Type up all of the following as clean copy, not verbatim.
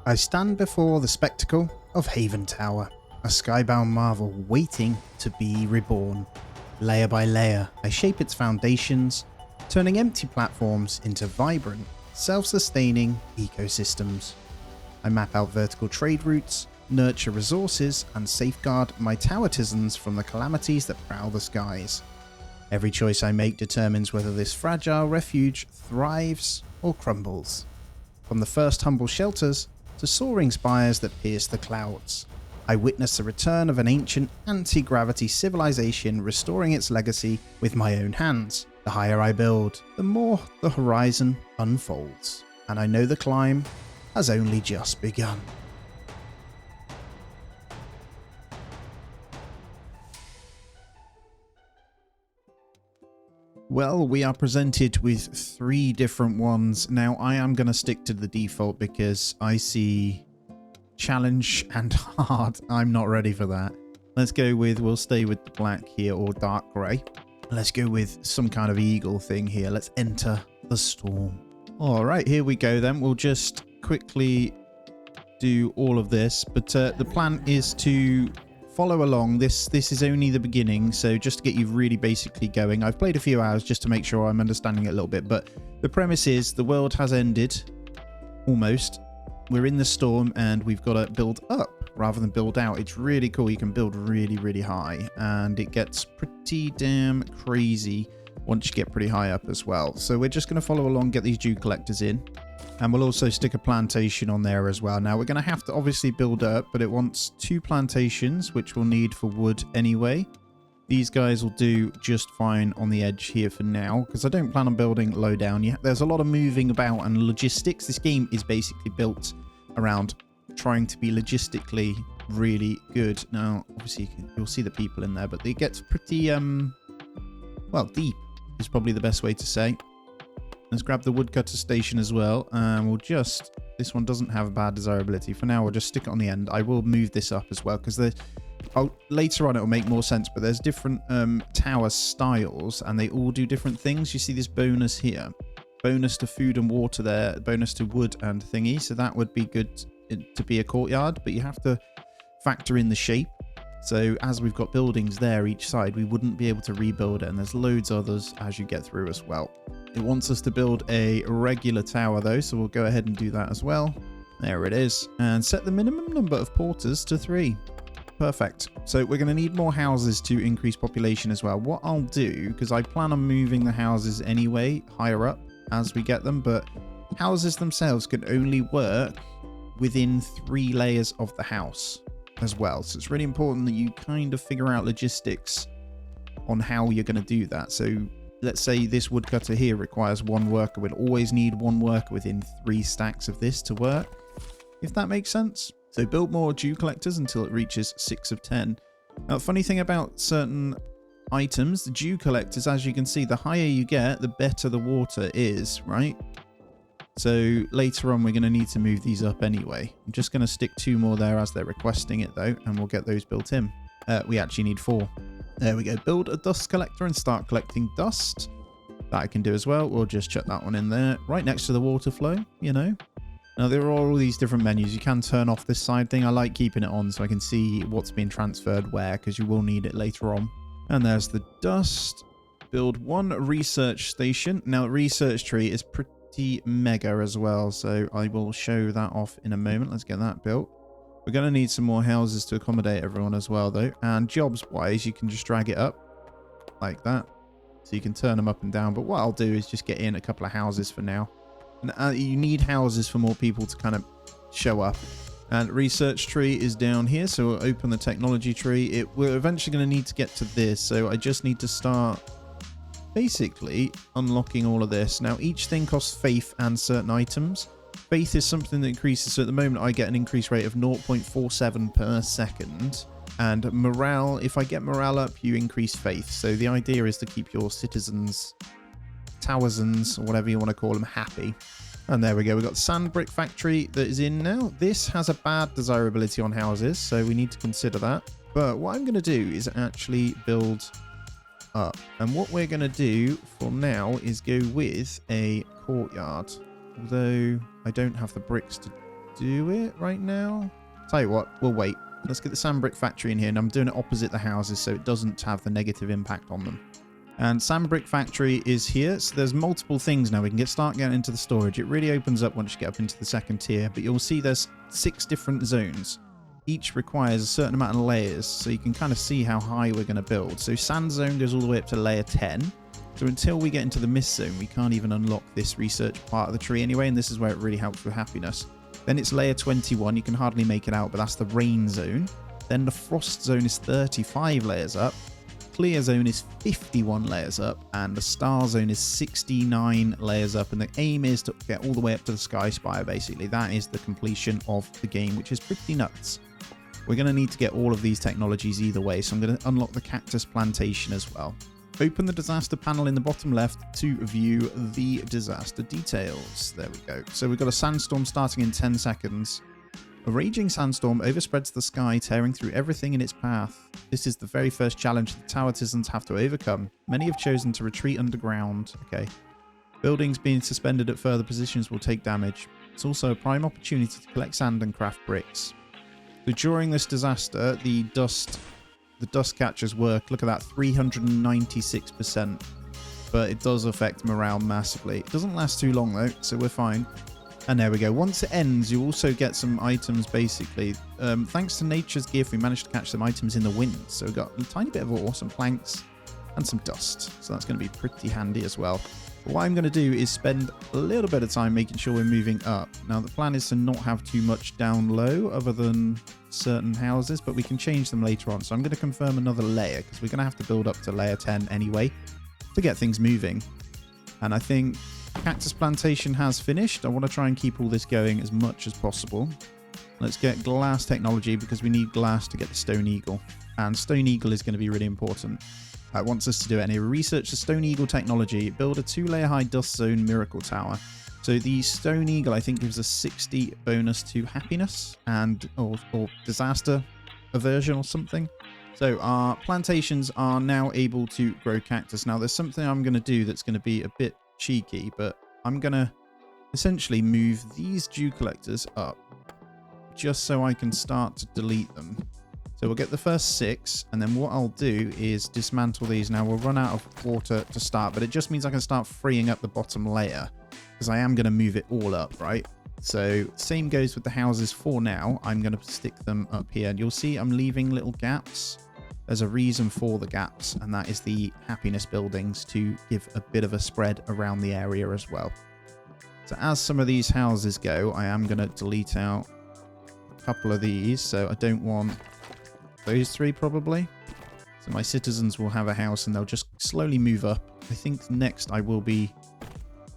I stand before the spectacle of Haven Tower, a skybound marvel waiting to be reborn. Layer by layer, I shape its foundations, turning empty platforms into vibrant, self-sustaining ecosystems. I map out vertical trade routes, nurture resources, and safeguard my Towertizens from the calamities that prowl the skies. Every choice I make determines whether this fragile refuge thrives or crumbles. From the first humble shelters to soaring spires that pierce the clouds, I witness the return of an ancient anti-gravity civilization restoring its legacy with my own hands. The higher I build, the more the horizon unfolds, and I know the climb has only just begun. Well, we are presented with 3 different ones. Now, I am going to stick to the default because I see challenge and hard. I'm not ready for that. Let's go with, we'll stay with the black here, or dark grey. Let's go with some kind of eagle thing here. Let's enter the storm. All right, here we go then. We'll just quickly do all of this, but the plan is to follow along. This is only the beginning, so just to get you really basically going. I've played a few hours just to make sure I'm understanding it a little bit, but the premise is the world has ended, almost. We're in the storm and we've got to build up rather than build out. It's really cool. You can build really, really high, and it gets pretty damn crazy once you get pretty high up as well. So we're just going to follow along, get these dew collectors in. And we'll also stick a plantation on there as well. Now, we're going to have to obviously build up, but it wants 2 plantations, which we'll need for wood anyway. These guys will do just fine on the edge here for now, because I don't plan on building low down yet. There's a lot of moving about and logistics. This game is basically built around trying to be logistically really good. Now, obviously, you'll see the people in there, but it gets pretty, well, deep is probably the best way to say. Let's grab the woodcutter station as well, and we'll just, this one doesn't have a bad desirability. For now, we'll just stick it on the end. I will move this up as well, because later on it will make more sense, but there's different tower styles, and they all do different things. You see this bonus here. Bonus to food and water there, bonus to wood and thingy, so that would be good to be a courtyard, but you have to factor in the shape. So as we've got buildings there each side, we wouldn't be able to rebuild it, and there's loads others as you get through as well. It wants us to build a regular tower though, so we'll go ahead and do that as well. There it is. And set the minimum number of porters to 3. Perfect. So we're going to need more houses to increase population as well. What I'll do, because I plan on moving the houses anyway higher up as we get them, but houses themselves can only work within 3 layers of the house as well. So it's really important that you kind of figure out logistics on how you're going to do that. So let's say this woodcutter here requires 1 worker. We'll always need 1 worker within 3 stacks of this to work, if that makes sense. So build more dew collectors until it reaches 6 of 10. Now, the funny thing about certain items, the dew collectors, as you can see, the higher you get, the better the water is, right? So later on, we're going to need to move these up anyway. I'm just going to stick 2 more there as they're requesting it though, and we'll get those built in. We actually need 4. There we go. Build a dust collector and start collecting dust. That I can do as well. We'll just chuck that one in there, right next to the water flow, you know. Now, there are all these different menus. You can turn off this side thing. I like keeping it on so I can see what's being transferred where, because you will need it later on. And there's the dust. Build 1 research station. Now, research tree is pretty mega as well, so I will show that off in a moment. Let's get that built. We're going to need some more houses to accommodate everyone as well, though. And jobs-wise, you can just drag it up like that. So you can turn them up and down. But what I'll do is just get in a couple of houses for now. And you need houses for more people to kind of show up. And research tree is down here, so we'll open the technology tree. We're eventually going to need to get to this, so I just need to start basically unlocking all of this. Now, each thing costs faith and certain items. Faith is something that increases, so at the moment I get an increase rate of 0.47 per second. And morale, if I get morale up, you increase faith. So the idea is to keep your citizens, Towersons, or whatever you want to call them, happy. And there we go. We've got the sand brick factory that is in now. This has a bad desirability on houses, so we need to consider that. But what I'm going to do is actually build up. And what we're going to do for now is go with a courtyard. Although I don't have the bricks to do it right now. Tell you what, we'll wait. Let's get the sand brick factory in here, and I'm doing it opposite the houses so it doesn't have the negative impact on them. And sand brick factory is here, so there's multiple things now. We can start getting into the storage. It really opens up once you get up into the second tier, but you'll see there's 6 different zones. Each requires a certain amount of layers, so you can kind of see how high we're going to build. So sand zone goes all the way up to layer 10. So until we get into the mist zone, we can't even unlock this research part of the tree anyway, and this is where it really helps with happiness. Then it's layer 21. You can hardly make it out, but that's the rain zone. Then the frost zone is 35 layers up. Clear zone is 51 layers up, and the star zone is 69 layers up, and the aim is to get all the way up to the sky spire. Basically, that is the completion of the game, which is pretty nuts. We're going to need to get all of these technologies either way, so I'm going to unlock the cactus plantation as well. Open the disaster panel in the bottom left to view the disaster details. There we go. So we've got a sandstorm starting in 10 seconds. A raging sandstorm overspreads the sky, tearing through everything in its path. This is the very first challenge the Towertizens have to overcome. Many have chosen to retreat underground. Okay. Buildings being suspended at further positions will take damage. It's also a prime opportunity to collect sand and craft bricks. So during this disaster, the dust catchers work. Look at that, 396%. But it does affect morale massively. It doesn't last too long though, so we're fine. And there we go. Once it ends, you also get some items, basically. Thanks to nature's gift, we managed to catch some items in the wind. So we've got a tiny bit of ore, some planks, and some dust. So that's going to be pretty handy as well. But what I'm going to do is spend a little bit of time making sure we're moving up. Now, the plan is to not have too much down low other than certain houses, but we can change them later on. So I'm going to confirm another layer because we're going to have to build up to layer 10 anyway to get things moving. And I think cactus plantation has finished. I want to try and keep all this going as much as possible. Let's get glass technology because we need glass to get the stone eagle. And stone eagle is going to be really important. It wants us to do it. And research the stone eagle technology. Build a 2-layer high dust zone miracle tower. So the stone eagle, I think, gives us 60 bonus to happiness and or disaster aversion or something. So our plantations are now able to grow cactus. Now there's something I'm going to do that's going to be a bit cheeky, but I'm going to essentially move these dew collectors up just so I can start to delete them. So we'll get the first 6, and then what I'll do is dismantle these. Now we'll run out of water to start, but it just means I can start freeing up the bottom layer because I am going to move it all up, right? So same goes with the houses for now. I'm going to stick them up here, and you'll see I'm leaving little gaps. There's a reason for the gaps, and that is the happiness buildings to give a bit of a spread around the area as well. So as some of these houses go, I am going to delete out a couple of these. So I don't want those 3 probably. So my citizens will have a house and they'll just slowly move up. I think next I will be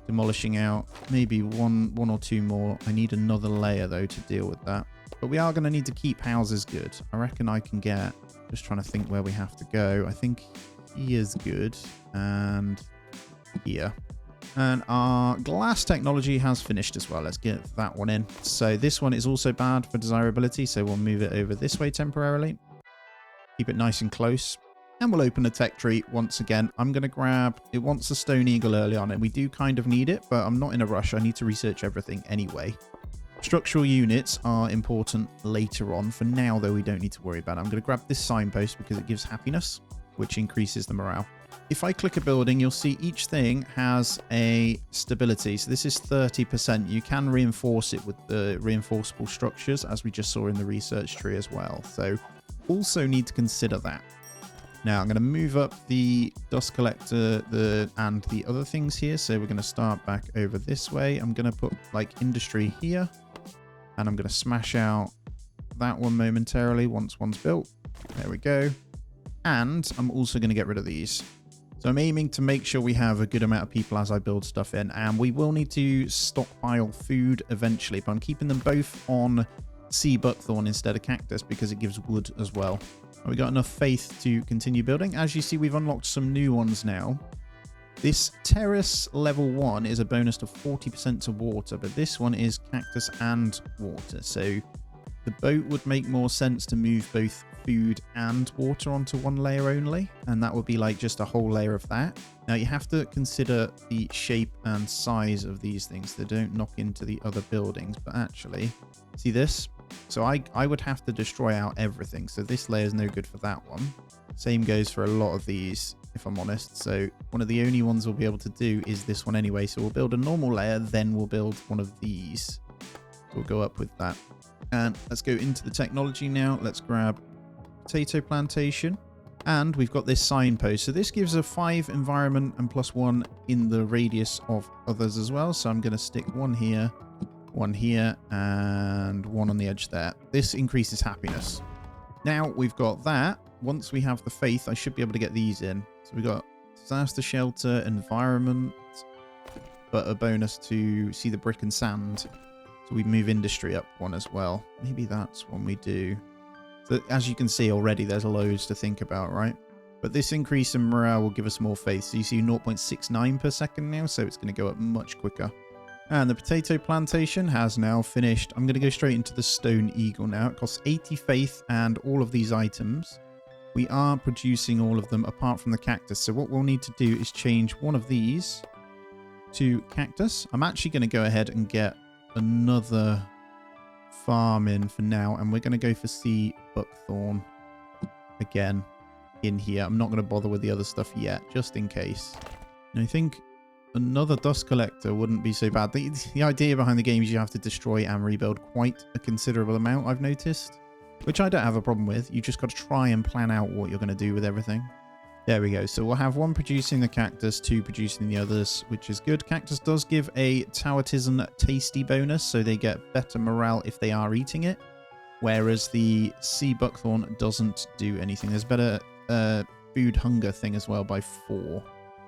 demolishing out maybe one or 2 more. I need another layer though to deal with that. But we are going to need to keep houses good. I reckon I can get, just trying to think where we have to go. I think here's good and here. And our glass technology has finished as well. Let's get that one in. So this one is also bad for desirability. So we'll move it over this way temporarily. Keep it nice and close. And we'll open the tech tree once again. I'm going to grab, it wants a stone eagle early on, and we do kind of need it, but I'm not in a rush. I need to research everything anyway. Structural units are important later on. For now, though, we don't need to worry about it. I'm going to grab this signpost because it gives happiness, which increases the morale. If I click a building, you'll see each thing has a stability. So this is 30%. You can reinforce it with the reinforceable structures, as we just saw in the research tree as well. So also need to consider that. Now I'm going to move up the dust collector and the other things here. So we're going to start back over this way. I'm going to put like industry here, and I'm going to smash out that one momentarily once one's built. There we go. And I'm also going to get rid of these. So I'm aiming to make sure we have a good amount of people as I build stuff in, and we will need to stockpile food eventually, but I'm keeping them both on sea buckthorn instead of cactus because it gives wood as well. We got enough faith to continue building. As you see, we've unlocked some new ones now. This terrace level 1 is a bonus to 40% to water, but this one is cactus and water. So the boat would make more sense to move both food and water onto one layer only, and that would be like just a whole layer of that. Now you have to consider the shape and size of these things. They don't knock into the other buildings, but actually, see this? So I would have to destroy out everything. So this layer is no good for that one. Same goes for a lot of these, if I'm honest. So one of the only ones we'll be able to do is this one anyway. So we'll build a normal layer, then we'll build one of these. So we'll go up with that. And let's go into the technology now. Let's grab potato plantation. And we've got this signpost. So this gives a 5 environment and +1 in the radius of others as well. So I'm going to stick one here, and one on the edge there. This increases happiness. Now we've got that. Once we have the faith, I should be able to get these in. So we've got disaster shelter, environment, but a bonus to see the brick and sand. So we move industry up one as well. Maybe that's one we do. So as you can see already, there's loads to think about, right? But this increase in morale will give us more faith. So you see 0.69 per second now, so it's going to go up much quicker. And the potato plantation has now finished. I'm going to go straight into the stone eagle now. It costs 80 faith and all of these items. We are producing all of them apart from the cactus. So what we'll need to do is change one of these to cactus. I'm actually going to go ahead and get another farm in for now, and we're going to go for sea buckthorn again in here. I'm not going to bother with the other stuff yet, just in case. And I think another dust collector wouldn't be so bad. The idea behind the game is you have to destroy and rebuild quite a considerable amount, I've noticed, which I don't have a problem with. You just got to try and plan out what you're going to do with everything. There we go. So we'll have one producing the cactus, 2 producing the others, which is good. Cactus does give a Towertizen tasty bonus, so they get better morale if they are eating it, whereas the sea buckthorn doesn't do anything. There's better food hunger thing as well by 4,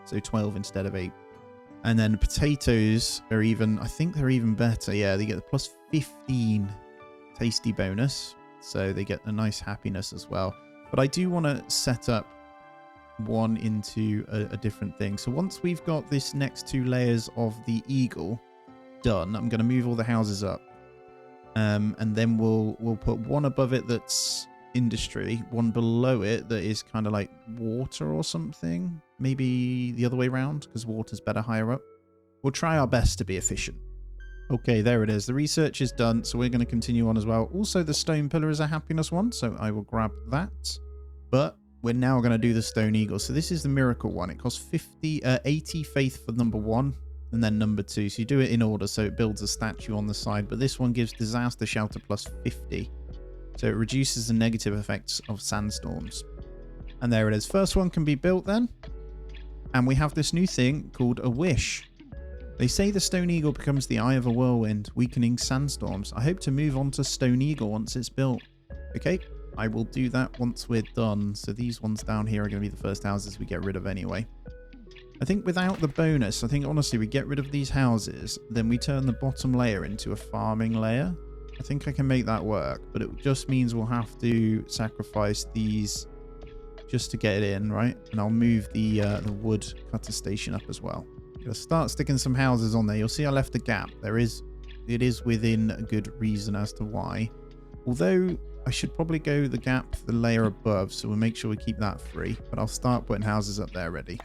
so 12 instead of 8. And then potatoes are even, I think they're even better. Yeah, they get the plus 15 tasty bonus, so they get a nice happiness as well. But I do want to set up one into a different thing. So once we've got this next 2 layers of the eagle done, I'm going to move all the houses up, and then we'll put one above it that's industry, one below it that is kind of like water or something, maybe the other way around, because water's better higher up. We'll try our best to be efficient. Okay, there it is. The research is done, so we're going to continue on as well. Also, the stone pillar is a happiness one, so I will grab that. But we're now going to do the stone eagle. So this is the miracle one. It costs 80 faith for number 1 and then number 2. So you do it in order, so it builds a statue on the side. But this one gives disaster shelter plus 50. So it reduces the negative effects of sandstorms. And there it is. First one can be built then. And we have this new thing called a wish. They say the stone eagle becomes the eye of a whirlwind, weakening sandstorms. I hope to move on to stone eagle once it's built. Okay. I will do that once we're done. So these ones down here are going to be the first houses we get rid of anyway. I think without the bonus, I think honestly we get rid of these houses, then we turn the bottom layer into a farming layer. I think I can make that work, but it just means we'll have to sacrifice these just to get it in, right? And I'll move the wood cutter station up as well. I'll start sticking some houses on there. You'll see I left a gap. It is within a good reason as to why. Although I should probably go the gap for the layer above, so we'll make sure we keep that free. But I'll start putting houses up there ready.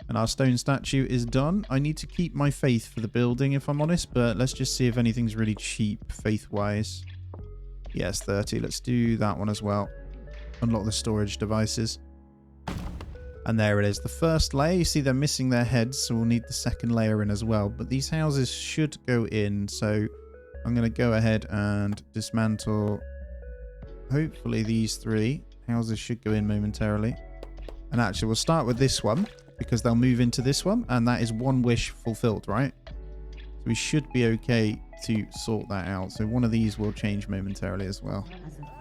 And our stone statue is done. I need to keep my faith for the building, if I'm honest, but let's just see if anything's really cheap faith-wise. Yes, 30. Let's do that one as well. Unlock the storage devices. And there it is. The first layer, you see they're missing their heads, so we'll need the second layer in as well. But these houses should go in, so I'm going to go ahead and dismantle. Hopefully these 3 houses should go in momentarily. And actually we'll start with this one because they'll move into this one, and that is 1 wish fulfilled, right? So we should be okay to sort that out. So one of these will change momentarily as well.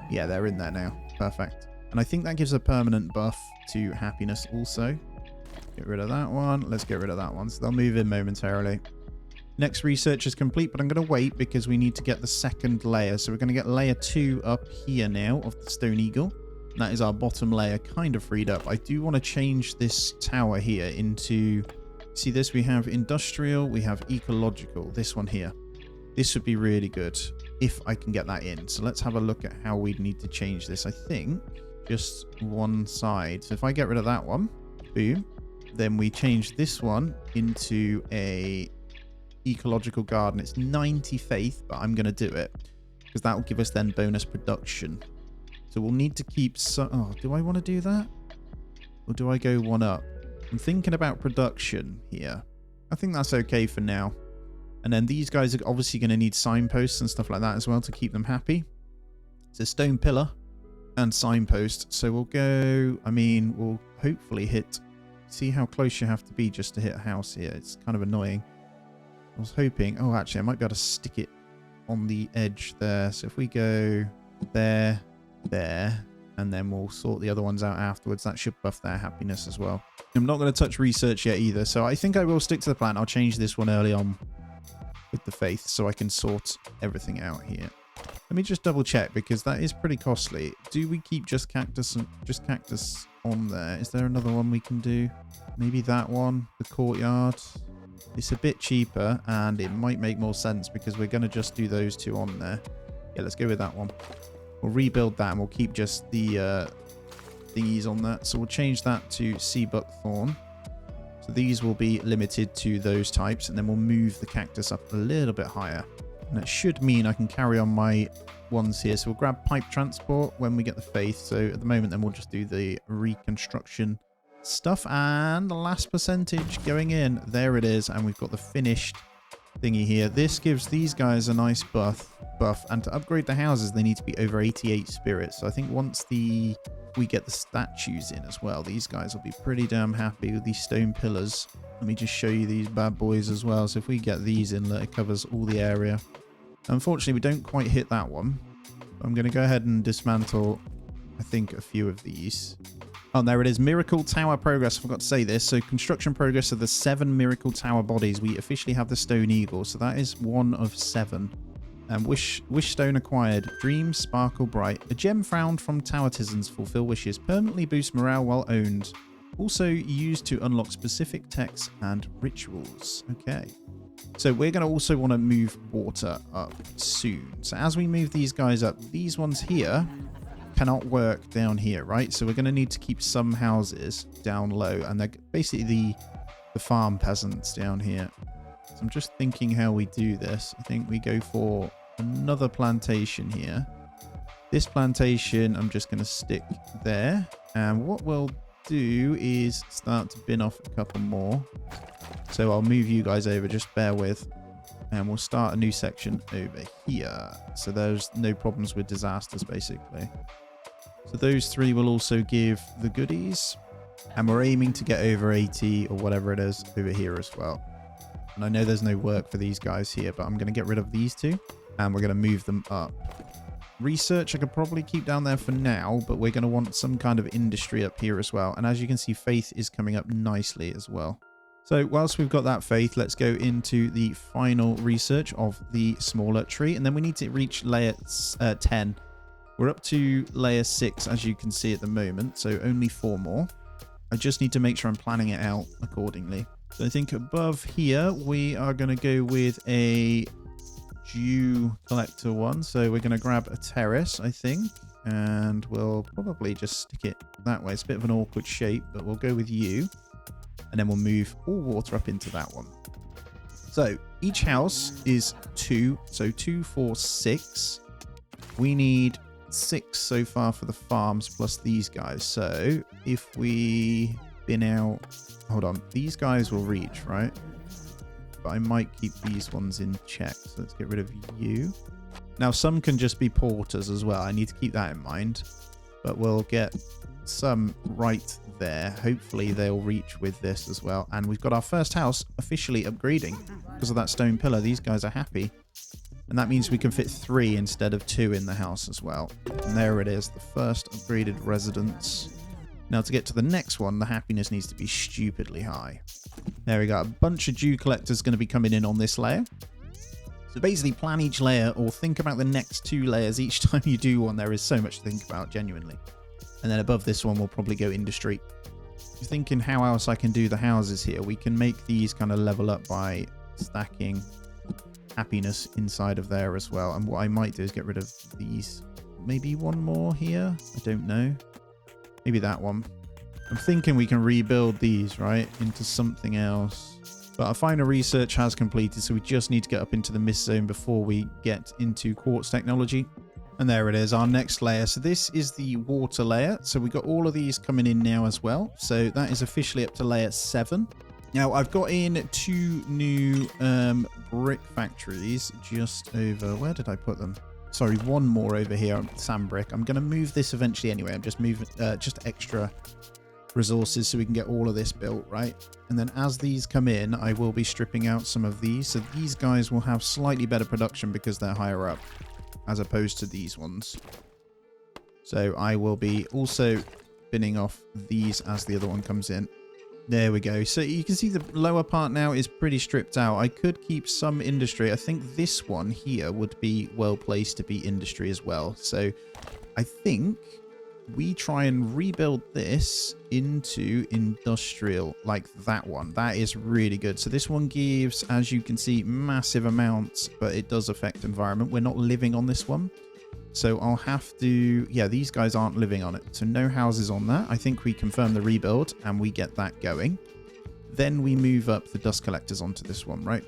Yeah, they're in there now. Perfect. And I think that gives a permanent buff to happiness also. Get rid of that one. Let's get rid of that one. So they'll move in momentarily. Next research is complete, but I'm going to wait because we need to get the second layer. So we're going to get layer 2 up here now of the stone eagle. And that is our bottom layer kind of freed up. I do want to change this tower here into, see this, we have industrial, we have ecological, this one here. This would be really good if I can get that in. So let's have a look at how we'd need to change this. I think just one side. So if I get rid of that one, boom, then we change this one into a ecological garden. It's 90 faith, but I'm going to do it because that will give us then bonus production. So we'll need to keep some... Oh, do I want to do that? Or do I go one up? I'm thinking about production here. I think that's okay for now. And then these guys are obviously going to need signposts and stuff like that as well to keep them happy. It's a stone pillar and signpost. So we'll go... I mean, we'll hopefully hit... See how close you have to be just to hit a house here. It's kind of annoying. I was hoping... Oh, actually, I might be able to stick it on the edge there. So if we go there, there, and then we'll sort the other ones out afterwards. That should buff their happiness as well. I'm not going to touch research yet either. So I think I will stick to the plan. I'll change this one early on with the faith so I can sort everything out here. Let me just double check because that is pretty costly. Do we keep just cactus on there? Is there another one we can do? Maybe that one, the courtyard. It's a bit cheaper and it might make more sense because we're going to just do those two on there. Yeah, let's go with that one. We'll rebuild that and we'll keep just the thingies on that. So we'll change that to sea buckthorn. So these will be limited to those types, and then we'll move the cactus up a little bit higher. And that should mean I can carry on my ones here. So we'll grab pipe transport when we get the faith. So at the moment, then we'll just do the reconstruction stuff. And the last percentage going in. There it is. And we've got the finished thingy here. This gives these guys a nice buff. And to upgrade the houses, they need to be over 88 spirits. So I think once we get the statues in as well, these guys will be pretty damn happy with these stone pillars. Let me just show you these bad boys as well. So if we get these in, it covers all the area. Unfortunately, we don't quite hit that one. I'm going to go ahead and dismantle, I think, a few of these. Oh, there it is. Miracle Tower progress. I forgot to say this. So construction progress of the 7 Miracle Tower bodies. We officially have the Stone Eagle. So that is 1 of 7. Wish stone acquired. Dreams sparkle bright. A gem found from Towertizens. Fulfill wishes. Permanently boost morale while owned. Also used to unlock specific texts and rituals. Okay. So we're going to also want to move water up soon. So as we move these guys up, these ones here cannot work down here, right? So we're going to need to keep some houses down low. And they're basically the farm peasants down here. So I'm just thinking how we do this. I think we go for another plantation here. This plantation I'm just going to stick there. And what we'll do is start to bin off a couple more. So I'll move you guys over, just bear with. And we'll start a new section over here. So there's no problems with disasters, basically. So those 3 will also give the goodies. And we're aiming to get over 80 or whatever it is over here as well. And I know there's no work for these guys here, but I'm going to get rid of these 2. And we're going to move them up. Research I could probably keep down there for now, but we're going to want some kind of industry up here as well. And as you can see, faith is coming up nicely as well. So whilst we've got that faith, let's go into the final research of the smaller tree. And then we need to reach layer 10. We're up to layer 6, as you can see at the moment. So only 4 more. I just need to make sure I'm planning it out accordingly. So I think above here, we are going to go with a dew collector one. So we're going to grab a terrace, I think. And we'll probably just stick it that way. It's a bit of an awkward shape, but we'll go with you. And then we'll move all water up into that one. So each house is 2. So 2, 4, 6. We need 6 so far for the farms plus these guys. So if we bin out... Hold on. These guys will reach, right? But I might keep these ones in check. So let's get rid of you. Now some can just be porters as well. I need to keep that in mind. But we'll get some right there. Hopefully they'll reach with this as well. And we've got our first house officially upgrading because of that stone pillar. These guys are happy. And that means we can fit 3 instead of 2 in the house as well. And there it is, the first upgraded residence. Now to get to the next one, the happiness needs to be stupidly high. There we go. A bunch of dew collectors going to be coming in on this layer. So basically plan each layer or think about the next 2 layers each time you do one. There is so much to think about, genuinely. And then above this one, we'll probably go industry. You're thinking how else I can do the houses here. We can make these kind of level up by stacking happiness inside of there as well. And what I might do is get rid of these. Maybe one more here. I don't know. Maybe that one. I'm thinking we can rebuild these, right, into something else. But our final research has completed, so we just need to get up into the mist zone before we get into quartz technology. And there it is, our next layer. So this is the water layer. So we got all of these coming in now as well. So that is officially up to layer 7. Now, I've got in 2 new brick factories just over... Where did I put them? Sorry, 1 more over here on sand brick. I'm going to move this eventually anyway. I'm just moving just extra resources so we can get all of this built, right? And then as these come in, I will be stripping out some of these. So these guys will have slightly better production because they're higher up as opposed to these ones. So I will be also binning off these as the other one comes in. There we go. So you can see the lower part now is pretty stripped out. I could keep some industry. I think this one here would be well placed to be industry as well. So I think we try and rebuild this into industrial like that one. That is really good. So this one gives, as you can see, massive amounts, but it does affect environment. We're not living on this one. So I'll have to, yeah, these guys aren't living on it. So no houses on that. I think we confirm the rebuild and we get that going. Then we move up the dust collectors onto this one, right?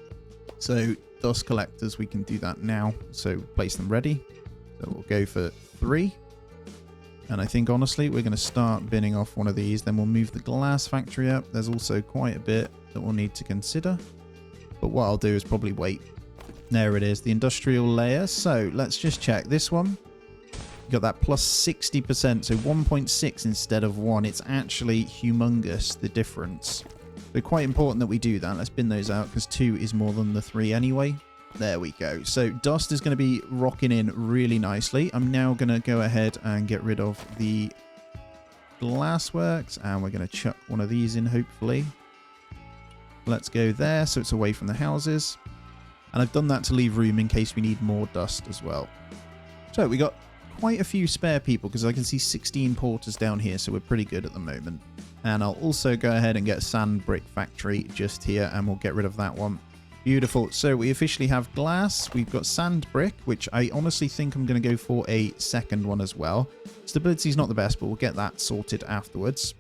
So dust collectors, we can do that now. So place them ready. So we'll go for 3. And I think, honestly, we're going to start binning off one of these. Then we'll move the glass factory up. There's also quite a bit that we'll need to consider. But what I'll do is probably wait. There it is, the industrial layer. So let's just check this one. You got that plus 60%, so 1.6 instead of 1. It's actually humongous, the difference. So quite important that we do that. Let's bin those out because 2 is more than the 3 anyway. There we go. So dust is going to be rocking in really nicely. I'm now going to go ahead and get rid of the glassworks, and we're going to chuck one of these in, hopefully. Let's go there so it's away from the houses. And I've done that to leave room in case we need more dust as well. So we got quite a few spare people because I can see 16 porters down here, so we're pretty good at the moment. And I'll also go ahead and get a sand brick factory just here, and we'll get rid of that one. Beautiful. So we officially have glass. We've got sand brick, which I honestly think I'm going to go for a second one as well. Stability is not the best, but we'll get that sorted afterwards.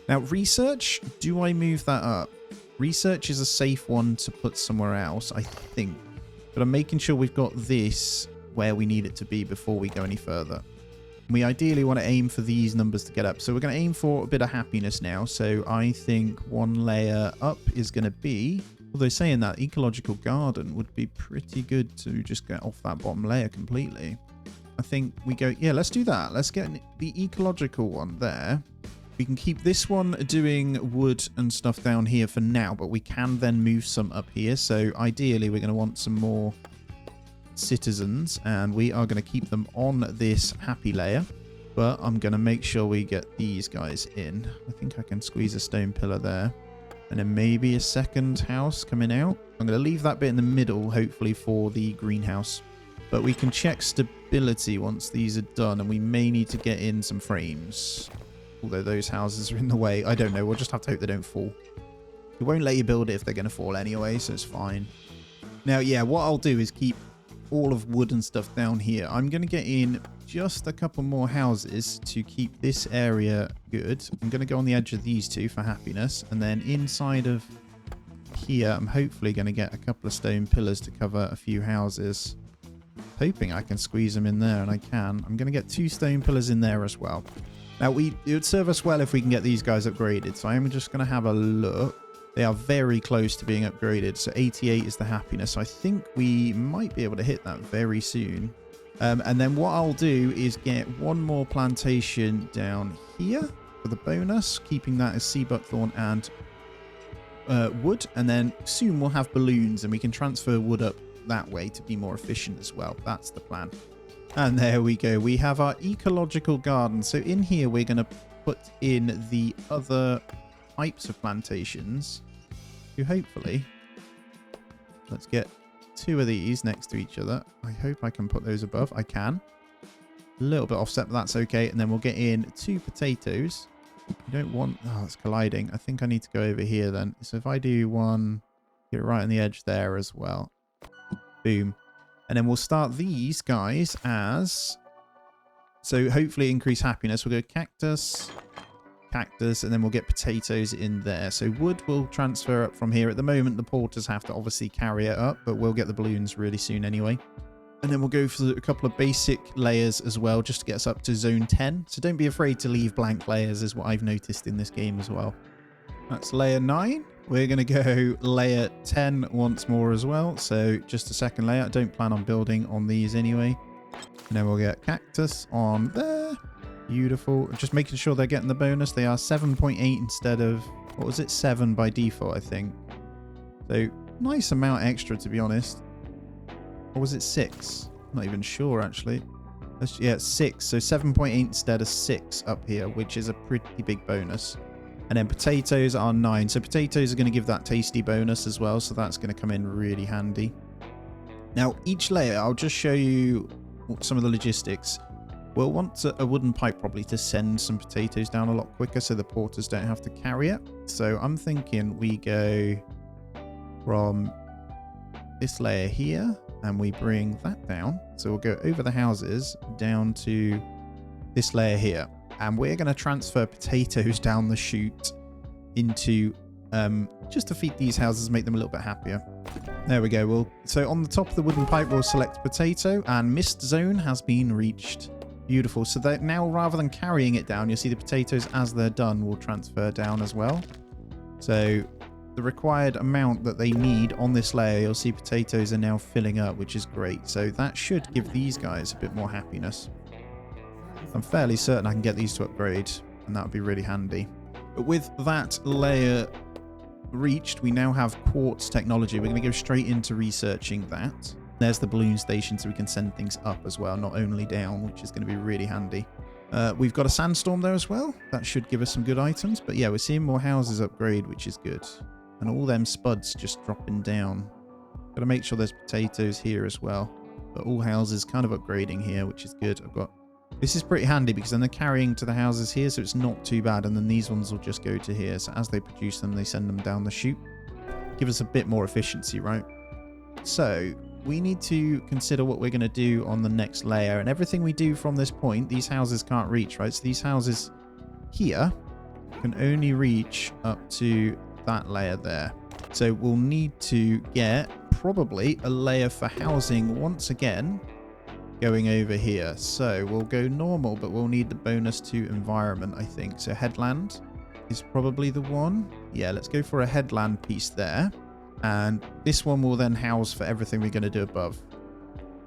Now, research, do I move that up? Research is a safe one to put somewhere else, I think. But I'm making sure we've got this where we need it to be before we go any further. We ideally want to aim for these numbers to get up. So we're going to aim for a bit of happiness now. So I think 1 layer up is going to be... Although saying that, ecological garden would be pretty good to just get off that bottom layer completely. I think we go... Yeah, let's do that. Let's get the ecological one there. We can keep this one doing wood and stuff down here for now, but we can then move some up here. So ideally, we're going to want some more citizens, and we are going to keep them on this happy layer. But I'm going to make sure we get these guys in. I think I can squeeze a stone pillar there. And then maybe a second house coming out. I'm going to leave that bit in the middle, hopefully, for the greenhouse. But we can check stability once these are done, and we may need to get in some frames. Although those houses are in the way. I don't know. We'll just have to hope they don't fall. It won't let you build it if they're going to fall anyway, so it's fine. Now, yeah, what I'll do is keep all of wood and stuff down here. I'm going to get in just a couple more houses to keep this area good. I'm going to go on the edge of these 2 for happiness. And then inside of here, I'm hopefully going to get a couple of stone pillars to cover a few houses. Hoping I can squeeze them in there, and I can. I'm going to get 2 stone pillars in there as well. Now, it would serve us well if we can get these guys upgraded. So I'm just going to have a look. They are very close to being upgraded. So 88 is the happiness. So I think we might be able to hit that very soon. And then what I'll do is get 1 more plantation down here for the bonus, keeping that as sea buckthorn and wood. And then soon we'll have balloons, and we can transfer wood up that way to be more efficient as well. That's the plan. And there we go. We have our ecological garden. So in here, we're going to put in the other types of plantations to hopefully... Let's get 2 of these next to each other. I hope I can put those above. I can. A little bit offset, but that's okay. And then we'll get in 2 potatoes. You don't want... Oh, it's colliding. I think I need to go over here then. So if I do 1, get it right on the edge there as well. Boom. And then we'll start these guys as... So hopefully increase happiness. We'll go cactus, cactus, and then we'll get potatoes in there. So wood will transfer up from here. At the moment, the porters have to obviously carry it up, but we'll get the balloons really soon anyway. And then we'll go for a couple of basic layers as well, just to get us up to zone 10. So don't be afraid to leave blank layers, is what I've noticed in this game as well. That's layer 9. We're going to go layer 10 once more as well. So just a second layer. I don't plan on building on these anyway. And then we'll get cactus on there. Beautiful. Just making sure they're getting the bonus. They are 7.8 instead of, what was it, 7 by default, I think. So nice amount extra, to be honest. Or was it 6? Not even sure, actually. Yeah, it's 6. So 7.8 instead of 6 up here, which is a pretty big bonus. And then potatoes are 9. So potatoes are going to give that tasty bonus as well. So that's going to come in really handy. Now, each layer, I'll just show you some of the logistics. We'll want a wooden pipe probably to send some potatoes down a lot quicker so the porters don't have to carry it. So I'm thinking we go from this layer here and we bring that down. So we'll go over the houses down to this layer here. And we're going to transfer potatoes down the chute into just to feed these houses, make them a little bit happier. There we go. So on the top of the wooden pipe, we'll select potato, and mist zone has been reached. Beautiful. So that now, rather than carrying it down, you'll see the potatoes as they're done will transfer down as well. So the required amount that they need on this layer, you'll see potatoes are now filling up, which is great. So that should give these guys a bit more happiness. I'm fairly certain I can get these to upgrade, and that would be really handy. But with that layer reached, we now have quartz technology. We're going to go straight into researching that. There's the balloon station, so we can send things up as well, not only down, which is going to be really handy. We've got a sandstorm there as well. That should give us some good items. But yeah, we're seeing more houses upgrade, which is good. And all them spuds just dropping down. Got to make sure there's potatoes here as well. But all houses kind of upgrading here, which is good. This is pretty handy because then they're carrying to the houses here, so it's not too bad. And then these ones will just go to here. So as they produce them, they send them down the chute. Give us a bit more efficiency, right? So we need to consider what we're going to do on the next layer. And everything we do from this point, these houses can't reach, right? So these houses here can only reach up to that layer there. So we'll need to get probably a layer for housing once again going over here. So we'll go normal, but we'll need the bonus to environment, I think. So headland is probably the one. Yeah, let's go for a headland piece there. And this one will then house for everything we're going to do above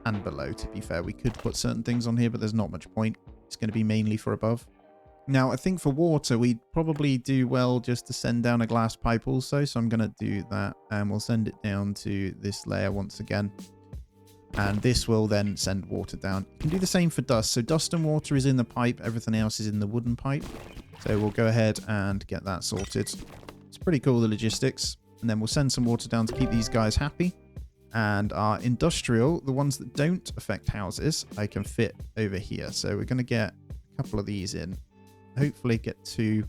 and below, to be fair. We could put certain things on here, but there's not much point. It's going to be mainly for above. Now, I think for water, we'd probably do well just to send down a glass pipe also. So I'm going to do that, and we'll send it down to this layer once again. And this will then send water down. You can do the same for dust. So dust and water is in the pipe. Everything else is in the wooden pipe. So we'll go ahead and get that sorted. It's pretty cool, the logistics. And then we'll send some water down to keep these guys happy. And our industrial, the ones that don't affect houses, I can fit over here. So we're going to get a couple of these in. Hopefully get 2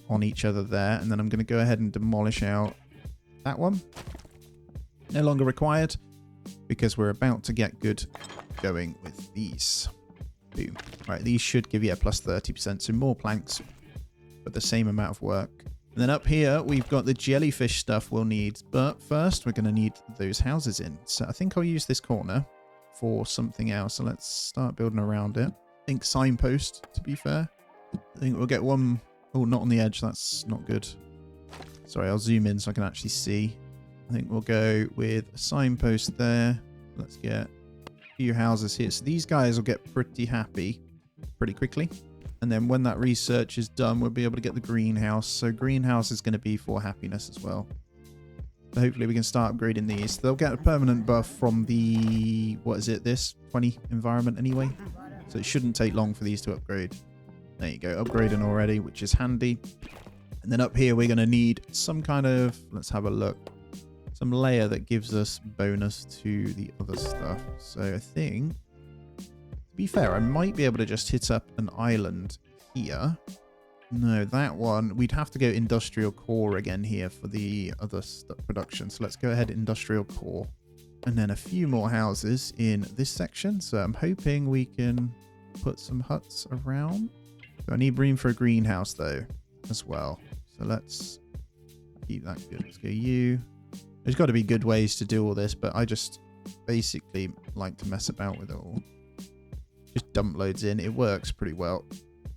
on each other there. And then I'm going to go ahead and demolish out that one. No longer required, because we're about to get good going with these. Boom. Right, these should give you a plus 30%, so more planks, but the same amount of work. And then up here, we've got the jellyfish stuff we'll need, but first we're going to need those houses in. So I think I'll use this corner for something else. So let's start building around it. I think signpost, to be fair. I think we'll get one. Oh, not on the edge. That's not good. Sorry, I'll zoom in so I can actually see. I think we'll go with a signpost there. Let's get a few houses here. So these guys will get pretty happy pretty quickly. And then when that research is done, we'll be able to get the greenhouse. So greenhouse is going to be for happiness as well. So hopefully we can start upgrading these. They'll get a permanent buff from the, what is it, this 20 environment anyway. So it shouldn't take long for these to upgrade. There you go, upgrading already, which is handy. And then up here, we're going to need some kind of, let's have a look, some layer that gives us bonus to the other stuff. So I think, to be fair, I might be able to just hit up an island here. No, that one, we'd have to go industrial core again here for the other production. So let's go ahead, industrial core. and then a few more houses in this section. So I'm hoping we can put some huts around. So I need room for a greenhouse though as well. So let's keep that good. Let's go you. There's got to be good ways to do all this, but I just basically like to mess about with it all. Just dump loads in. It works pretty well.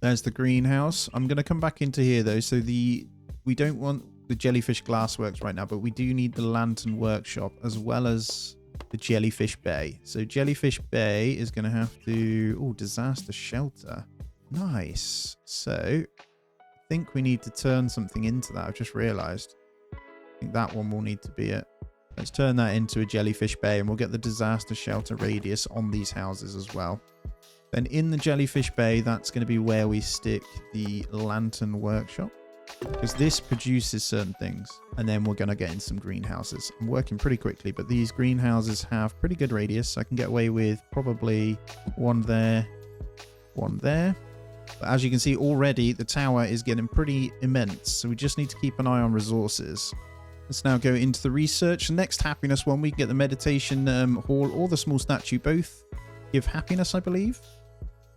There's the greenhouse. I'm going to come back into here though. So we don't want the jellyfish glassworks right now, but we do need the lantern workshop as well as the jellyfish bay. So jellyfish bay is going to have to... Oh, disaster shelter. Nice. So I think we need to turn something into that. I've just realized. I think that one will need to be it. Let's turn that into a jellyfish bay and we'll get the disaster shelter radius on these houses as well. Then in the jellyfish bay, that's going to be where we stick the lantern workshop, because this produces certain things. And then we're going to get in some greenhouses. I'm working pretty quickly, but these greenhouses have pretty good radius. So I can get away with probably one there, one there. But as you can see already, the tower is getting pretty immense. So we just need to keep an eye on resources. Let's now go into the research. The next happiness one, we can get the meditation hall or the small statue. Both give happiness, I believe.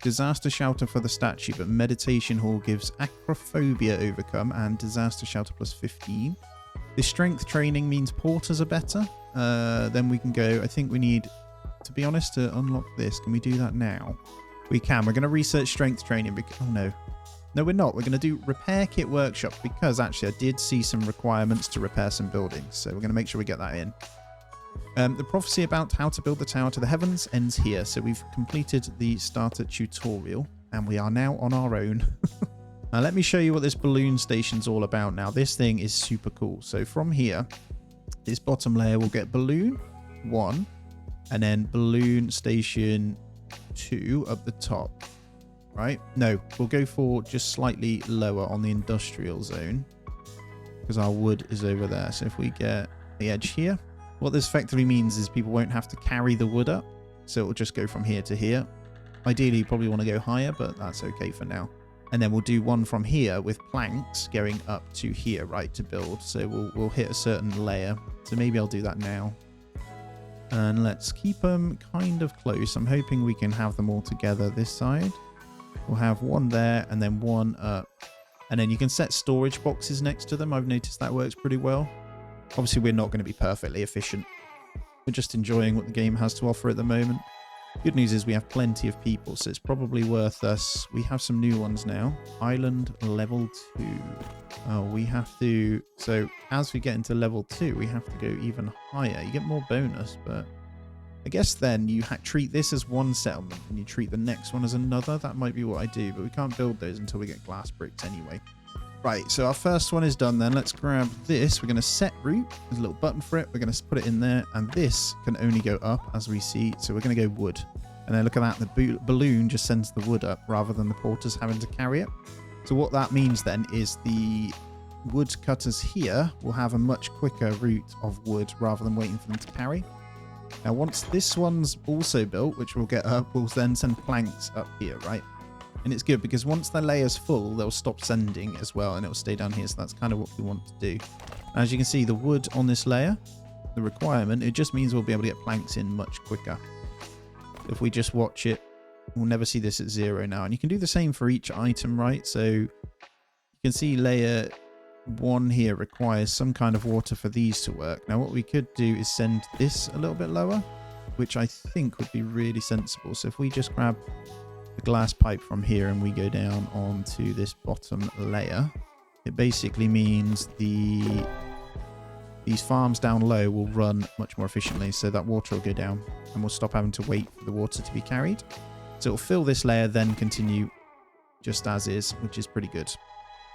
Disaster shelter for the statue, but meditation hall gives acrophobia overcome and disaster shelter plus 15. The strength training means porters are better. Then we can go, I think we need, to be honest, to unlock this. Can we do that now? We can. We're going to research strength training because, oh no. No, we're not. We're going to do repair kit workshop because actually I did see some requirements to repair some buildings. So we're going to make sure we get that in. The prophecy about how to build the tower to the heavens ends here. So we've completed the starter tutorial and we are now on our own. Now let me show you what this balloon station's all about now. This thing is super cool. So from here, this bottom layer will get balloon 1 and then balloon station 2 up the top. Right? No, we'll go for just slightly lower on the industrial zone because our wood is over there. So if we get the edge here, what this effectively means is people won't have to carry the wood up. So it will just go from here to here. Ideally, you probably want to go higher, but that's okay for now. And then we'll do one from here with planks going up to here, right, to build. So we'll hit a certain layer. So maybe I'll do that now. And let's keep them kind of close. I'm hoping we can have them all together this side. We'll have one there and then one up. And then you can set storage boxes next to them. I've noticed that works pretty well. Obviously, we're not going to be perfectly efficient. We're just enjoying what the game has to offer at the moment. Good news is we have plenty of people, so it's probably worth us. We have some new ones now. Island level 2. Oh, we have to... So as we get into level 2, we have to go even higher. You get more bonus, but... I guess then you treat this as one settlement and you treat the next one as another. That might be what I do, but we can't build those until we get glass bricks anyway. Right, so our first one is done then. Let's grab this. We're going to set route. There's a little button for it. We're going to put it in there, and this can only go up as we see. So we're going to go wood. And then look at that. The balloon just sends the wood up rather than the porters having to carry it. So what that means then is the wood cutters here will have a much quicker route of wood rather than waiting for them to carry. Now, once this one's also built, which we'll get up, we'll then send planks up here, right? And it's good because once the layer's full, they'll stop sending as well, and it'll stay down here. So that's kind of what we want to do. As you can see, the wood on this layer, the requirement, it just means we'll be able to get planks in much quicker. If we just watch it, we'll never see this at 0 now. And you can do the same for each item, right? So you can see layer 1 here requires some kind of water for these to work. Now what we could do is send this a little bit lower, which I think would be really sensible. So if we just grab the glass pipe from here and we go down onto this bottom layer, it basically means these farms down low will run much more efficiently, so that water will go down and we'll stop having to wait for the water to be carried. So it'll fill this layer, then continue just as is, which is pretty good.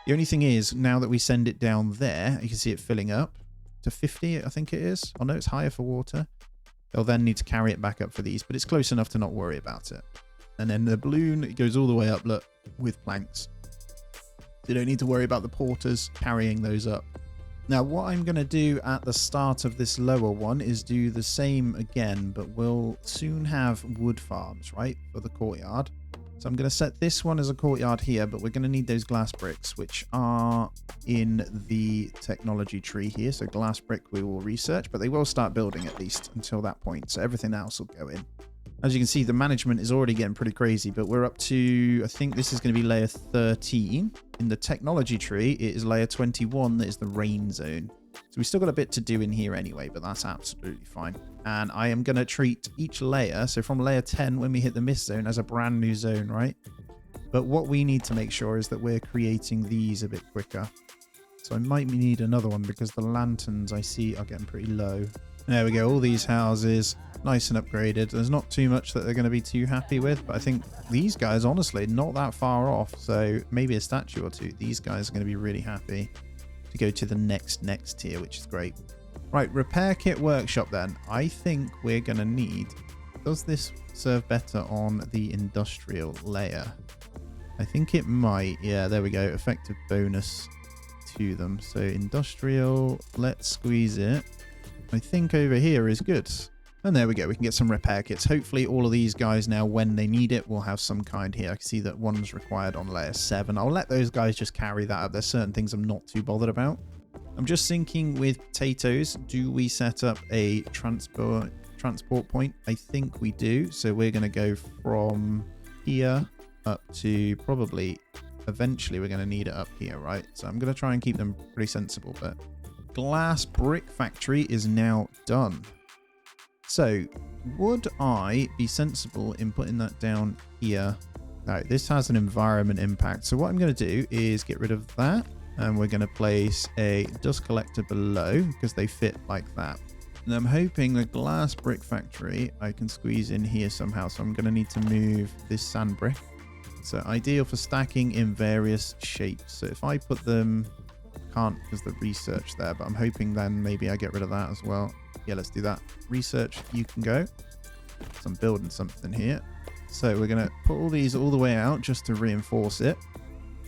The only thing is, now that we send it down there, you can see it filling up to 50, I think it is. Oh no, it's higher for water. They'll then need to carry it back up for these, but it's close enough to not worry about it. And then the balloon, it goes all the way up, look, with planks. You don't need to worry about the porters carrying those up. Now, what I'm going to do at the start of this lower one is do the same again, but we'll soon have wood farms, right, for the courtyard. So I'm going to set this one as a courtyard here, but we're going to need those glass bricks, which are in the technology tree here. So glass brick we will research, but they will start building at least until that point. So everything else will go in. As you can see, the management is already getting pretty crazy, but we're up to, I think this is going to be layer 13. In the technology tree, it is layer 21 that is the rain zone. So we've still got a bit to do in here anyway, but that's absolutely fine. And I am going to treat each layer, so from layer 10 when we hit the mist zone, as a brand new zone, right? But what we need to make sure is that we're creating these a bit quicker. So I might need another one because the lanterns I see are getting pretty low. There we go, all these houses, nice and upgraded. There's not too much that they're going to be too happy with, but I think these guys, honestly, not that far off. So maybe a statue or two. These guys are going to be really happy to go to the next tier, which is great. Right, repair kit workshop then. I think we're going to need... Does this serve better on the industrial layer? I think it might. Yeah, there we go. Effective bonus to them. So industrial, let's squeeze it. I think over here is good. And there we go. We can get some repair kits. Hopefully all of these guys now, when they need it, will have some kind here. I can see that one's required on layer 7. I'll let those guys just carry that up. There's certain things I'm not too bothered about. I'm just thinking with potatoes, do we set up a transport point? I think we do. So we're going to go from here up to probably, eventually we're going to need it up here, right? So I'm going to try and keep them pretty sensible, but glass brick factory is now done. So would I be sensible in putting that down here? No, this has an environment impact. So what I'm going to do is get rid of that. And we're going to place a dust collector below because they fit like that. And I'm hoping the glass brick factory I can squeeze in here somehow. So I'm going to need to move this sand brick. So ideal for stacking in various shapes. So if I put them, can't because the research there, but I'm hoping then maybe I get rid of that as well. Yeah, let's do that. Research, you can go. So I'm building something here. So we're going to put all these all the way out just to reinforce it.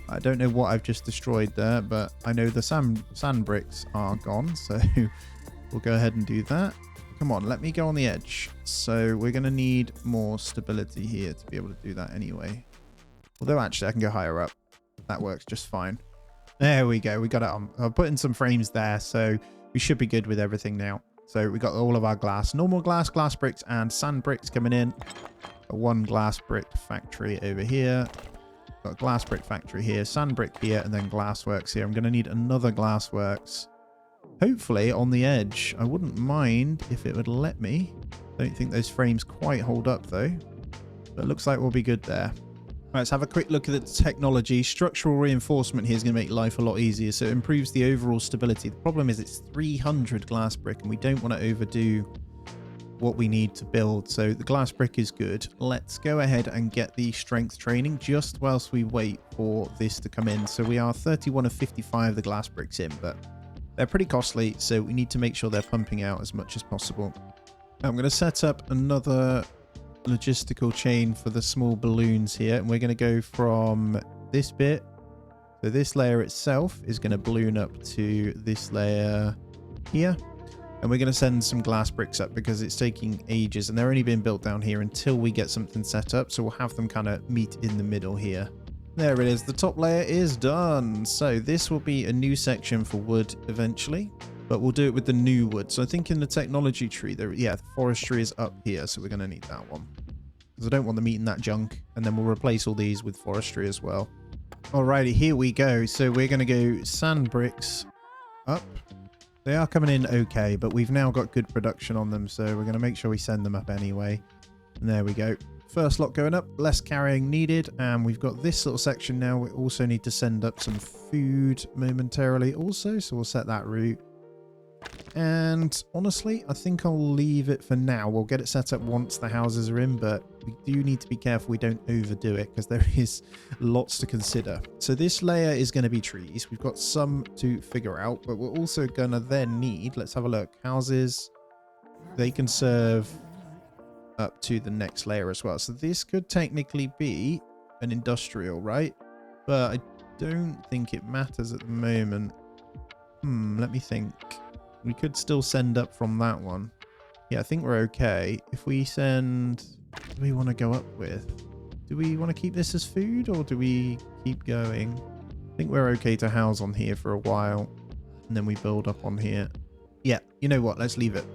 I don't know what I've just destroyed there, but I know the sand bricks are gone. So we'll go ahead and do that. Come on, let me go on the edge. So we're going to need more stability here to be able to do that anyway. Although actually I can go higher up. That works just fine. There we go. We got it on. I'll put in some frames there. So we should be good with everything now. So we got all of our glass, normal glass, glass bricks and sand bricks coming in. One glass brick factory over here. Got a glass brick factory here, sand brick here, and then glassworks here. I'm going to need another glassworks. Hopefully on the edge. I wouldn't mind if it would let me. Don't think those frames quite hold up though. But it looks like we'll be good there. Right, let's have a quick look at the technology. Structural reinforcement here is going to make life a lot easier. So it improves the overall stability. The problem is it's 300 glass brick and we don't want to overdo what we need to build. So the glass brick is good. Let's go ahead and get the strength training just whilst we wait for this to come in. So we are 31 of 55 the glass bricks in, but they're pretty costly. So we need to make sure they're pumping out as much as possible. I'm going to set up another logistical chain for the small balloons here. And we're going to go from this bit. So this layer itself is going to balloon up to this layer here. And we're going to send some glass bricks up because it's taking ages and they're only being built down here until we get something set up. So we'll have them kind of meet in the middle here. There it is. The top layer is done. So this will be a new section for wood eventually, but we'll do it with the new wood. So I think in the technology tree there, yeah, the forestry is up here. So we're going to need that one because I don't want them eating that junk. And then we'll replace all these with forestry as well. Alrighty, here we go. So we're going to go sand bricks up. They are coming in okay, but we've now got good production on them, so we're going to make sure we send them up anyway. And there we go. First lot going up, less carrying needed, and we've got this little section now. We also need to send up some food momentarily also, so we'll set that route. And honestly, I think I'll leave it for now. We'll get it set up once the houses are in, but we do need to be careful we don't overdo it because there is lots to consider. So this layer is going to be trees. We've got some to figure out, but we're also going to then need, let's have a look, houses. They can serve up to the next layer as well. So this could technically be an industrial, right? But I don't think it matters at the moment. Let me think. We could still send up from that one. Yeah, I think we're okay. If we send... What do we want to go up with? Do we want to keep this as food or do we keep going? I think we're okay to house on here for a while and then we build up on here. Yeah, you know what? Let's leave it.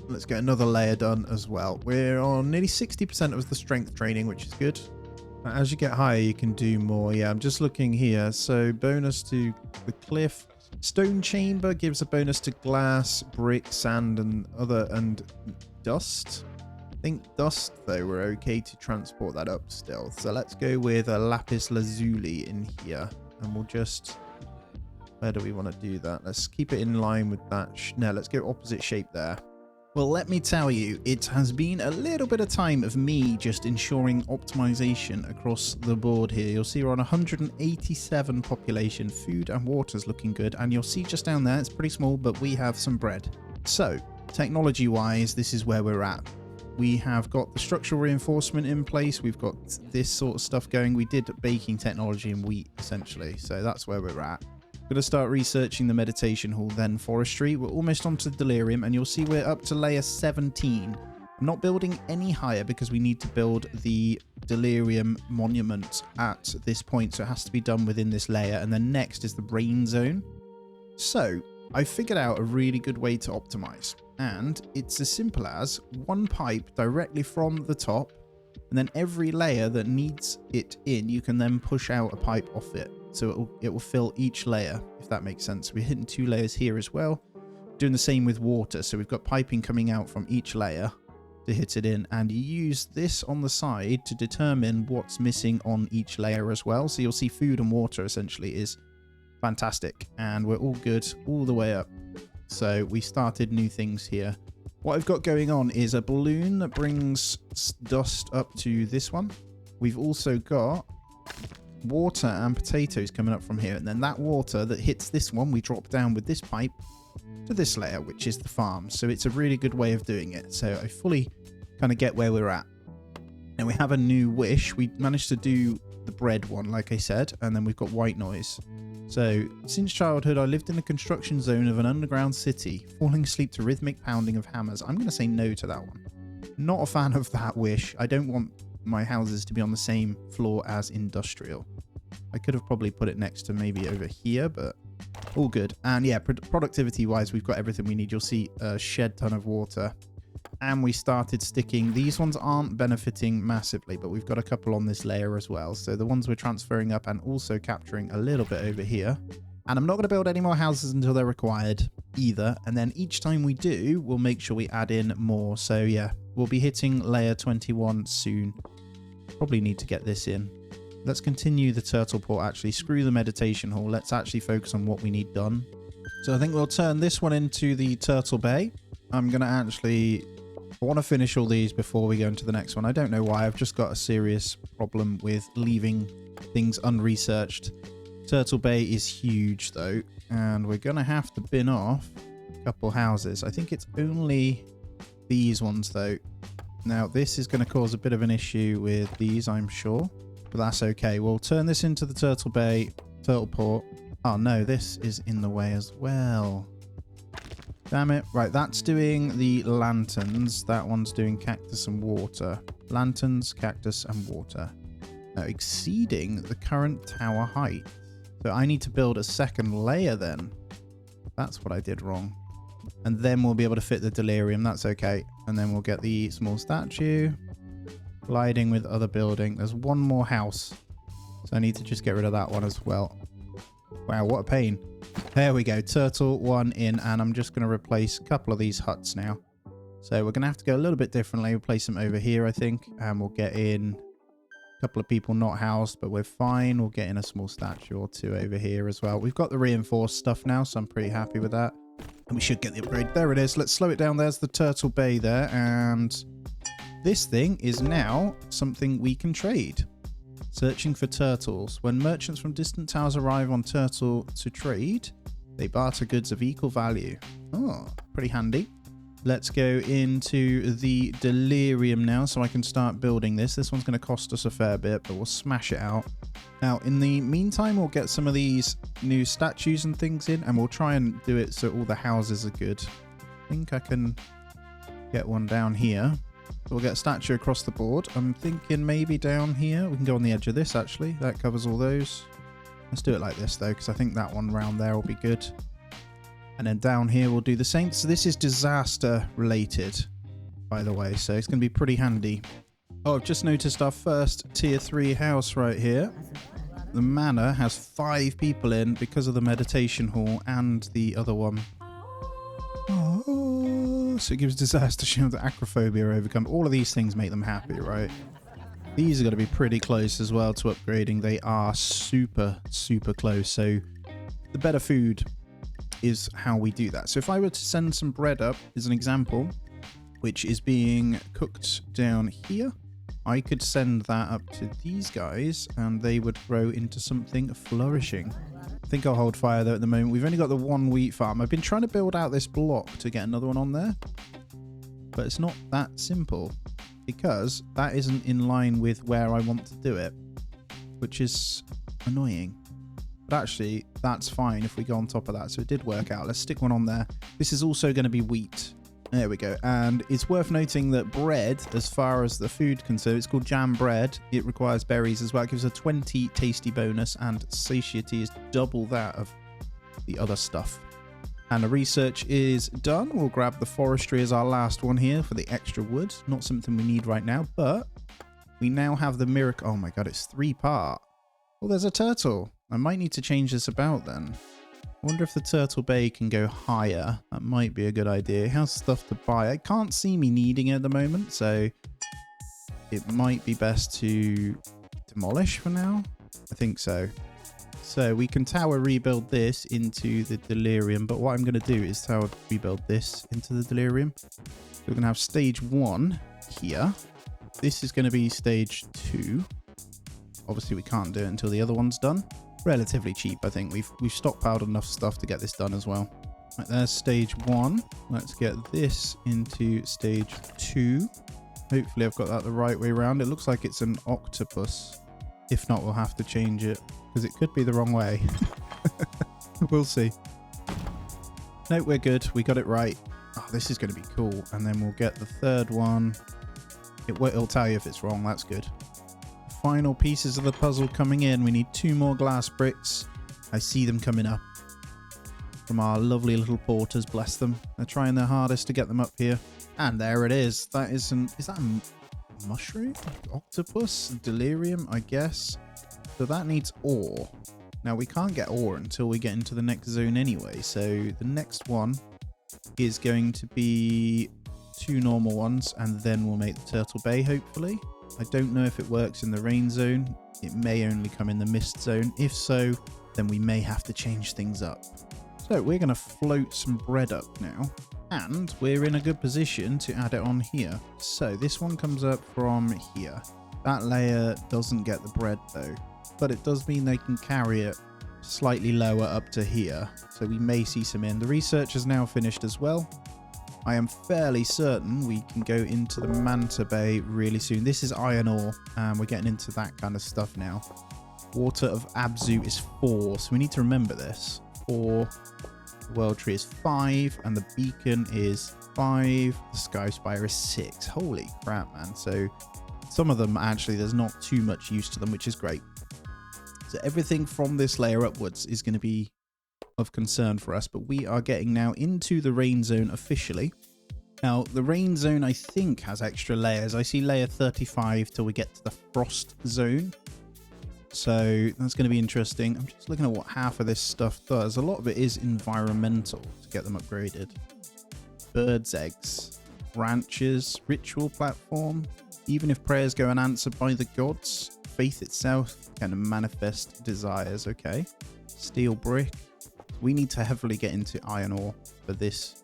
Let's get another layer done as well. We're on nearly 60% of the strength training, which is good. As you get higher, you can do more. Yeah, I'm just looking here. So bonus to the cliff. Stone chamber gives a bonus to glass, brick, sand, and dust. I think dust, though, we're okay to transport that up still. So let's go with a lapis lazuli in here. And we'll just... Where do we want to do that? Let's keep it in line with that. No, let's go opposite shape there. Well, let me tell you, it has been a little bit of time of me just ensuring optimization across the board here. You'll see we're on 187 population. Food and water is looking good. And you'll see just down there, it's pretty small, but we have some bread. So, technology-wise, this is where we're at. We have got the structural reinforcement in place. We've got this sort of stuff going. We did baking technology and wheat, essentially. So that's where we're at. Going to start researching the meditation hall, then forestry. We're almost onto delirium, and you'll see we're up to layer 17. I'm not building any higher because we need to build the delirium monument at this point, so it has to be done within this layer. And then next is the brain zone. So I figured out a really good way to optimize, and it's as simple as one pipe directly from the top, and then every layer that needs it in, you can then push out a pipe off it. So it will fill each layer, if that makes sense. We're hitting 2 layers here as well. Doing the same with water. So we've got piping coming out from each layer to hit it in. And you use this on the side to determine what's missing on each layer as well. So you'll see food and water essentially is fantastic. And we're all good all the way up. So we started new things here. What I've got going on is a balloon that brings dust up to this one. We've also got water and potatoes coming up from here, and then that water that hits this one we drop down with this pipe to this layer, which is the farm. So it's a really good way of doing it. So I fully kind of get where we're at. And we have a new wish. We managed to do the bread one, like I said, and then we've got white noise. So since childhood I lived in the construction zone of an underground city, falling asleep to rhythmic pounding of hammers. I'm going to say no to that one. Not a fan of that wish. I don't want my houses to be on the same floor as industrial. I could have probably put it next to maybe over here, but all good. And yeah, productivity wise, we've got everything we need. You'll see a shed ton of water, and we started sticking. These ones aren't benefiting massively, but we've got a couple on this layer as well. So the ones we're transferring up and also capturing a little bit over here. And I'm not going to build any more houses until they're required either. And then each time we do, we'll make sure we add in more. So yeah, we'll be hitting layer 21 soon. Probably need to get this in. Let's continue the turtle port actually. Screw the meditation hall. Let's actually focus on what we need done. So I think we'll turn this one into the turtle bay. I'm going to actually... I want to finish all these before we go into the next one. I don't know why. I've just got a serious problem with leaving things unresearched. Turtle Bay is huge though, and we're going to have to bin off a couple houses. I think it's only these ones though. Now this is going to cause a bit of an issue with these, I'm sure, but that's okay. We'll turn this into the Turtle Bay, Turtle Port. Oh no, this is in the way as well. Damn it. Right, that's doing the lanterns. That one's doing cactus and water. Lanterns, cactus and water. Now exceeding the current tower height. So I need to build a second layer then. That's what I did wrong. And then we'll be able to fit the delirium. That's okay. And then we'll get the small statue. Gliding with other building. There's one more house. So I need to just get rid of that one as well. Wow, what a pain. There we go. Turtle one in. And I'm just going to replace a couple of these huts now. So we're going to have to go a little bit differently. We'll place them over here, I think. And we'll get in... couple of people not housed, but we're fine. We'll get in a small statue or two over here as well. We've got the reinforced stuff now, so I'm pretty happy with that. And we should get the upgrade. There it is. Let's slow it down. There's the Turtle Bay there. And this thing is now something we can trade. Searching for turtles. When merchants from distant towers arrive on Turtle to trade, they barter goods of equal value. Oh, pretty handy. Let's go into the delirium now so I can start building this. This one's going to cost us a fair bit, but we'll smash it out. Now, in the meantime, we'll get some of these new statues and things in, and we'll try and do it so all the houses are good. I think I can get one down here. We'll get a statue across the board. I'm thinking maybe down here. We can go on the edge of this, actually. That covers all those. Let's do it like this, though, because I think that one round there will be good. And then down here, we'll do the same. So this is disaster related, by the way. So it's going to be pretty handy. Oh, I've just noticed our first tier 3 house right here. The manor has 5 people in because of the meditation hall and the other one. Oh, so it gives disaster shield, acrophobia overcome. All of these things make them happy, right? These are going to be pretty close as well to upgrading. They are super, super close. So the better food is how we do that. So if I were to send some bread up as an example, which is being cooked down here, I could send that up to these guys and they would grow into something flourishing. I think I'll hold fire though at the moment. We've only got the 1 wheat farm. I've been trying to build out this block to get another one on there, but it's not that simple because that isn't in line with where I want to do it, which is annoying. But actually, that's fine if we go on top of that. So it did work out. Let's stick one on there. This is also going to be wheat. There we go. And it's worth noting that bread, as far as the food concerned, it's called jam bread. It requires berries as well. It gives a 20 tasty bonus, and satiety is double that of the other stuff. And the research is done. We'll grab the forestry as our last one here for the extra wood. Not something we need right now, but we now have the miracle. Oh my god, it's 3-part. Well, there's a turtle. I might need to change this about then. I wonder if the turtle bay can go higher. That might be a good idea. How's stuff to buy? I can't see me needing it at the moment, so it might be best to demolish for now. I think so. So we can tower rebuild this into the delirium, but what I'm going to do is tower rebuild this into the delirium. We're going to have stage 1 here. This is going to be stage 2. Obviously we can't do it until the other one's done. Relatively cheap, I think. We've stockpiled enough stuff to get this done as well. Right, there's stage 1. Let's get this into stage 2. Hopefully I've got that the right way around. It looks like it's an octopus. If not, we'll have to change it because it could be the wrong way. We'll see. No, we're good. We got it right. Oh, this is going to be cool. And then we'll get the third one. It'll tell you if it's wrong. That's good. Final pieces of the puzzle coming in. We need 2 more glass bricks. I see them coming up from our lovely little porters, bless them. They're trying their hardest to get them up here. And there it is. That is that a mushroom? Octopus? Delirium, I guess. So that needs ore. Now we can't get ore until we get into the next zone anyway. So the next one is going to be 2 normal ones and then we'll make the turtle bay, hopefully. I don't know if it works in the rain zone. It may only come in the mist zone. If so, then we may have to change things up. So we're going to float some bread up now. And we're in a good position to add it on here. So this one comes up from here. That layer doesn't get the bread though. But it does mean they can carry it slightly lower up to here. So we may see some in. The research is now finished as well. I am fairly certain we can go into the Manta Bay really soon. This is iron ore, and we're getting into that kind of stuff now. Water of Abzu is 4, so we need to remember this. 4, the world tree is 5, and the beacon is 5. The sky spire is 6. Holy crap, man. So some of them, actually, there's not too much use to them, which is great. So everything from this layer upwards is going to be of concern for us, but we are getting now into the rain zone officially. Now the rain zone I think has extra layers. I see layer 35 till we get to the frost zone, so that's going to be interesting. I'm just looking at what half of this stuff does. A lot of it is environmental to get them upgraded. Birds eggs, branches, ritual platform, even if prayers go unanswered by the gods, faith itself can manifest desires. Okay, steel brick. We need to heavily get into iron ore for this.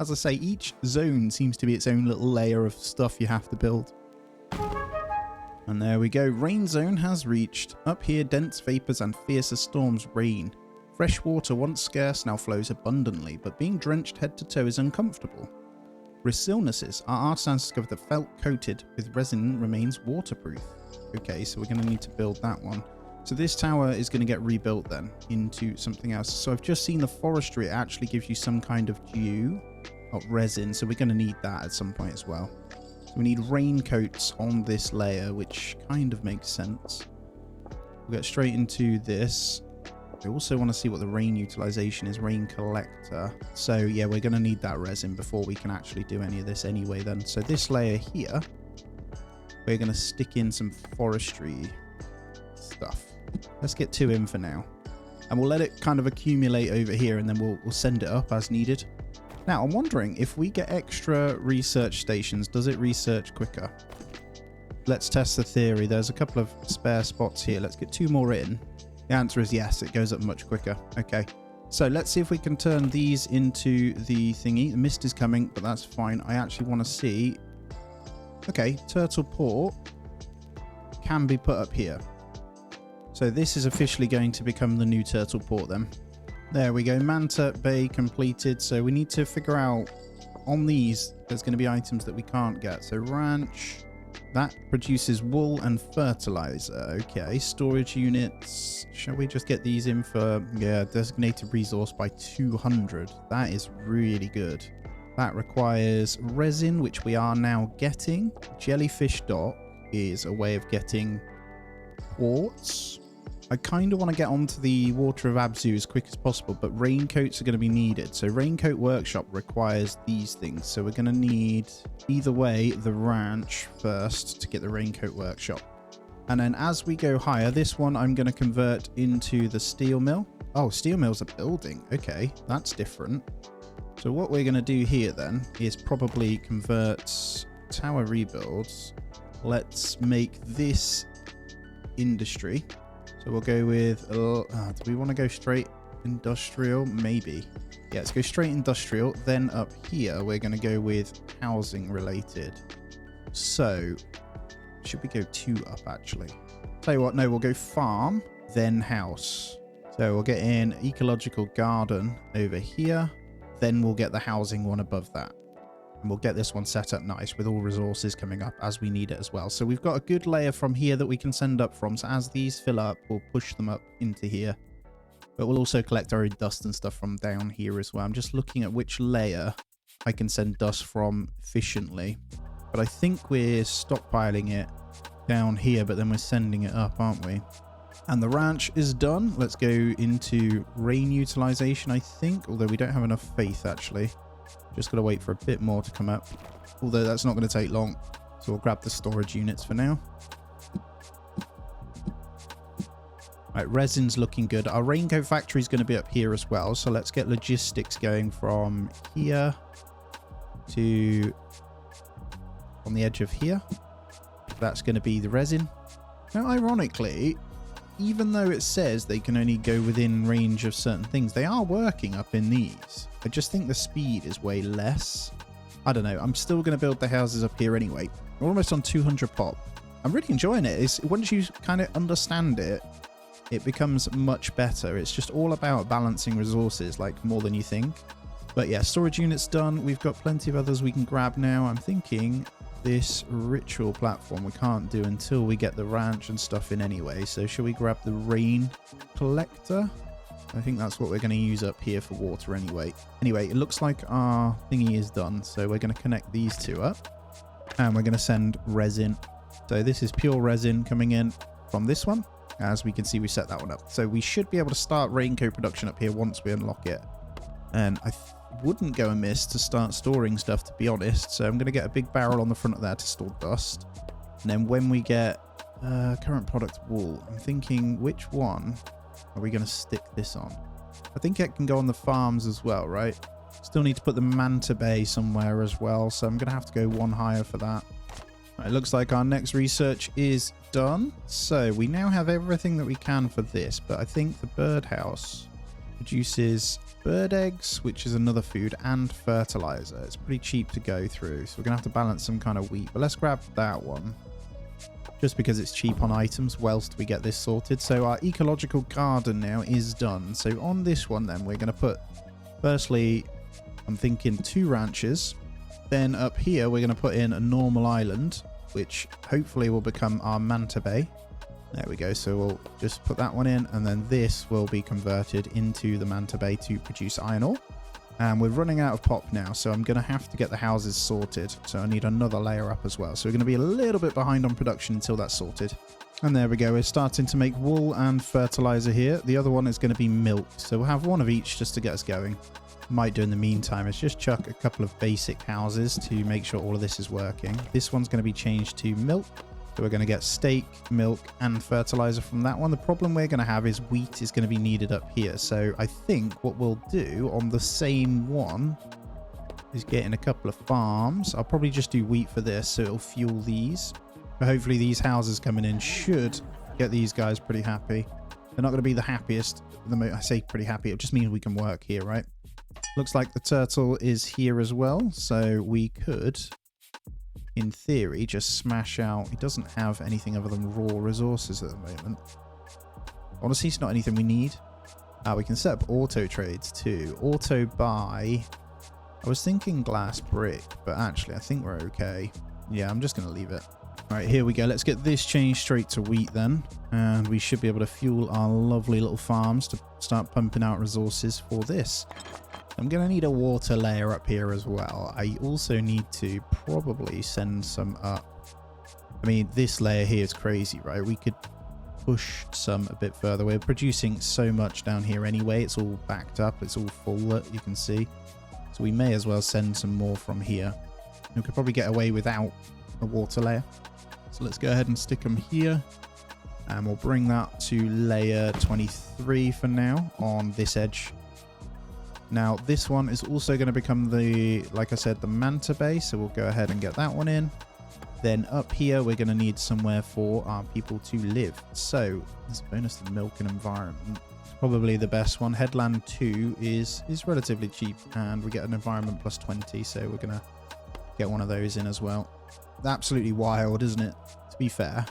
As I say, each zone seems to be its own little layer of stuff you have to build. And there we go. Rain zone has reached. Up here, dense vapors and fiercer storms reign. Fresh water, once scarce, now flows abundantly, but being drenched head to toe is uncomfortable. Resilnuses. Our artisans discovered that felt coated with resin remains waterproof. Okay, so we're going to need to build that one. So this tower is going to get rebuilt then into something else. So I've just seen the forestry. It actually gives you some kind of dew of resin. So we're going to need that at some point as well. So we need raincoats on this layer, which kind of makes sense. We'll get straight into this. I also want to see what the rain utilization is, rain collector. So yeah, we're going to need that resin before we can actually do any of this anyway then. So this layer here, we're going to stick in some forestry stuff. Let's get 2 in for now. And we'll let it kind of accumulate over here, and then we'll send it up as needed. Now, I'm wondering, if we get extra research stations, does it research quicker? Let's test the theory. There's a couple of spare spots here. Let's get 2 more in. The answer is yes, it goes up much quicker. Okay, so let's see if we can turn these into the thingy. The mist is coming, but that's fine. I actually want to see... Okay, Turtle Port can be put up here. So this is officially going to become the new Turtle Port then. There we go, Manta Bay completed. So we need to figure out, on these, there's going to be items that we can't get. So ranch, that produces wool and fertilizer. Okay, storage units. Shall we just get these in for, yeah, designated resource by 200. That is really good. That requires resin, which we are now getting. Jellyfish dock is a way of getting quartz. I kind of want to get onto the water of Abzu as quick as possible, but raincoats are going to be needed. So raincoat workshop requires these things. So we're going to need, either way, the ranch first to get the raincoat workshop. And then as we go higher, this one I'm going to convert into the steel mill. Oh, steel mill's a building. Okay, that's different. So what we're going to do here then is probably convert tower rebuilds. Let's make this industry. So we'll go with, do we want to go straight industrial? Maybe. Yeah, let's go straight industrial. Then up here, we're going to go with housing related. So should we go 2 up actually? Tell you what, no, we'll go farm, then house. So we'll get in ecological garden over here. Then we'll get the housing one above that. And we'll get this one set up nice with all resources coming up as we need it as well. So we've got a good layer from here that we can send up from. So as these fill up, we'll push them up into here. But we'll also collect our dust and stuff from down here as well. I'm just looking at which layer I can send dust from efficiently. But I think we're stockpiling it down here, but then we're sending it up, aren't we? And the ranch is done. Let's go into rain utilization, I think. Although we don't have enough faith, actually. Just got to wait for a bit more to come up. Although that's not going to take long. So we'll grab the storage units for now. Right, resin's looking good. Our raincoat factory is going to be up here as well. So let's get logistics going from here to on the edge of here. That's going to be the resin. Now, ironically, even though it says they can only go within range of certain things, they are working up in these. I just think the speed is way less. I don't know. I'm still going to build the houses up here anyway. We're almost on 200 pop. I'm really enjoying it. Once you kind of understand it, it becomes much better. It's just all about balancing resources, like more than you think. But yeah, storage units done. We've got plenty of others we can grab now. I'm thinking this ritual platform we can't do until we get the ranch and stuff in anyway. So should we grab the rain collector? I think that's what we're going to use up here for water anyway. Anyway, it looks like our thingy is done. So we're going to connect these 2 up. And we're going to send resin. So this is pure resin coming in from this one. As we can see, we set that one up. So we should be able to start raincoat production up here once we unlock it. And I wouldn't go amiss to start storing stuff, to be honest. So I'm going to get a big barrel on the front of there to store dust. And then when we get current product wool, I'm thinking, which one are we going to stick this on? I think it can go on the farms as well, right? Still need to put the Manta Bay somewhere as well. So I'm going to have to go 1 higher for that. Right, it looks like our next research is done. So we now have everything that we can for this. But I think the birdhouse produces bird eggs, which is another food, and fertilizer. It's pretty cheap to go through, so we're gonna have to balance some kind of wheat, but let's grab that one just because it's cheap on items whilst we get this sorted. So our ecological garden now is done. So on this one then we're gonna put, firstly, I'm thinking 2 ranches. Then up here we're gonna put in a normal island, which hopefully will become our Manta Bay. There we go. So we'll just put that one in, and then this will be converted into the Manta Bay to produce iron ore. And we're running out of pop now, so I'm going to have to get the houses sorted. So I need another layer up as well. So we're going to be a little bit behind on production until that's sorted. And there we go. We're starting to make wool and fertilizer here. The other one is going to be milk. So we'll have one of each just to get us going. Might do in the meantime is just chuck a couple of basic houses to make sure all of this is working. This one's going to be changed to milk. So we're going to get steak, milk, and fertilizer from that one. The problem we're going to have is wheat is going to be needed up here. So I think what we'll do on the same one is get in a couple of farms. I'll probably just do wheat for this, so it'll fuel these. But hopefully these houses coming in should get these guys pretty happy. They're not going to be the happiest. I say pretty happy. It just means we can work here, right? Looks like the turtle is here as well. So we could, in theory, just smash out. He doesn't have anything other than raw resources at the moment. Honestly, it's not anything we need. We can set up auto trades too. Auto buy. I was thinking glass brick, but actually I think we're okay. Yeah, I'm just going to leave it. All right, here we go. Let's get this changed straight to wheat then. And we should be able to fuel our lovely little farms to start pumping out resources for this. I'm going to need a water layer up here as well. I also need to probably send some up. I mean, this layer here is crazy, right? We could push some a bit further. We're producing so much down here anyway. It's all backed up. It's all full, you can see. So we may as well send some more from here. We could probably get away without a water layer. So let's go ahead and stick them here. And we'll bring that to layer 23 for now on this edge. Now, this one is also going to become the, like I said, the manta bay. So we'll go ahead and get that one in. Then up here, we're going to need somewhere for our people to live. So this bonus to milk and environment is probably the best one. Headland 2 is relatively cheap, and we get an environment plus 20. So we're going to get one of those in as well. Absolutely wild, isn't it? To be fair,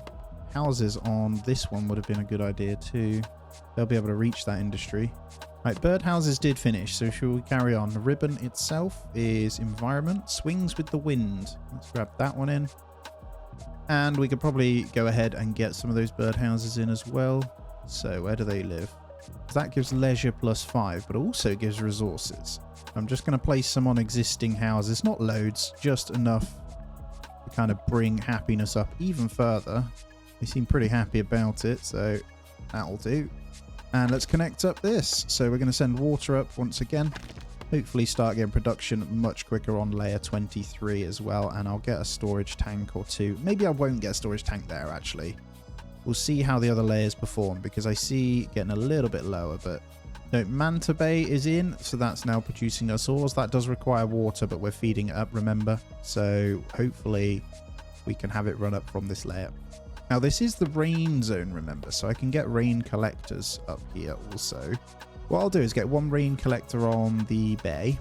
houses on this one would have been a good idea too. They'll be able to reach that industry. Right, birdhouses did finish, so shall we carry on? The ribbon itself is environment, swings with the wind. Let's grab that one in. And we could probably go ahead and get some of those birdhouses in as well. So where do they live? That gives leisure plus 5, but also gives resources. I'm just going to place some on existing houses, not loads, just enough to kind of bring happiness up even further. They seem pretty happy about it, so that'll do. And let's connect up this. So we're going to send water up once again. Hopefully start getting production much quicker on layer 23 as well. And I'll get a storage tank or two. Maybe I won't get a storage tank there, actually. We'll see how the other layers perform, because I see getting a little bit lower. But no, Manta Bay is in, so that's now producing us ores. That does require water, but we're feeding it up, remember? So hopefully we can have it run up from this layer. Now, this is the rain zone, remember, so I can get rain collectors up here also. What I'll do is get one rain collector on the bay,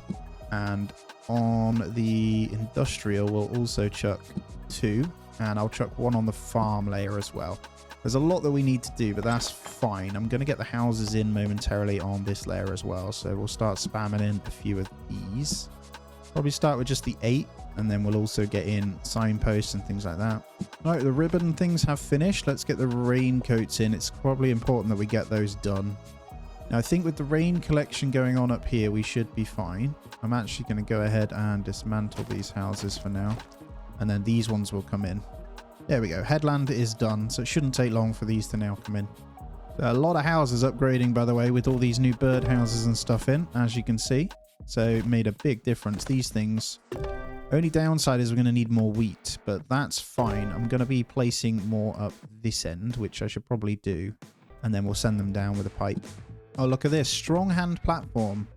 and on the industrial, we'll also chuck 2, and I'll chuck 1 on the farm layer as well. There's a lot that we need to do, but that's fine. I'm going to get the houses in momentarily on this layer as well, so we'll start spamming in a few of these. Probably start with just the 8, and then we'll also get in signposts and things like that. All right, the ribbon things have finished. Let's get the raincoats in. It's probably important that we get those done. Now, I think with the rain collection going on up here, we should be fine. I'm actually going to go ahead and dismantle these houses for now, and then these ones will come in. There we go. Headland is done, so it shouldn't take long for these to now come in. A lot of houses upgrading, by the way, with all these new bird houses and stuff in, as you can see. So it made a big difference. These things, only downside is we're going to need more wheat, but that's fine. I'm going to be placing more up this end, which I should probably do, and then we'll send them down with a pipe. Oh, look at this. Strong hand platform.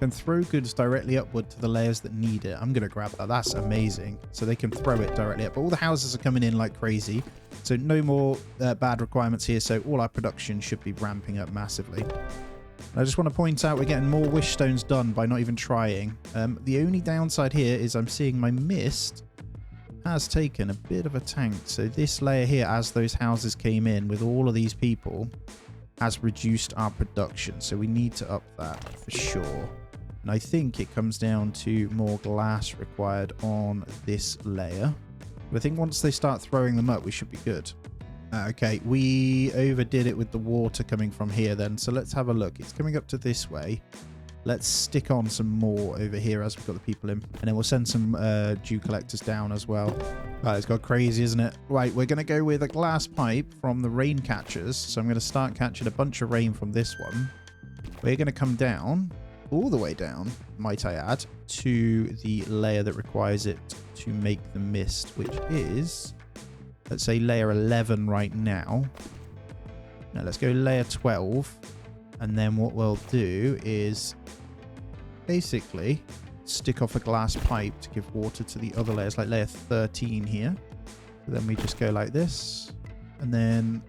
Can throw goods directly upward to the layers that need it. I'm going to grab that. That's amazing. So they can throw it directly up. But all the houses are coming in like crazy. So no more bad requirements here. So all our production should be ramping up massively. And I just want to point out we're getting more wish stones done by not even trying. The only downside here is I'm seeing my mist has taken a bit of a tank. So this layer here, as those houses came in with all of these people, has reduced our production. So we need to up that for sure. And I think it comes down to more glass required on this layer. But I think once they start throwing them up, we should be good. Okay, we overdid it with the water coming from here then. So let's have a look. It's coming up to this way. Let's stick on some more over here as we've got the people in. And then we'll send some dew collectors down as well. Right, it's got crazy, isn't it? Right, we're going to go with a glass pipe from the rain catchers. So I'm going to start catching a bunch of rain from this one. We're going to come down, all the way down, might I add, to the layer that requires it to make the mist, which is, let's say, layer 11 right now. Now, let's go layer 12. And then what we'll do is basically stick off a glass pipe to give water to the other layers, like layer 13 here. So then we just go like this. And then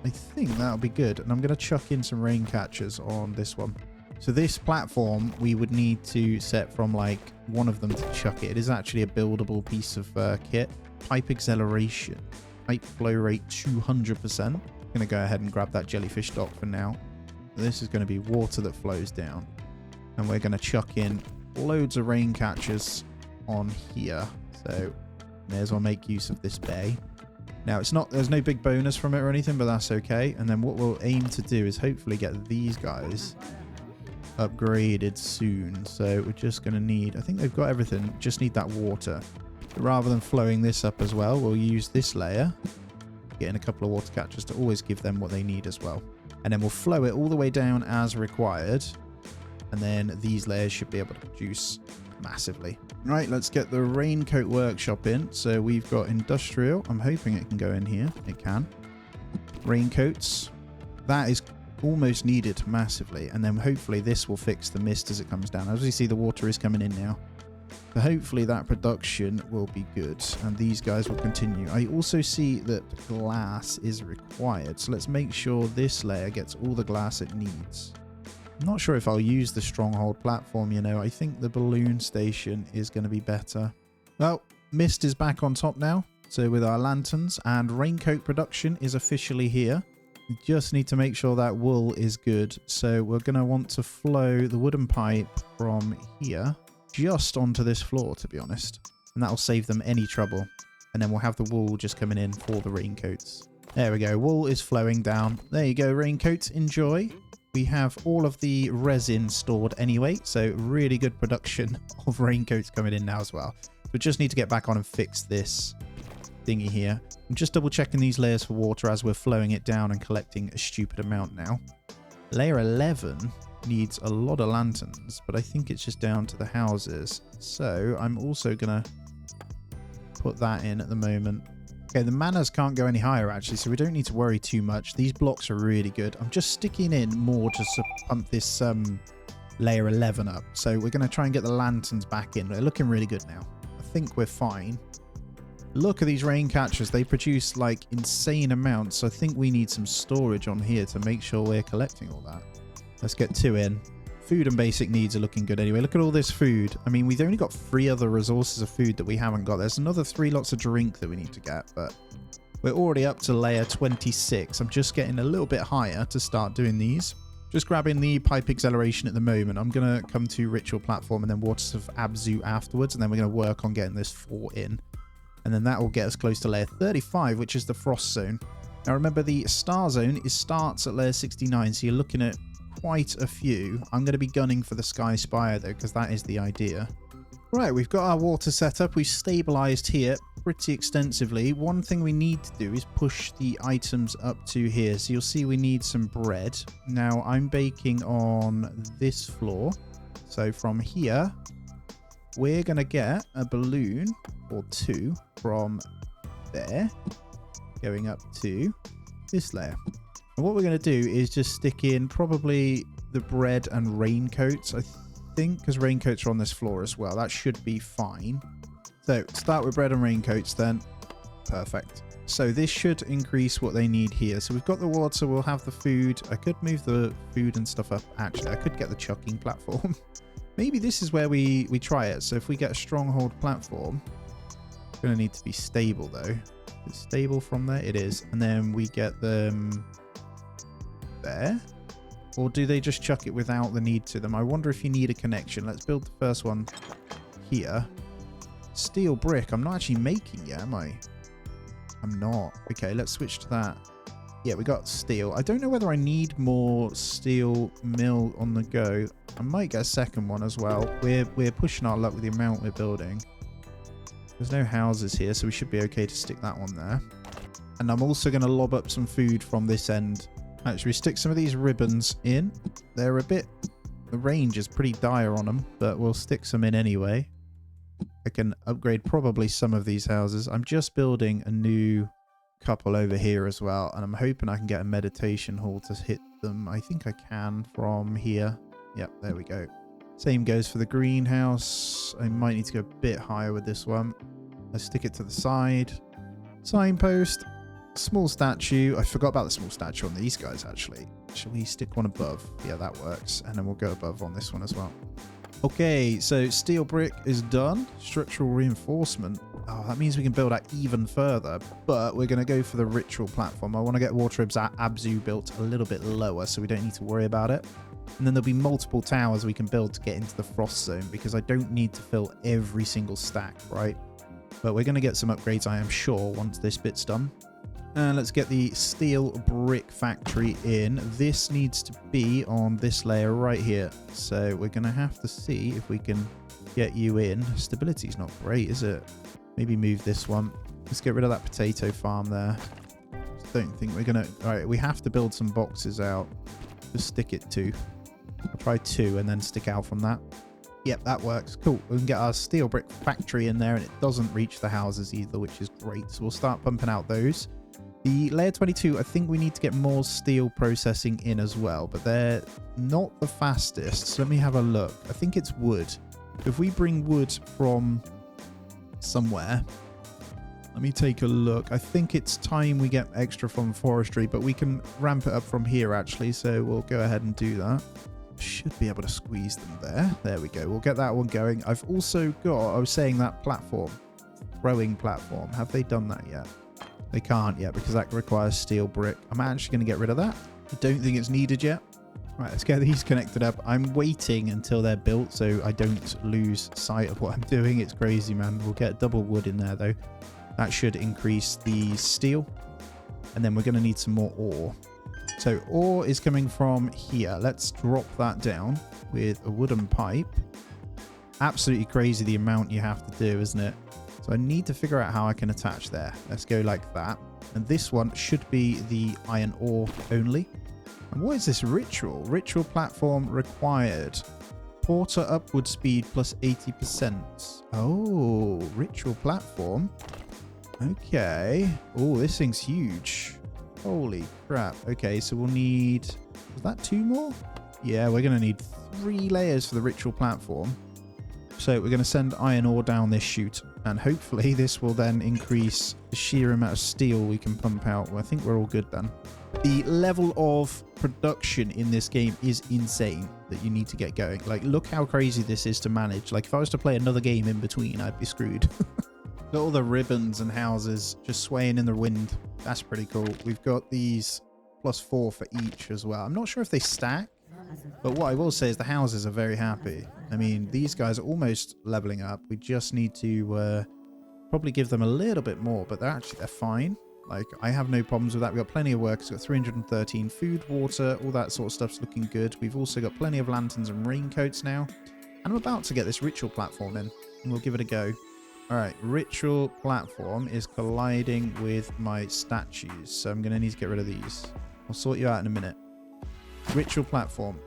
I think that'll be good. And I'm going to chuck in some rain catchers on this one. So this platform, we would need to set from like one of them to chuck it. It is actually a buildable piece of kit. Pipe acceleration, pipe flow rate 200%. I'm going to go ahead and grab that jellyfish dock for now. This is going to be water that flows down. And we're going to chuck in loads of rain catchers on here. So may as well make use of this bay. Now, there's no big bonus from it or anything, but that's okay. And then what we'll aim to do is hopefully get these guys upgraded soon. So we're just going to need, I think they've got everything, just need that water. But rather than flowing this up as well, we'll use this layer, get in a couple of water catchers to always give them what they need as well. And then we'll flow it all the way down as required. And then these layers should be able to produce massively. Right, let's get the raincoat workshop in. So we've got industrial. I'm hoping it can go in here. It can. Raincoats. That is almost needed massively. And then hopefully this will fix the mist as it comes down. As you see, the water is coming in now. So hopefully that production will be good. And these guys will continue. I also see that glass is required. So let's make sure this layer gets all the glass it needs. I'm not sure if I'll use the stronghold platform, you know. I think the balloon station is going to be better. Well, mist is back on top now. So with our lanterns, and raincoat production is officially here. We just need to make sure that wool is good. So we're going to want to flow the wooden pipe from here just onto this floor, to be honest. And that'll save them any trouble. And then we'll have the wool just coming in for the raincoats. There we go. Wool is flowing down. There you go, raincoats. Enjoy. We have all of the resin stored anyway. So really good production of raincoats coming in now as well. We just need to get back on and fix this thingy here. I'm just double checking these layers for water as we're flowing it down and collecting a stupid amount now. Layer 11 needs a lot of lanterns, but I think it's just down to the houses. So I'm also going to put that in at the moment. Okay, the manas can't go any higher actually, so we don't need to worry too much. These blocks are really good. I'm just sticking in more to pump this layer 11 up. So we're going to try and get the lanterns back in. They're looking really good now. I think we're fine. Look at these rain catchers. They produce like insane amounts. So I think we need some storage on here to make sure we're collecting all that. Let's get 2 in. Food and basic needs are looking good anyway. Look at all this food. I mean, we've only got 3 other resources of food that we haven't got. There's another 3 lots of drink that we need to get, but we're already up to layer 26. I'm just getting a little bit higher to start doing these. Just grabbing the pipe acceleration at the moment. I'm going to come to ritual platform and then waters of Abzu afterwards, and then we're going to work on getting this 4 in. And then that will get us close to layer 35, which is the frost zone. Now remember, the star zone starts at layer 69, so you're looking at quite a few. I'm going to be gunning for the sky spire though, because that is the idea. Right, we've got our water set up. We've stabilized here pretty extensively. One thing we need to do is push the items up to here. So you'll see we need some bread. Now I'm baking on this floor. So from here, we're going to get a balloon or 2 from there going up to this layer. And what we're going to do is just stick in probably the bread and raincoats, I think, because raincoats are on this floor as well. That should be fine. So start with bread and raincoats then. Perfect. So this should increase what they need here. So we've got the water, we'll have the food. I could move the food and stuff up. Actually, I could get the chucking platform. Maybe this is where we try it. So if we get a stronghold platform, it's going to need to be stable though. Is it stable from there? It is. And then we get them there, or do they just chuck it without the need to them? I wonder if you need a connection. Let's build the first one here. Steel brick. I'm not actually making yet, am I? I'm not. Okay, let's switch to that. Yeah, we got steel. I don't know whether I need more steel mill on the go. I might get a second one as well. We're pushing our luck with the amount we're building. There's no houses here, so we should be okay to stick that one there. And I'm also going to lob up some food from this end. Actually, we stick some of these ribbons in. They're a bit... The range is pretty dire on them, but we'll stick some in anyway. I can upgrade probably some of these houses. I'm just building a new couple over here as well, and I'm hoping I can get a meditation hall to hit them. I think I can from here. Yep, there we go. Same goes for the greenhouse. I might need to go a bit higher with this one. I stick it to the side. Signpost. Small statue. I forgot about the small statue on these guys, actually. Shall we stick one above? Yeah, that works. And then we'll go above on this one as well. Okay, so steel brick is done. Structural reinforcement. Oh, that means we can build out even further, but we're going to go for the ritual platform. I want to get Water Abzu built a little bit lower so we don't need to worry about it. And then there'll be multiple towers we can build to get into the frost zone because I don't need to fill every single stack, right? But we're going to get some upgrades, I am sure, once this bit's done. And let's get the steel brick factory in. This needs to be on this layer right here. So we're going to have to see if we can get you in. Stability's not great, is it? Maybe move this one. Let's get rid of that potato farm there. Don't think we're going to... All right, we have to build some boxes out. Just stick it to. I'll try 2 and then stick out from that. Yep, that works. Cool. We can get our steel brick factory in there and it doesn't reach the houses either, which is great. So we'll start pumping out those. The layer 22, I think we need to get more steel processing in as well, but they're not the fastest. So let me have a look. I think it's wood. If we bring wood from somewhere, let me take a look. I think it's time we get extra from forestry, but we can ramp it up from here actually. So we'll go ahead and do that. Should be able to squeeze them there. There we go. We'll get that one going. I've also got, I was saying that platform, throwing platform. Have they done that yet? They can't yet because that requires steel brick. I'm actually going to get rid of that. I don't think it's needed yet. Right, let's get these connected up. I'm waiting until they're built so I don't lose sight of what I'm doing. It's crazy, man. We'll get double wood in there though. That should increase the steel. And then we're going to need some more ore. So ore is coming from here. Let's drop that down with a wooden pipe. Absolutely crazy the amount you have to do, isn't it? So I need to figure out how I can attach there. Let's go like that. And this one should be the iron ore only. And what is this ritual? Ritual platform required. Porter upward speed plus 80%. Oh, ritual platform. Okay. Oh, this thing's huge. Holy crap. Okay, so we'll need... Was that 2 more? Yeah, we're going to need 3 layers for the ritual platform. So we're going to send iron ore down this chute. And hopefully this will then increase the sheer amount of steel we can pump out. Well, I think we're all good then. The level of production in this game is insane that you need to get going. Like, look how crazy this is to manage. Like, if I was to play another game in between, I'd be screwed. Got all the ribbons and houses just swaying in the wind. That's pretty cool. We've got these +4 for each as well. I'm not sure if they stack, but what I will say is the houses are very happy. I mean, these guys are almost leveling up. We just need to probably give them a little bit more, but they're fine. Like, I have no problems with that. We've got plenty of work. We've got 313 food, water, all that sort of stuff's looking good. We've also got plenty of lanterns and raincoats now. And I'm about to get this ritual platform in, and we'll give it a go. Alright, ritual platform is colliding with my statues, so I'm going to need to get rid of these. I'll sort you out in a minute. Ritual platform.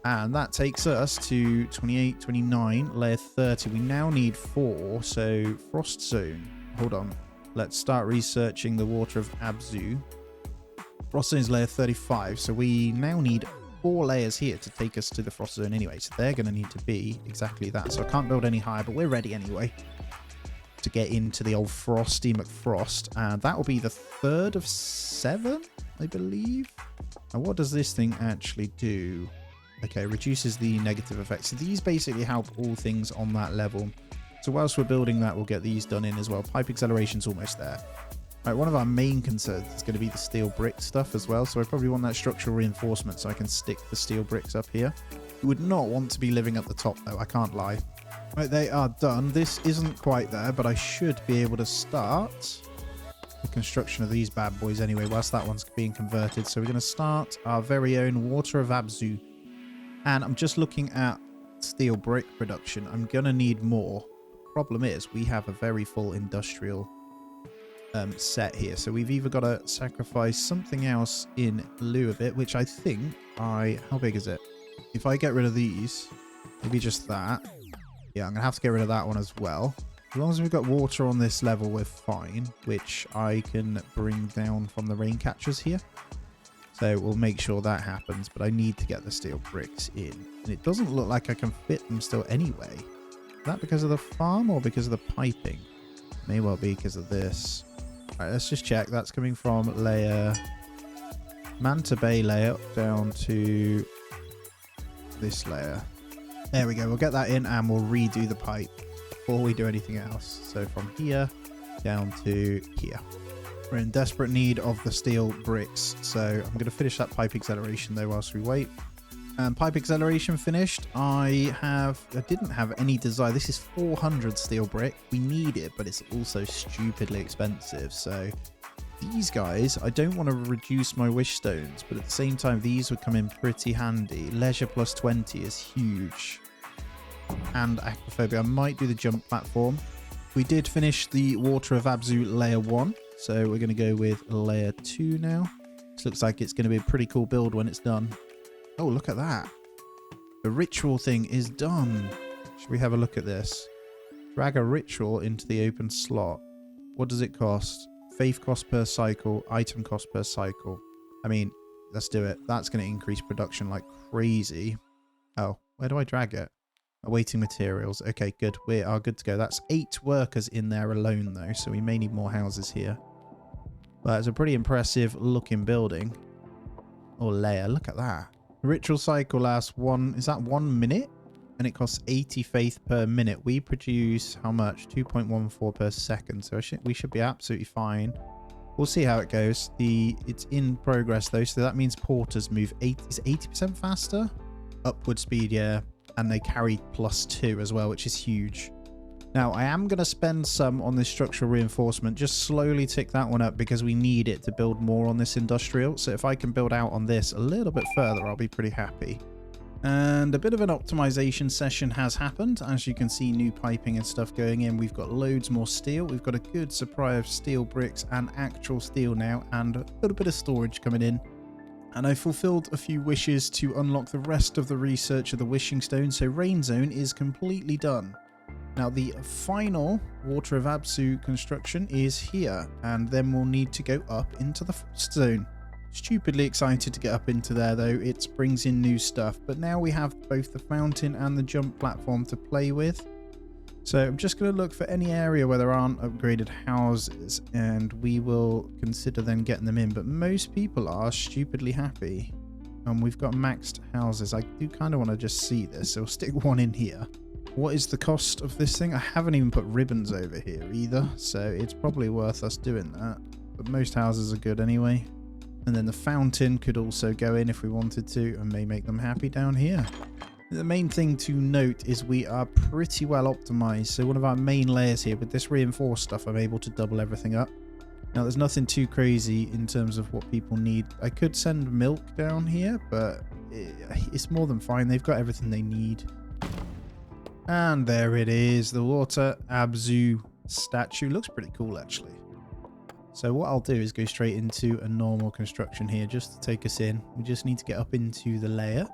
And that takes us to 28, 29, layer 30. We now need 4, so frost zone. Hold on. Let's start researching the water of Abzu. Frost zone is layer 35, so we now need 4 layers here to take us to the frost zone anyway. So they're going to need to be exactly that. So I can't build any higher, but we're ready anyway to get into the old Frosty McFrost. And that will be the 3rd of 7, I believe. And what does this thing actually do? Okay, reduces the negative effects. So these basically help all things on that level. So whilst we're building that, we'll get these done in as well. Pipe acceleration's almost there. Right, one of our main concerns is going to be the steel brick stuff as well. So I probably want that structural reinforcement so I can stick the steel bricks up here. You would not want to be living at the top though, I can't lie. Right, they are done. This isn't quite there, but I should be able to start the construction of these bad boys anyway, whilst that one's being converted. So we're going to start our very own Water of Abzu. And I'm just looking at steel brick production. I'm going to need more. Problem is, we have a very full industrial set here. So we've either got to sacrifice something else in lieu of it, which I think how big is it? If I get rid of these, maybe just that. Yeah, I'm going to have to get rid of that one as well. As long as we've got water on this level, we're fine, which I can bring down from the rain catchers here. So we'll make sure that happens, but I need to get the steel bricks in. And it doesn't look like I can fit them still anyway. Is that because of the farm or because of the piping? May well be because of this. Alright, let's just check. That's coming from layer Manta Bay layer down to this layer. There we go. We'll get that in and we'll redo the pipe before we do anything else. So from here down to here. We're in desperate need of the steel bricks. So I'm going to finish that pipe acceleration though whilst we wait. Pipe acceleration finished. I didn't have any desire. This is 400 steel brick. We need it, but it's also stupidly expensive. So these guys, I don't want to reduce my wish stones, but at the same time, these would come in pretty handy. Leisure plus 20 is huge. And aquaphobia. I might do the jump platform. We did finish the Water of Abzu layer 1. So we're going to go with layer 2 now. This looks like it's going to be a pretty cool build when it's done. Oh, look at that. The ritual thing is done. Should we have a look at this? Drag a ritual into the open slot. What does it cost? Faith cost per cycle, item cost per cycle. I mean, let's do it. That's going to increase production like crazy. Oh, where do I drag it? Awaiting materials. Okay, good. We are good to go. That's 8 workers in there alone, though, so we may need more houses here. But it's a pretty impressive looking building. Or layer. Look at that. The ritual cycle lasts 1 minute? And it costs 80 faith per minute. We produce how much? 2.14 per second. So we should be absolutely fine. We'll see how it goes. It's in progress though, so that means porters move 80% faster. Upward speed, yeah. And they carry +2 as well, which is huge. Now, I am going to spend some on this structural reinforcement. Just slowly tick that one up because we need it to build more on this industrial. So if I can build out on this a little bit further, I'll be pretty happy. And a bit of an optimization session has happened. As you can see, new piping and stuff going in. We've got loads more steel. We've got a good supply of steel bricks and actual steel now, and a little bit of storage coming in. And I fulfilled a few wishes to unlock the rest of the research of the wishing stone. So Rain Zone is completely done. Now the final Water of Abzu construction is here, and then we'll need to go up into the Frost Zone. Stupidly excited to get up into there though. It brings in new stuff, but now we have both the fountain and the jump platform to play with. So I'm just going to look for any area where there aren't upgraded houses, and we will consider then getting them in. But most people are stupidly happy. And we've got maxed houses. I do kind of want to just see this, so we'll stick one in here. What is the cost of this thing? I haven't even put ribbons over here either, so it's probably worth us doing that. But most houses are good anyway. And then the fountain could also go in if we wanted to, and may make them happy down here. The main thing to note is we are pretty well optimized. So one of our main layers here, with this reinforced stuff, I'm able to double everything up. Now there's nothing too crazy in terms of what people need. I could send milk down here, but it's more than fine. They've got everything they need. And there it is, the Water Abzu statue. Looks pretty cool actually. So what I'll do is go straight into a normal construction here just to take us in. We just need to get up into the layer.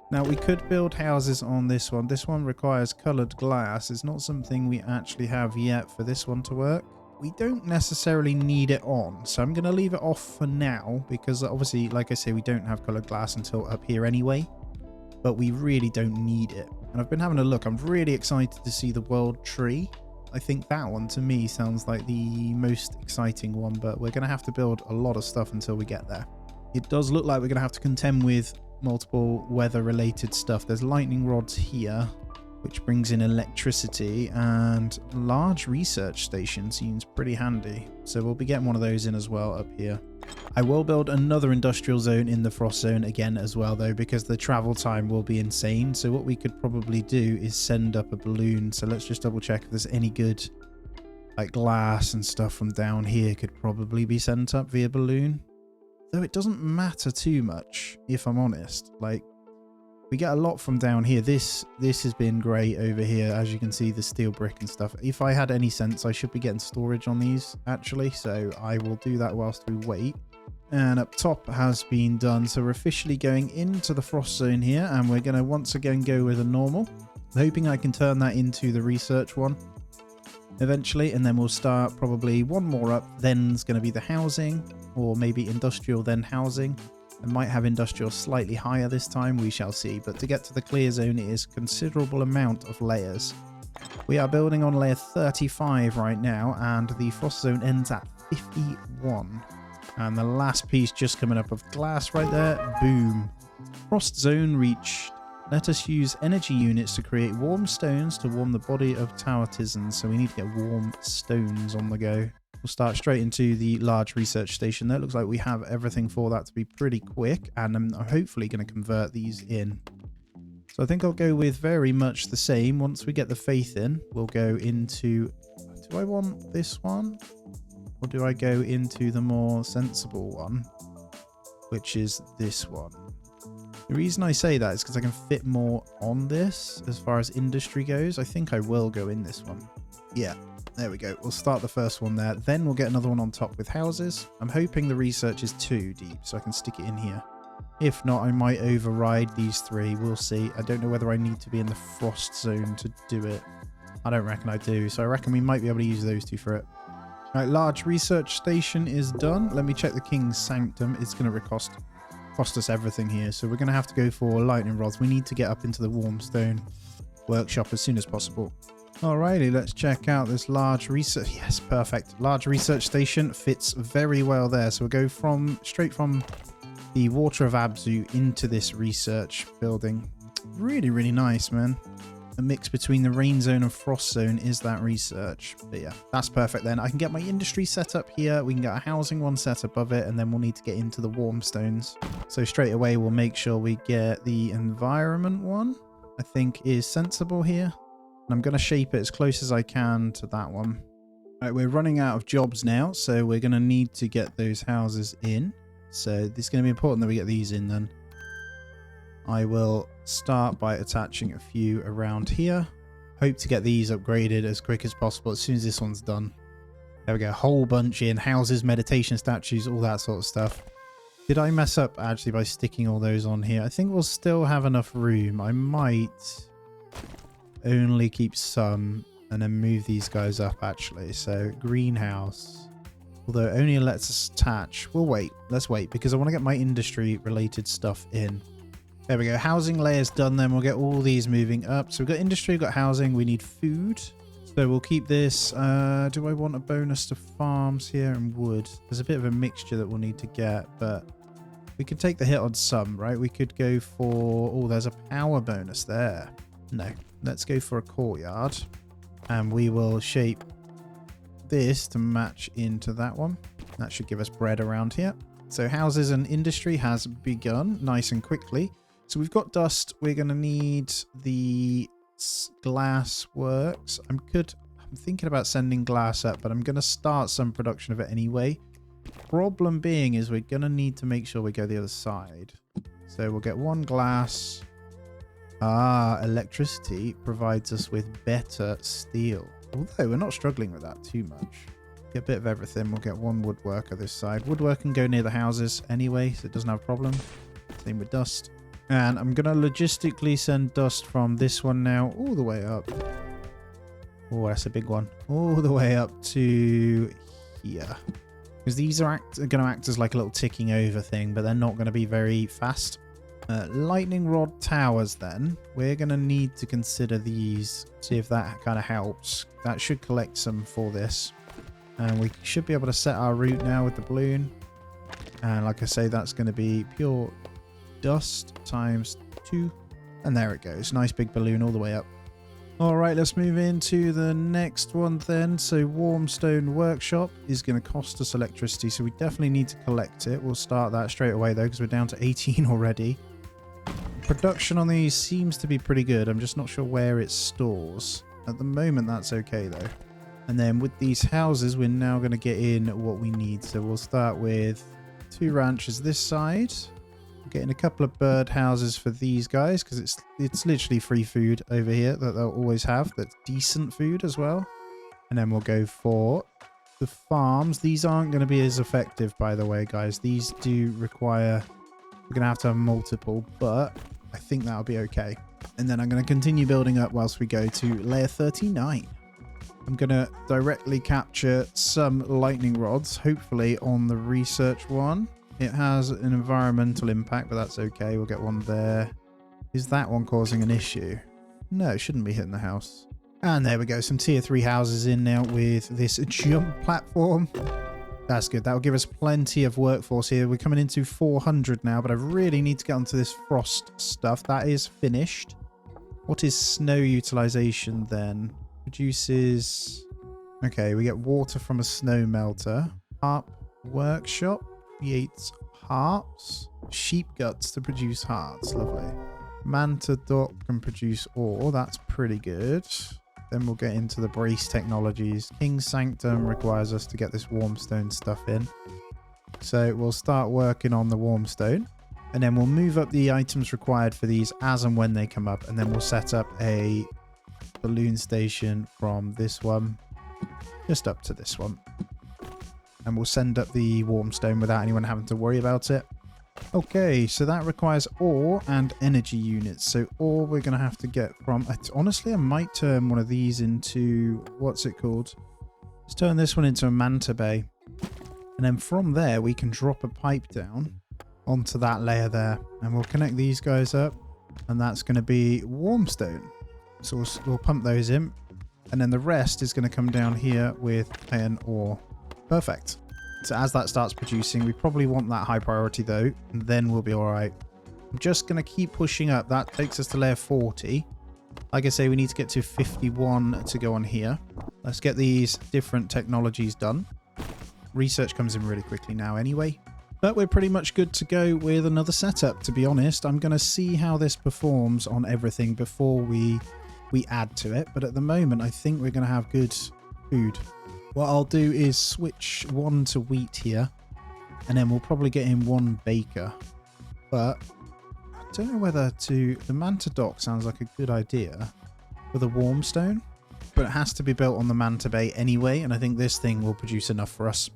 Now we could build houses on this one. This one requires coloured glass. It's not something we actually have yet for this one to work. We don't necessarily need it on, so I'm going to leave it off for now because obviously, like I say, we don't have coloured glass until up here anyway. But we really don't need it. And I've been having a look. I'm really excited to see the world tree. I think that one to me sounds like the most exciting one, but we're going to have to build a lot of stuff until we get there. It does look like we're going to have to contend with multiple weather related stuff. There's lightning rods here, which brings in electricity, and large research station seems pretty handy. So we'll be getting one of those in as well up here. I will build another industrial zone in the Frost Zone again as well though, because the travel time will be insane. So what we could probably do is send up a balloon. So let's just double check if there's any good like glass and stuff from down here could probably be sent up via balloon. Though it doesn't matter too much, if I'm honest. Like, we get a lot from down here. This has been great over here, as you can see, the steel brick and stuff. If I had any sense, I should be getting storage on these, actually. So I will do that whilst we wait. And up top has been done. So we're officially going into the frost zone here, and we're going to once again go with a normal. Hoping I can turn that into the research one eventually, and then we'll start probably one more up. Then it's going to be the housing, or maybe industrial, then housing. I might have industrial slightly higher this time, we shall see. But to get to the clear zone, it is a considerable amount of layers. We are building on layer 35 right now, and the frost zone ends at 51. And the last piece just coming up of glass right there. Boom. Frost zone reached. Let us use energy units to create warm stones to warm the body of Towertizens. So we need to get warm stones on the go. We'll start straight into the large research station. That looks like we have everything for that to be pretty quick. And I'm hopefully going to convert these in. So I think I'll go with very much the same. Once we get the faith in, we'll go into... Do I want this one? Or do I go into the more sensible one? Which is this one. The reason I say that is because I can fit more on this as far as industry goes. I think I will go in this one. Yeah, there we go. We'll start the first one there. Then we'll get another one on top with houses. I'm hoping the research is too deep, so I can stick it in here. If not, I might override these three. We'll see. I don't know whether I need to be in the frost zone to do it. I don't reckon I do, so I reckon we might be able to use those two for it. Right, large research station is done. Let me check the King's Sanctum. It's going to cost us everything here, so we're going to have to go for lightning rods. We need to get up into the warm stone workshop as soon as possible. Alrighty, let's check out this large research. Yes, perfect. Large research station fits very well there. So we'll go straight from the Water of Abzu into this research building. Really, really nice, man. A mix between the rain zone and frost zone is that research. But yeah, that's perfect then. I can get my industry set up here. We can get a housing one set above it, and then we'll need to get into the warm stones. So straight away, we'll make sure we get the environment one, I think is sensible here. And I'm going to shape it as close as I can to that one. All right, we're running out of jobs now, so we're going to need to get those houses in. So it's going to be important that we get these in then. I will start by attaching a few around here. Hope to get these upgraded as quick as possible as soon as this one's done. There we go, a whole bunch in. Houses, meditation statues, all that sort of stuff. Did I mess up actually by sticking all those on here? I think we'll still have enough room. I might only keep some and then move these guys up actually. So greenhouse, although it only lets us attach. We'll wait. Let's wait because I want to get my industry related stuff in. There we go. Housing layers done then. We'll get all these moving up. So we've got industry, we've got housing. We need food. So we'll keep this. Do I want a bonus to farms here and wood? There's a bit of a mixture that we'll need to get, but we could take the hit on some, right? We could go for... Oh, there's a power bonus there. No. Let's go for a courtyard. And we will shape this to match into that one. That should give us bread around here. So houses and industry has begun nice and quickly. So we've got dust. We're going to need the glass works. I'm thinking about sending glass up, but I'm going to start some production of it anyway. Problem being is we're going to need to make sure we go the other side. So we'll get one glass. Electricity provides us with better steel. Although we're not struggling with that too much. Get a bit of everything. We'll get one woodworker this side. Woodwork can go near the houses anyway, so it doesn't have a problem. Same with dust. And I'm going to logistically send dust from this one now all the way up. Oh, that's a big one. All the way up to here. Because these are going to act as like a little ticking over thing, but they're not going to be very fast. Lightning rod towers then. We're going to need to consider these. See if that kind of helps. That should collect some for this. And we should be able to set our route now with the balloon. And like I say, that's going to be pure dust times 2. And there it goes. Nice big balloon all the way up. Alright, let's move into the next one then. So Warmstone Workshop is going to cost us electricity. So we definitely need to collect it. We'll start that straight away though, because we're down to 18 already. Production on these seems to be pretty good. I'm just not sure where it stores. At the moment, that's okay though. And then with these houses, we're now going to get in what we need. So we'll start with 2 ranches this side. We're getting a couple of bird houses for these guys because it's literally free food over here that they'll always have. That's decent food as well. And then we'll go for the farms. These aren't going to be as effective, by the way, guys. These do require... We're going to have multiple, but I think that'll be okay. And then I'm going to continue building up whilst we go to layer 39. I'm going to directly capture some lightning rods, hopefully on the research one. It has an environmental impact, but that's okay. We'll get one there. Is that one causing an issue? No, it shouldn't be hitting the house. And there we go. Some tier 3 houses in now with this jump platform. That's good. That'll give us plenty of workforce here. We're coming into 400 now, but I really need to get onto this frost stuff. That is finished. What is snow utilization then? Produces... Okay, we get water from a snow melter. Harp workshop creates harps. Sheep guts to produce hearts. Lovely. Manta dock can produce ore. That's pretty good. Then we'll get into the brace technologies. King's Sanctum requires us to get this warmstone stuff in. So we'll start working on the warmstone. And then we'll move up the items required for these as and when they come up. And then we'll set up a balloon station from this one just up to this one. And we'll send up the warmstone without anyone having to worry about it. Okay, so that requires ore and energy units. So ore we're going to have to get from... Honestly, I might turn one of these into... What's it called? Let's turn this one into a manta bay. And then from there, we can drop a pipe down onto that layer there. And we'll connect these guys up. And that's going to be warmstone. So we'll pump those in. And then the rest is going to come down here with iron ore. Perfect. So as that starts producing, we probably want that high priority though, and then we'll be all right. I'm just going to keep pushing up. That takes us to layer 40. Like I say, we need to get to 51 to go on here. Let's get these different technologies done. Research comes in really quickly now anyway. But we're pretty much good to go with another setup, to be honest. I'm going to see how this performs on everything before we add to it. But at the moment, I think we're going to have good food. What I'll do is switch one to wheat here, and then we'll probably get in one baker. But I don't know whether to... The manta dock sounds like a good idea for the warmstone, but it has to be built on the manta bay anyway, and I think this thing will produce enough for us.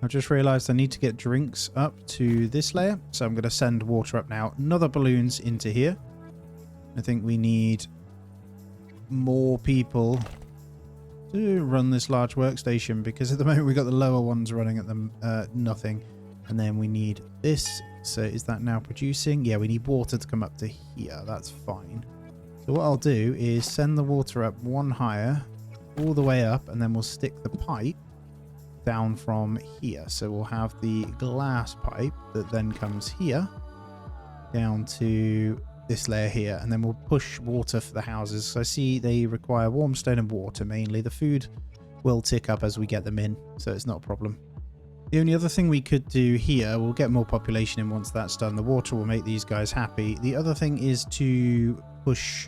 I've just realised I need to get drinks up to this layer, so I'm going to send water up now. Another balloons into here. I think we need more people to run this large workstation, because at the moment we've got the lower ones running at them nothing. And then we need this. So is that now producing? Yeah, we need water to come up to here. That's fine. So what I'll do is send the water up one higher, all the way up, and then we'll stick the pipe down from here. So we'll have the glass pipe that then comes here down to this layer here, and then we'll push water for the houses. So I see they require warmstone and water mainly. The food will tick up as we get them in, so it's not a problem. The only other thing we could do here, we'll get more population in once that's done. The water will make these guys happy. The other thing is to push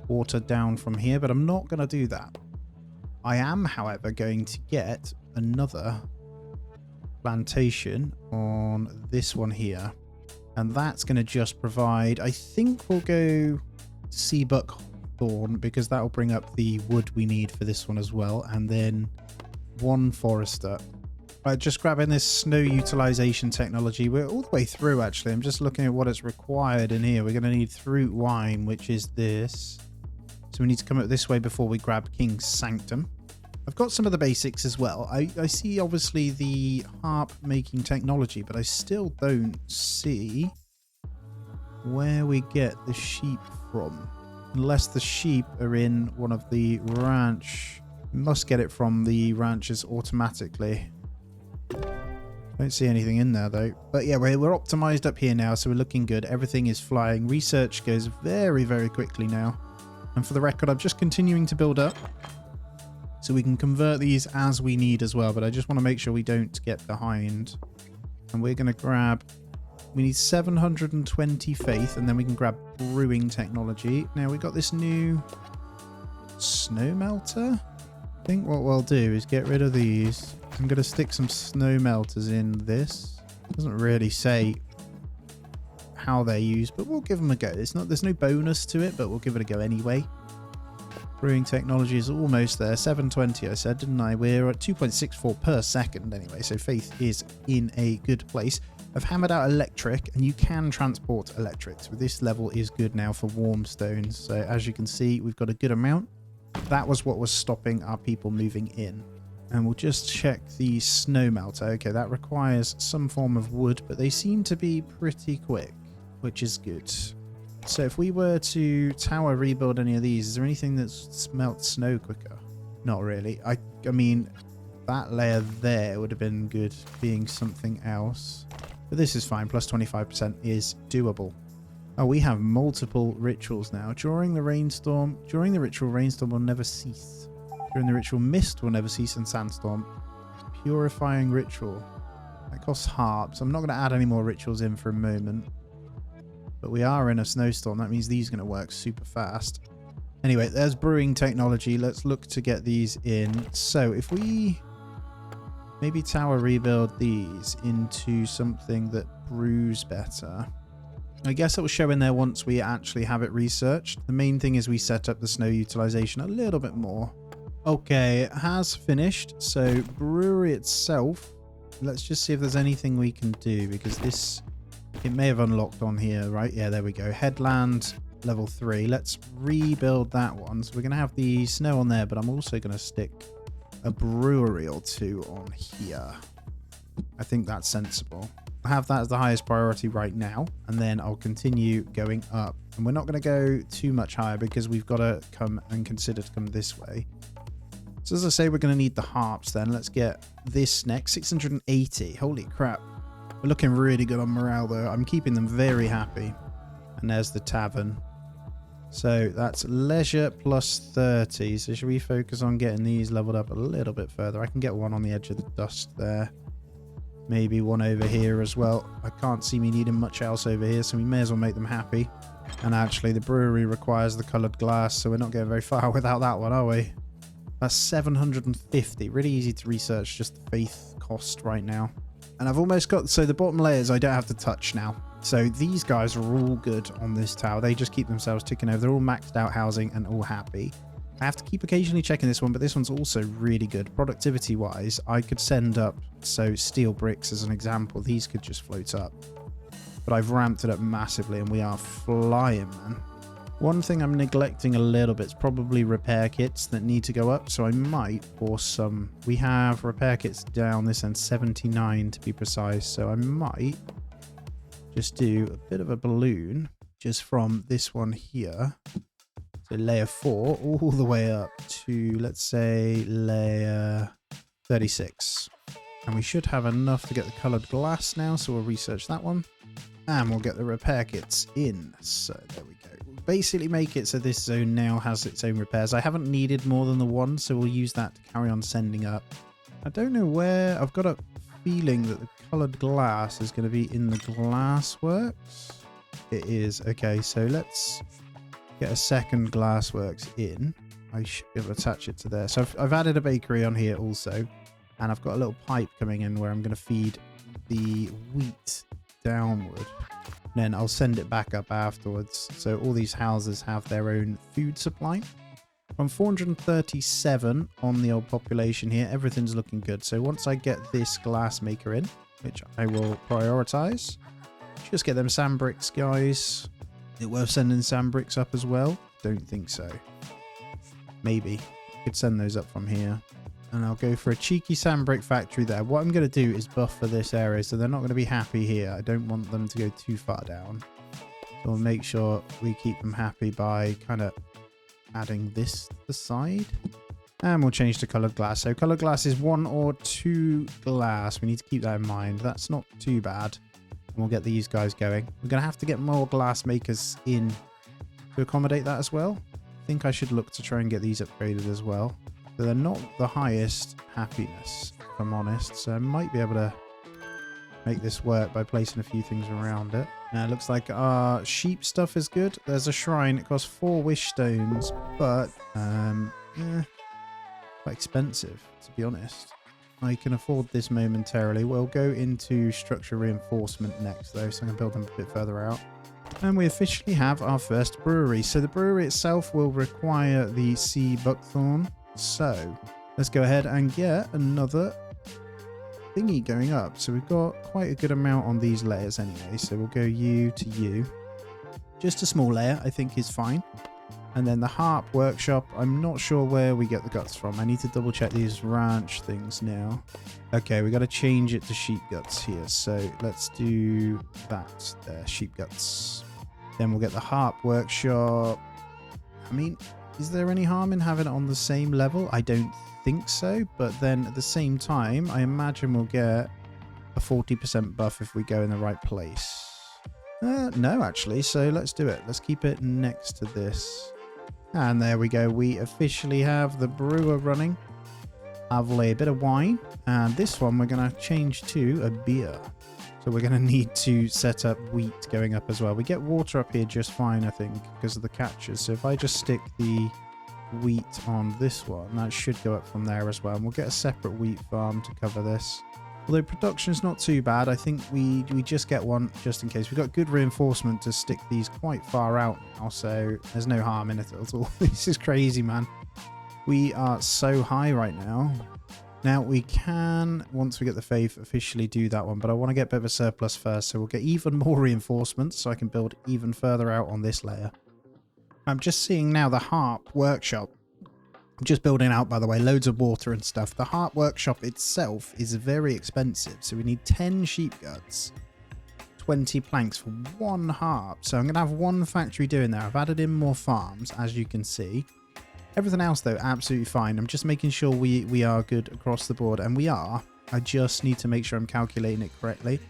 water down from here, but I'm not going to do that. I am, however, going to get another plantation on this one here. And that's going to just provide, I think we'll go sea buckthorn, because that will bring up the wood we need for this one as well. And then one forester. Right, just grabbing this snow utilization technology. We're all the way through, actually. I'm just looking at what is required in here. We're going to need fruit wine, which is this. So we need to come up this way before we grab King's Sanctum. I've got some of the basics as well. I see obviously the harp making technology, but I still don't see where we get the sheep from. Unless the sheep are in one of the ranch. We must get it from the ranches automatically. Don't see anything in there though. But yeah, we're optimized up here now, so we're looking good. Everything is flying. Research goes very, very quickly now. And for the record, I'm just continuing to build up, so we can convert these as we need as well. But I just want to make sure we don't get behind. And we're going to grab... We need 720 faith, and then we can grab brewing technology. Now, we've got this new snow melter. I think what we'll do is get rid of these. I'm going to stick some snow melters in this. Doesn't really say how they're used, but we'll give them a go. There's no bonus to it, but we'll give it a go anyway. Brewing technology is almost there. 720 I said, didn't I? We're at 2.64 per second anyway, so Faith is in a good place. I've hammered out electric, and you can transport electrics, but this level is good now for warm stones. So as you can see, we've got a good amount. That was what was stopping our people moving in. And we'll just check the snow melter. Okay, that requires some form of wood, but they seem to be pretty quick, which is good. So if we were to tower rebuild any of these, is there anything that melts snow quicker? Not really. I mean, that layer there would have been good being something else. But this is fine. Plus 25% is doable. Oh, we have multiple rituals now. During the ritual, rainstorm will never cease. During the ritual, mist will never cease, and sandstorm. Purifying ritual. That costs harps. I'm not going to add any more rituals in for a moment. But we are in a snowstorm. That means these are going to work super fast. Anyway, there's brewing technology. Let's look to get these in. So if we maybe tower rebuild these into something that brews better. I guess it will show in there once we actually have it researched. The main thing is we set up the snow utilization a little bit more. Okay, it has finished. So brewery itself, let's just see if there's anything we can do, because this, it may have unlocked on here, right? Yeah, there we go. Headland level 3. Let's rebuild that one. So we're going to have the snow on there, but I'm also going to stick a brewery or two on here. I think that's sensible. I have that as the highest priority right now, and then I'll continue going up. And we're not going to go too much higher because we've got to come and consider to come this way. So as I say, we're going to need the harps then. Let's get this next. 680. Holy crap. We're looking really good on morale though. I'm keeping them very happy. And there's the tavern. So that's leisure plus 30. So should we focus on getting these leveled up a little bit further? I can get one on the edge of the dust there. Maybe one over here as well. I can't see me needing much else over here, so we may as well make them happy. And actually, the brewery requires the coloured glass, so we're not getting very far without that one, are we? That's 750. Really easy to research, just the faith cost right now. And I've almost got... So the bottom layers I don't have to touch now. So these guys are all good on this tower. They just keep themselves ticking over. They're all maxed out housing and all happy. I have to keep occasionally checking this one, but this one's also really good. Productivity wise, I could send up, so steel bricks as an example. These could just float up. But I've ramped it up massively and we are flying, man. One thing I'm neglecting a little bit is probably repair kits that need to go up. So I might pour some. We have repair kits down this end, 79 to be precise. So I might just do a bit of a balloon just from this one here. So layer 4 all the way up to, let's say, layer 36. And we should have enough to get the coloured glass now, so we'll research that one. And we'll get the repair kits in. So there we go. We'll basically make it so this zone now has its own repairs. I haven't needed more than the one, so we'll use that to carry on sending up. I don't know where... I've got a feeling that the coloured glass is going to be in the glassworks. It is. Okay, so let's... get a second glassworks in. I should be able to attach it to there. So I've added a bakery on here also. And I've got a little pipe coming in where I'm going to feed the wheat downward. And then I'll send it back up afterwards. So all these houses have their own food supply. From 437 on the old population here, everything's looking good. So once I get this glass maker in, which I will prioritize, just get them sand bricks, guys. Is it worth sending sand bricks up as well? Don't think so. Maybe. Could send those up from here. And I'll go for a cheeky sand brick factory there. What I'm going to do is buffer this area so they're not going to be happy here. I don't want them to go too far down. So we'll make sure we keep them happy by kind of adding this to the side. And we'll change to coloured glass. So coloured glass is 1 or 2 glass. We need to keep that in mind. That's not too bad. And we'll get these guys going. We're going to have to get more glass makers in to accommodate that as well. I think I should look to try and get these upgraded as well. So they're not the highest happiness, if I'm honest. So I might be able to make this work by placing a few things around it. Now it looks like our sheep stuff is good. There's a shrine. It costs 4 wish stones, but quite expensive, to be honest. I can afford this momentarily. We'll go into structure reinforcement next, though, so I can build them a bit further out. And we officially have our first brewery. So the brewery itself will require the sea buckthorn. So let's go ahead and get another thingy going up. So we've got quite a good amount on these layers anyway. So we'll go you to you. Just a small layer, I think, is fine. And then the harp workshop, I'm not sure where we get the guts from. I need to double check these ranch things now. Okay, we got to change it to sheep guts here. So let's do that there, sheep guts. Then we'll get the harp workshop. I mean, is there any harm in having it on the same level? I don't think so. But then at the same time, I imagine we'll get a 40% buff if we go in the right place. No, actually. So let's do it. Let's keep it next to this. And there we go. We officially have the brewer running. Lovely. A bit of wine. And this one we're going to change to a beer. So we're going to need to set up wheat going up as well. We get water up here just fine, I think, because of the catches. So if I just stick the wheat on this one, that should go up from there as well. And we'll get a separate wheat farm to cover this. Although production's not too bad, I think we just get one just in case. We've got good reinforcement to stick these quite far out now, so there's no harm in it at all. This is crazy, man. We are so high right now. Now we can, once we get the faith, officially do that one, but I want to get a bit of a surplus first, so we'll get even more reinforcements so I can build even further out on this layer. I'm just seeing now the harp workshop. Just building out, by the way, loads of water and stuff. The harp workshop itself is very expensive, so we need 10 sheep guts, 20 planks for one harp. So I'm going to have one factory doing there. I've added in more farms, as you can see. Everything else, though, absolutely fine. I'm just making sure we are good across the board, and we are. I just need to make sure I'm calculating it correctly.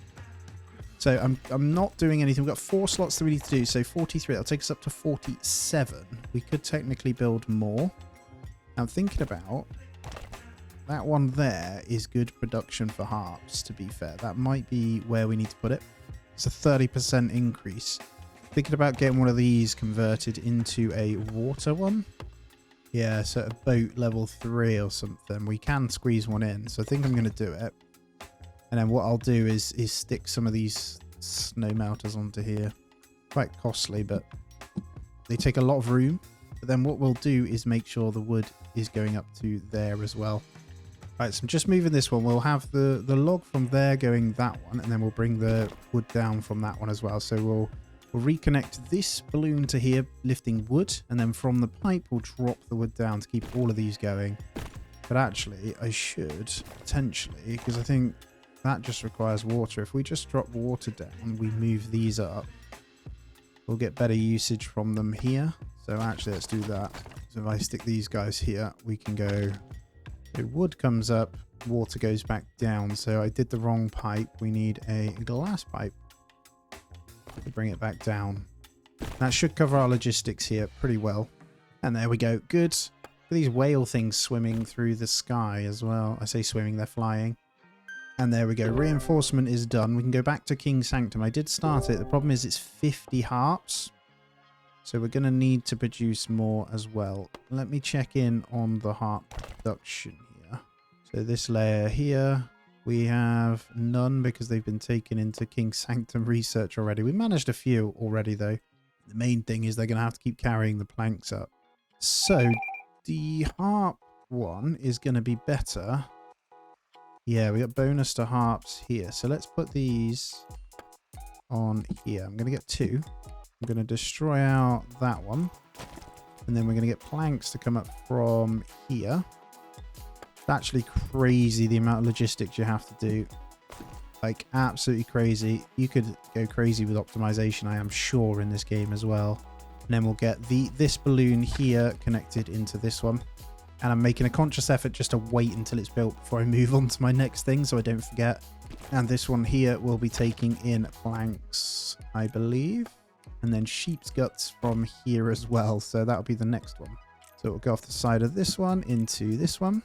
So I'm not doing anything. We've got 4 slots that we need to do, so 43. That'll take us up to 47. We could technically build more. I'm thinking about that one there is good production for harps, to be fair. That might be where we need to put it. It's a 30% increase. Thinking about getting one of these converted into a water one. Yeah, so a boat level 3 or something. We can squeeze one in, so I think I'm going to do it. And then what I'll do is stick some of these snow melters onto here. Quite costly, but they take a lot of room. But then what we'll do is make sure the wood is going up to there as well. Right, so I'm just moving this one. We'll have the log from there going that one, and then we'll bring the wood down from that one as well. So we'll reconnect this balloon to here, lifting wood, and then from the pipe we'll drop the wood down to keep all of these going. But actually, I should potentially, because I think that just requires water. If we just drop water down, we move these up, we'll get better usage from them here. So actually, let's do that. So if I stick these guys here, we can go, so wood comes up, water goes back down. So I did the wrong pipe. We need a glass pipe to bring it back down. That should cover our logistics here pretty well. And there we go. Good. These whale things swimming through the sky as well. I say swimming, they're flying. And there we go. Reinforcement is done. We can go back to King's Sanctum. I did start it. The problem is it's 50 harps. So we're going to need to produce more as well. Let me check in on the harp production here. So this layer here, we have none because they've been taken into King's Sanctum research already. We managed a few already, though. The main thing is they're going to have to keep carrying the planks up. So the harp one is going to be better. Yeah, we got bonus to harps here. So let's put these on here. I'm going to get 2. I'm going to destroy out that one. And then we're going to get planks to come up from here. It's actually crazy the amount of logistics you have to do. Like, absolutely crazy. You could go crazy with optimization, I am sure, in this game as well. And then we'll get this balloon here connected into this one. And I'm making a conscious effort just to wait until it's built before I move on to my next thing so I don't forget. And this one here will be taking in planks, I believe. And then sheep's guts from here as well. So that'll be the next one. So we'll go off the side of this one into this one.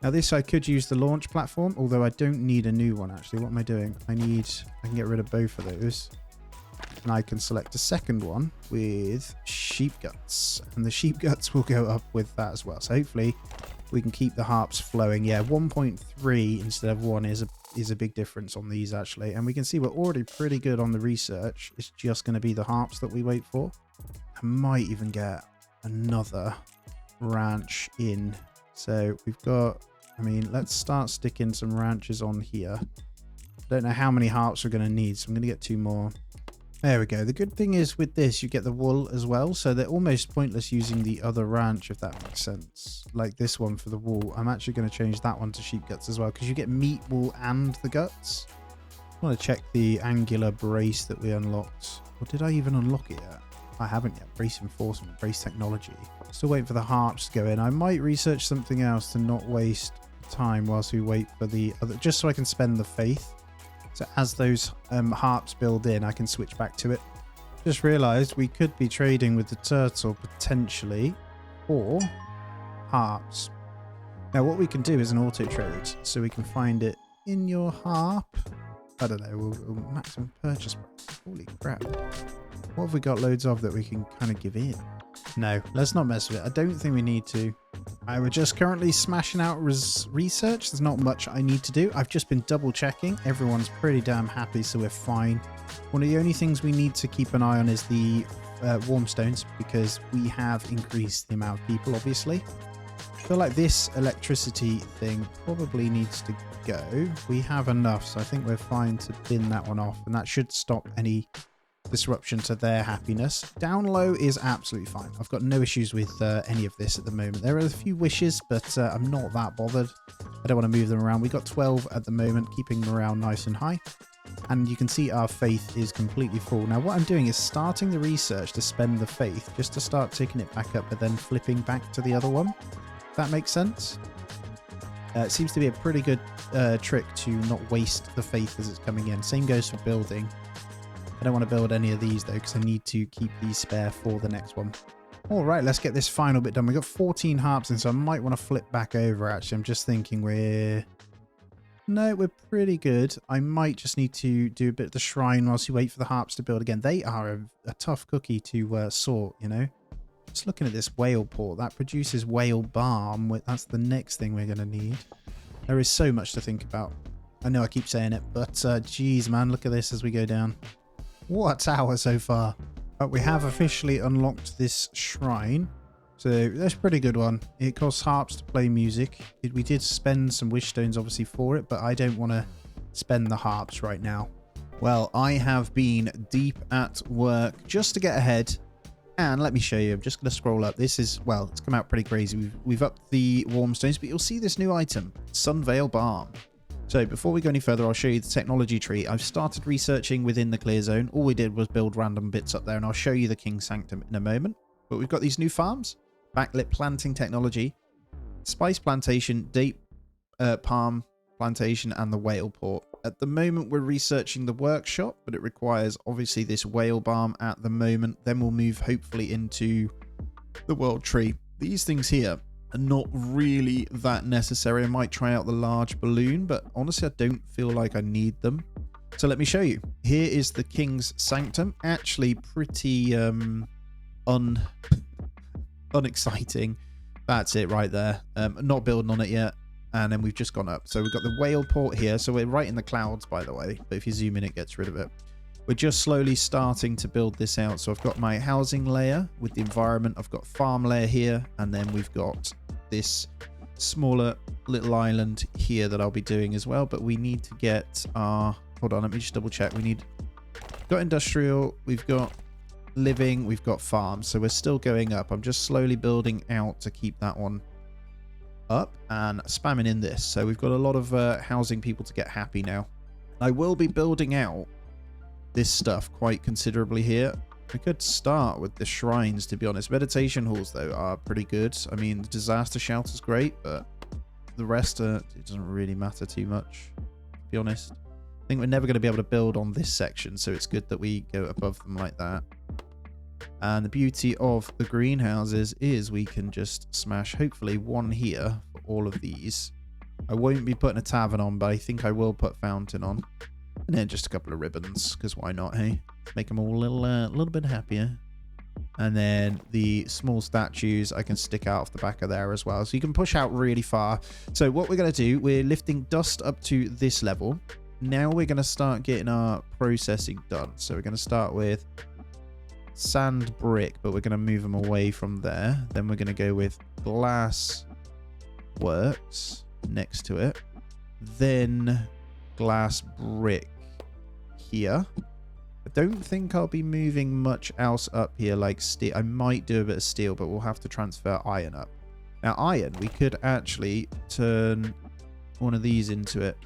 Now this I could use the launch platform, although I don't need a new one actually. What am I doing? I can get rid of both of those. And I can select a second one with sheep guts. And the sheep guts will go up with that as well. So hopefully we can keep the harps flowing. Yeah, 1.3 instead of 1 is a big difference on these actually. And we can see we're already pretty good on the research. It's just going to be the harps that we wait for. I might even get another ranch in. So we've got, I mean, let's start sticking some ranches on here. Don't know how many harps we're going to need, so I'm going to get 2 more. There we go. The good thing is with this, you get the wool as well, so they're almost pointless using the other ranch, if that makes sense. Like this one for the wool. I'm actually going to change that one to sheep guts as well, because you get meat, wool, and the guts. I want to check the angular brace that we unlocked. Or did I even unlock it yet? I haven't yet. Brace enforcement, brace technology. Still waiting for the harps to go in. I might research something else to not waste time whilst we wait for the other, just so I can spend the faith. So as those harps build in, I can switch back to it. Just realized we could be trading with the turtle potentially for harps. Now what we can do is an auto trade. So we can find it in your harp. I don't know, we'll maximum purchase price. Holy crap. What have we got loads of that we can kind of give in? No, let's not mess with it. I don't think we need to. We're just currently smashing out research. There's not much I need to do. I've just been double checking. Everyone's pretty damn happy, so we're fine. One of the only things we need to keep an eye on is the warm stones, because we have increased the amount of people, obviously. I feel like this electricity thing probably needs to go. We have enough, so I think we're fine to bin that one off, and that should stop any disruption to their happiness. Down low is absolutely fine. I've got no issues with any of this at the moment. There are a few wishes, but I'm not that bothered. I don't want to move them around. We got 12 at the moment, keeping morale nice and high. And you can see our faith is completely full. Now what I'm doing is starting the research to spend the faith, just to start ticking it back up, but then flipping back to the other one. If that makes sense. It seems to be a pretty good trick to not waste the faith as it's coming in. Same goes for building. I don't want to build any of these though, because I need to keep these spare for the next one. All right, let's get this final bit done. We've got 14 harps in, so I might want to flip back over actually. I'm just thinking we're pretty good. I might just need to do a bit of the shrine whilst you wait for the harps to build again. They are a tough cookie to sort, you know. Just looking at this whale port, that produces whale balm. That's the next thing we're going to need. There is so much to think about. I know I keep saying it, but geez, man, look at this as we go down. What a tower so far. But we have officially unlocked this shrine. So that's a pretty good one. It costs harps to play music. We did spend some wish stones obviously for it, but I don't want to spend the harps right now. Well, I have been deep at work just to get ahead. And let me show you. I'm just going to scroll up. This is, well, it's come out pretty crazy. We've upped the warm stones, but you'll see this new item, Sunveil Balm. So before we go any further, I'll show you the technology tree. I've started researching within the clear zone. All we did was build random bits up there, and I'll show you the King's Sanctum in a moment. But we've got these new farms, backlit planting technology, spice plantation, date palm plantation, and the whale port. At the moment, we're researching the workshop, but it requires obviously this whale balm at the moment. Then we'll move hopefully into the world tree. These things here are not really that necessary. I might try out the large balloon, but honestly, I don't feel like I need them. So let me show you. Here is the King's Sanctum. Actually pretty unexciting. That's it right there. Not building on it yet. And then we've just gone up. So we've got the whale port here. So we're right in the clouds, by the way. But if you zoom in, it gets rid of it. We're just slowly starting to build this out. So I've got my housing layer with the environment. I've got farm layer here. And then we've got this smaller little island here that I'll be doing as well. But we need to get our... Hold on, let me just double check. We've got industrial. We've got living. We've got farm. So we're still going up. I'm just slowly building out to keep that one up and spamming in this. So we've got a lot of housing people to get happy now. I will be building out this stuff quite considerably here. We could start with the shrines, to be honest. Meditation halls, though, are pretty good. I mean, the disaster shelter's great, but the rest, it doesn't really matter too much, to be honest. I think we're never going to be able to build on this section, so it's good that we go above them like that. And the beauty of the greenhouses is we can just smash, hopefully, one here for all of these. I won't be putting a tavern on, but I think I will put fountain on. And then just a couple of ribbons, because why not, hey? Make them all a little bit happier. And then the small statues I can stick out off the back of there as well. So you can push out really far. So what we're going to do, we're lifting dust up to this level. Now we're going to start getting our processing done. So we're going to start with sand brick, but we're going to move them away from there. Then we're going to go with glass works next to it. Then glass brick here. I don't think I'll be moving much else up here like steel. I might do a bit of steel, but we'll have to transfer iron up. Now iron, we could actually turn one of these into it.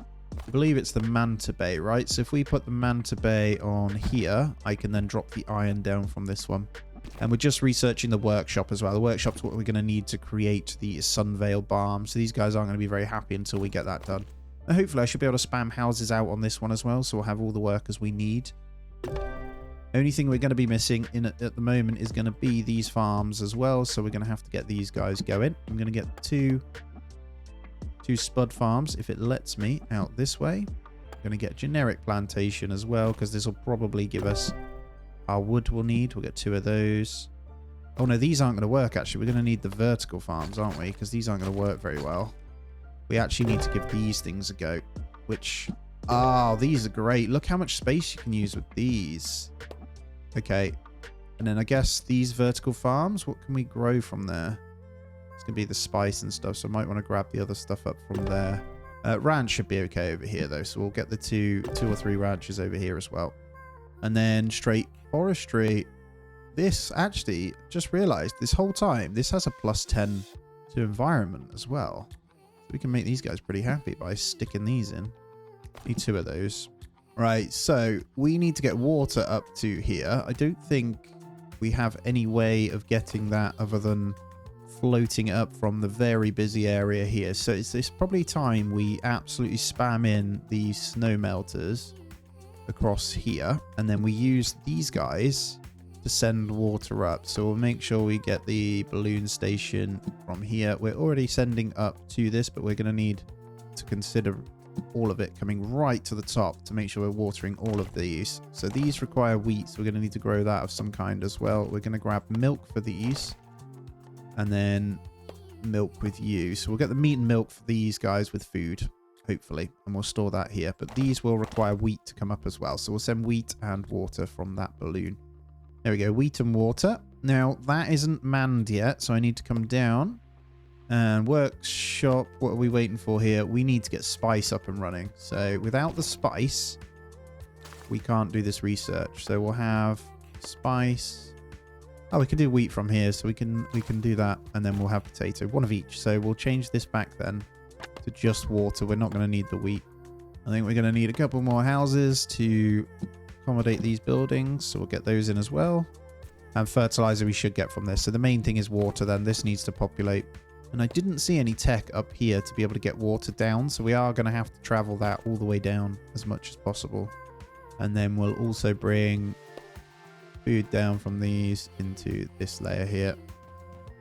I believe it's the manta bay, right? So if we put the manta bay on here, I can then drop the iron down from this one. And we're just researching the workshop as well. The workshop's what we're going to need to create the sunveil balm. So these guys aren't going to be very happy until we get that done. And hopefully I should be able to spam houses out on this one as well. So we'll have all the workers we need. Only thing we're going to be missing at the moment is going to be these farms as well. So we're going to have to get these guys going. I'm going to get two spud farms if it lets me out this way. I'm going to get generic plantation as well because this will probably give us our wood we'll need. We'll get 2 of those. Oh no, these aren't going to work actually. We're going to need the vertical farms, aren't we? Because these aren't going to work very well. We actually need to give these things a go, which... Oh, these are great. Look how much space you can use with these. Okay. And then I guess these vertical farms, what can we grow from there? It's going to be the spice and stuff, so I might want to grab the other stuff up from there. Ranch should be okay over here, though, so we'll get the two or three ranches over here as well. And then straight forestry. This, actually, just realized this whole time, this has a +10 to environment as well. So we can make these guys pretty happy by sticking these in. Need 2 of those. Right, so we need to get water up to here. I don't think we have any way of getting that other than floating up from the very busy area here. So it's probably time we absolutely spam in these snow melters across here. And then we use these guys to send water up. So we'll make sure we get the balloon station from here. We're already sending up to this, but we're going to need to consider all of it coming right to the top to make sure we're watering all of these. So these require wheat, so we're going to need to grow that of some kind as well. We're going to grab milk for these and then milk with you. So we'll get the meat and milk for these guys with food, hopefully, and we'll store that here. But these will require wheat to come up as well. So we'll send wheat and water from that balloon. There we go, wheat and water. Now that isn't manned yet, so I need to come down. And workshop, what are we waiting for here? We need to get spice up and running. So without the spice, we can't do this research. So we'll have spice. Oh, we can do wheat from here. So we can do that. And then we'll have potato, 1 of each. So we'll change this back then to just water. We're not going to need the wheat. I think we're going to need a couple more houses to accommodate these buildings. So we'll get those in as well. And fertilizer we should get from this. So the main thing is water then. This needs to populate. And I didn't see any tech up here to be able to get water down. So we are going to have to travel that all the way down as much as possible. And then we'll also bring food down from these into this layer here.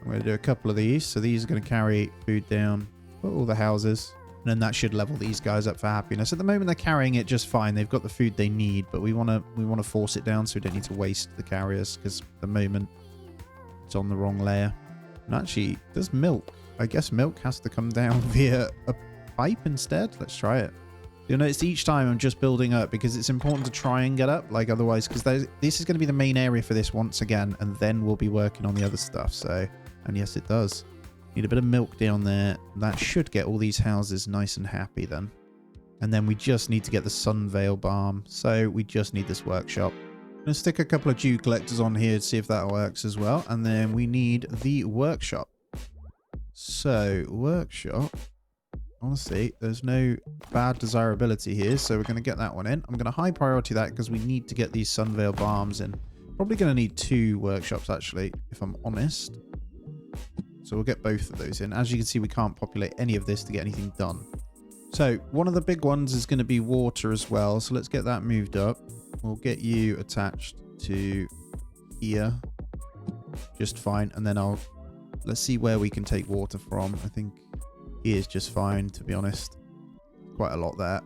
I'm going to do a couple of these. So these are going to carry food down for all the houses. And then that should level these guys up for happiness. At the moment, they're carrying it just fine. They've got the food they need. But we want to force it down so we don't need to waste the carriers. Because at the moment, it's on the wrong layer. And actually, does milk... I guess milk has to come down via a pipe instead. Let's try it. You'll notice each time I'm just building up because it's important to try and get up. Like otherwise, because this is going to be the main area for this once again. And then we'll be working on the other stuff. So, and yes, it does. Need a bit of milk down there. That should get all these houses nice and happy then. And then we just need to get the sunveil balm. So we just need this workshop. I'm going to stick a couple of dew collectors on here to see if that works as well. And then we need the workshop. So, workshop, honestly, there's no bad desirability here, so we're going to get that one in. I'm going to high priority that because we need to get these sunveil balms in. Probably going to need 2 workshops, actually, if I'm honest. So we'll get both of those in. As you can see, we can't populate any of this to get anything done. So, one of the big ones is going to be water as well, so let's get that moved up. We'll get you attached to here, just fine, and then let's see where we can take water from. I think he is just fine, to be honest. Quite a lot there.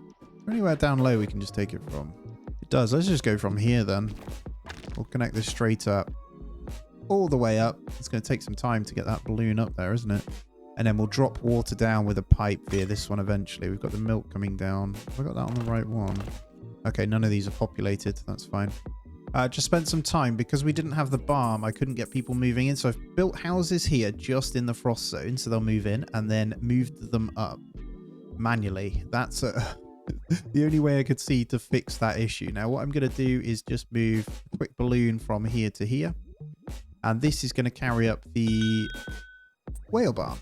there anywhere down low we can just take it from? It does. Let's just go from here then. We'll connect this straight up. All the way up. It's going to take some time to get that balloon up there, isn't it? And then we'll drop water down with a pipe via this one eventually. We've got the milk coming down. Have I got that on the right one? Okay, none of these are populated. That's fine. Just spent some time because we didn't have the farm. I couldn't get people moving in. So I've built houses here just in the frost zone. So they'll move in and then moved them up manually. That's the only way I could see to fix that issue. Now what I'm going to do is just move a quick balloon from here to here. And this is going to carry up the whale barn.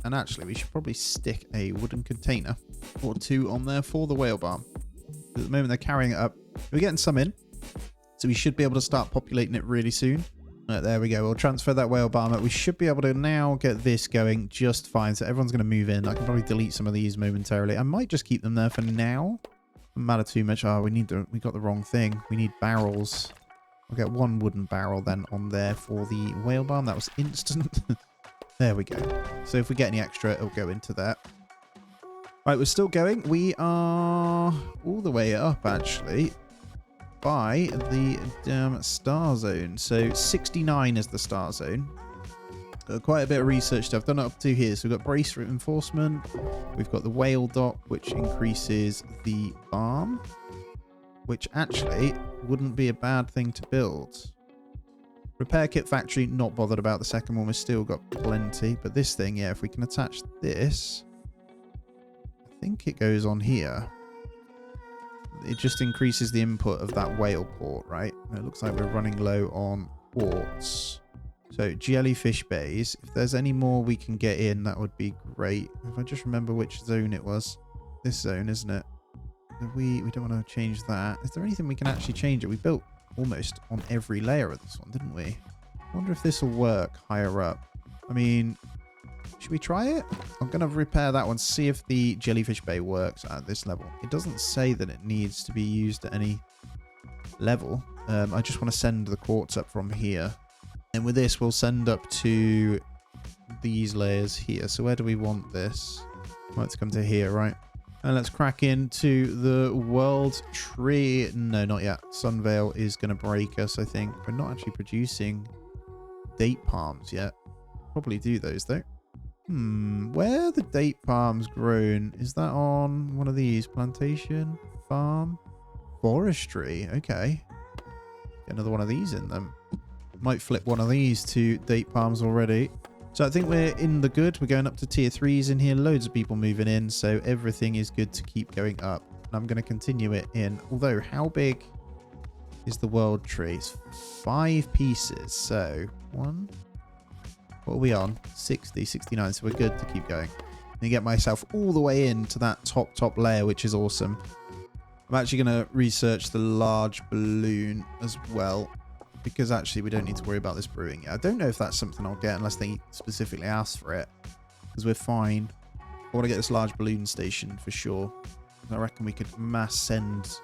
And actually, we should probably stick a wooden container or two on there for the whale barn. At the moment, they're carrying it up. We're getting some in. So we should be able to start populating it really soon. There we go. We'll transfer that whale barn up. We should be able to now get this going just fine. So everyone's going to move in. I can probably delete some of these momentarily. I might just keep them there for now. Doesn't matter too much. Oh, we got the wrong thing. We need barrels. I'll get one wooden barrel then on there for the whale barn. That was instant. There we go. So if we get any extra, it'll go into that. Right, we're still going. We are all the way up, actually, by the damn star zone. So 69 is the star zone. Quite a bit of research stuff done up to here. So we've got brace reinforcement. We've got the whale dock, which increases the farm, which actually wouldn't be a bad thing to build. Repair kit factory, not bothered about the second one. We've still got plenty. But this thing, yeah, if we can attach this, I think it goes on here. It just increases the input of that whale port, right? And it looks like we're running low on quartz. So jellyfish bays. If there's any more we can get in, that would be great. If I just remember which zone it was. This zone, isn't it? We don't want to change that. Is there anything we can actually change it? We built almost on every layer of this one, didn't we? I wonder if this will work higher up. I mean, should we try it? I'm going to repair that one, see if the jellyfish bay works at this level. It doesn't say that it needs to be used at any level. I just want to send the quartz up from here. And with this, we'll send up to these layers here. So where do we want this? Let's come to here, right? And let's crack into the world tree. No, not yet. Sunveil is going to break us, I think. We're not actually producing date palms yet. Probably do those, though. Where are the date palms grown? Is that on one of these? Plantation? Farm? Forestry? Okay. Get another one of these in them. Might flip one of these to date palms already. So I think we're in the good. We're going up to tier 3s in here. Loads of people moving in. So everything is good to keep going up. And I'm going to continue it in. Although, how big is the world tree? It's 5 pieces. So, one. What are we on? 60, 69. So we're good to keep going. And get myself all the way into that top layer, which is awesome. I'm actually going to research the large balloon as well. Because actually we don't need to worry about this brewing yet. I don't know if that's something I'll get unless they specifically ask for it. Because we're fine. I want to get this large balloon station for sure. I reckon we could mass send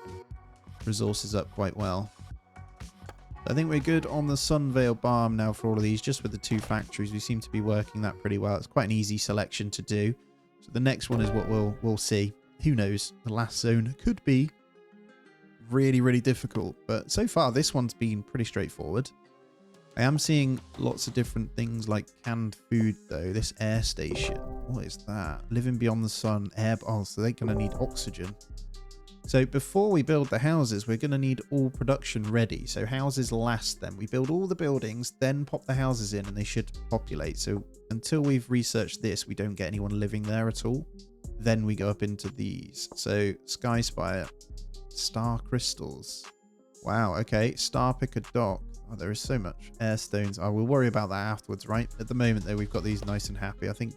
resources up quite well. I think we're good on the Sunveil Barm now for all of these. Just with the 2 factories, we seem to be working that pretty well. It's quite an easy selection to do. So the next one is what we'll see. Who knows? The last zone could be really difficult, but so far this one's been pretty straightforward. I am seeing lots of different things like canned food though. This air station, what is that? Living beyond the sun, air. Oh, so they're gonna need oxygen. So before we build the houses, we're gonna need all production ready. So houses last, then we build all the buildings, then pop the houses in and they should populate. So until we've researched this, we don't get anyone living there at all. Then we go up into these. So Sky Spire, star crystals. Wow, okay. Star picker dock. Oh, there is so much. Air stones. I will worry about that afterwards, right? At the moment, though, we've got these nice and happy. I think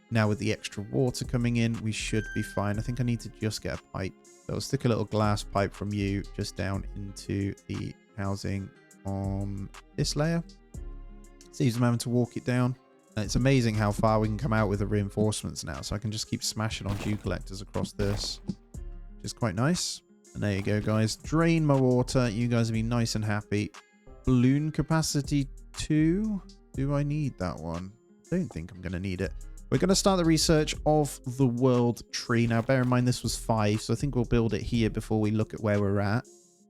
now with the extra water coming in, we should be fine. I think I need to just get a pipe. So I'll stick a little glass pipe from you just down into the housing on this layer. Saves them having to walk it down. And it's amazing how far we can come out with the reinforcements now. So I can just keep smashing on dew collectors across this, which is quite nice. And there you go, guys. Drain my water. You guys will be nice and happy. Balloon capacity 2. Do I need that one? I don't think I'm going to need it. We're going to start the research of the world tree. Now, bear in mind, this was 5, so I think we'll build it here before we look at where we're at.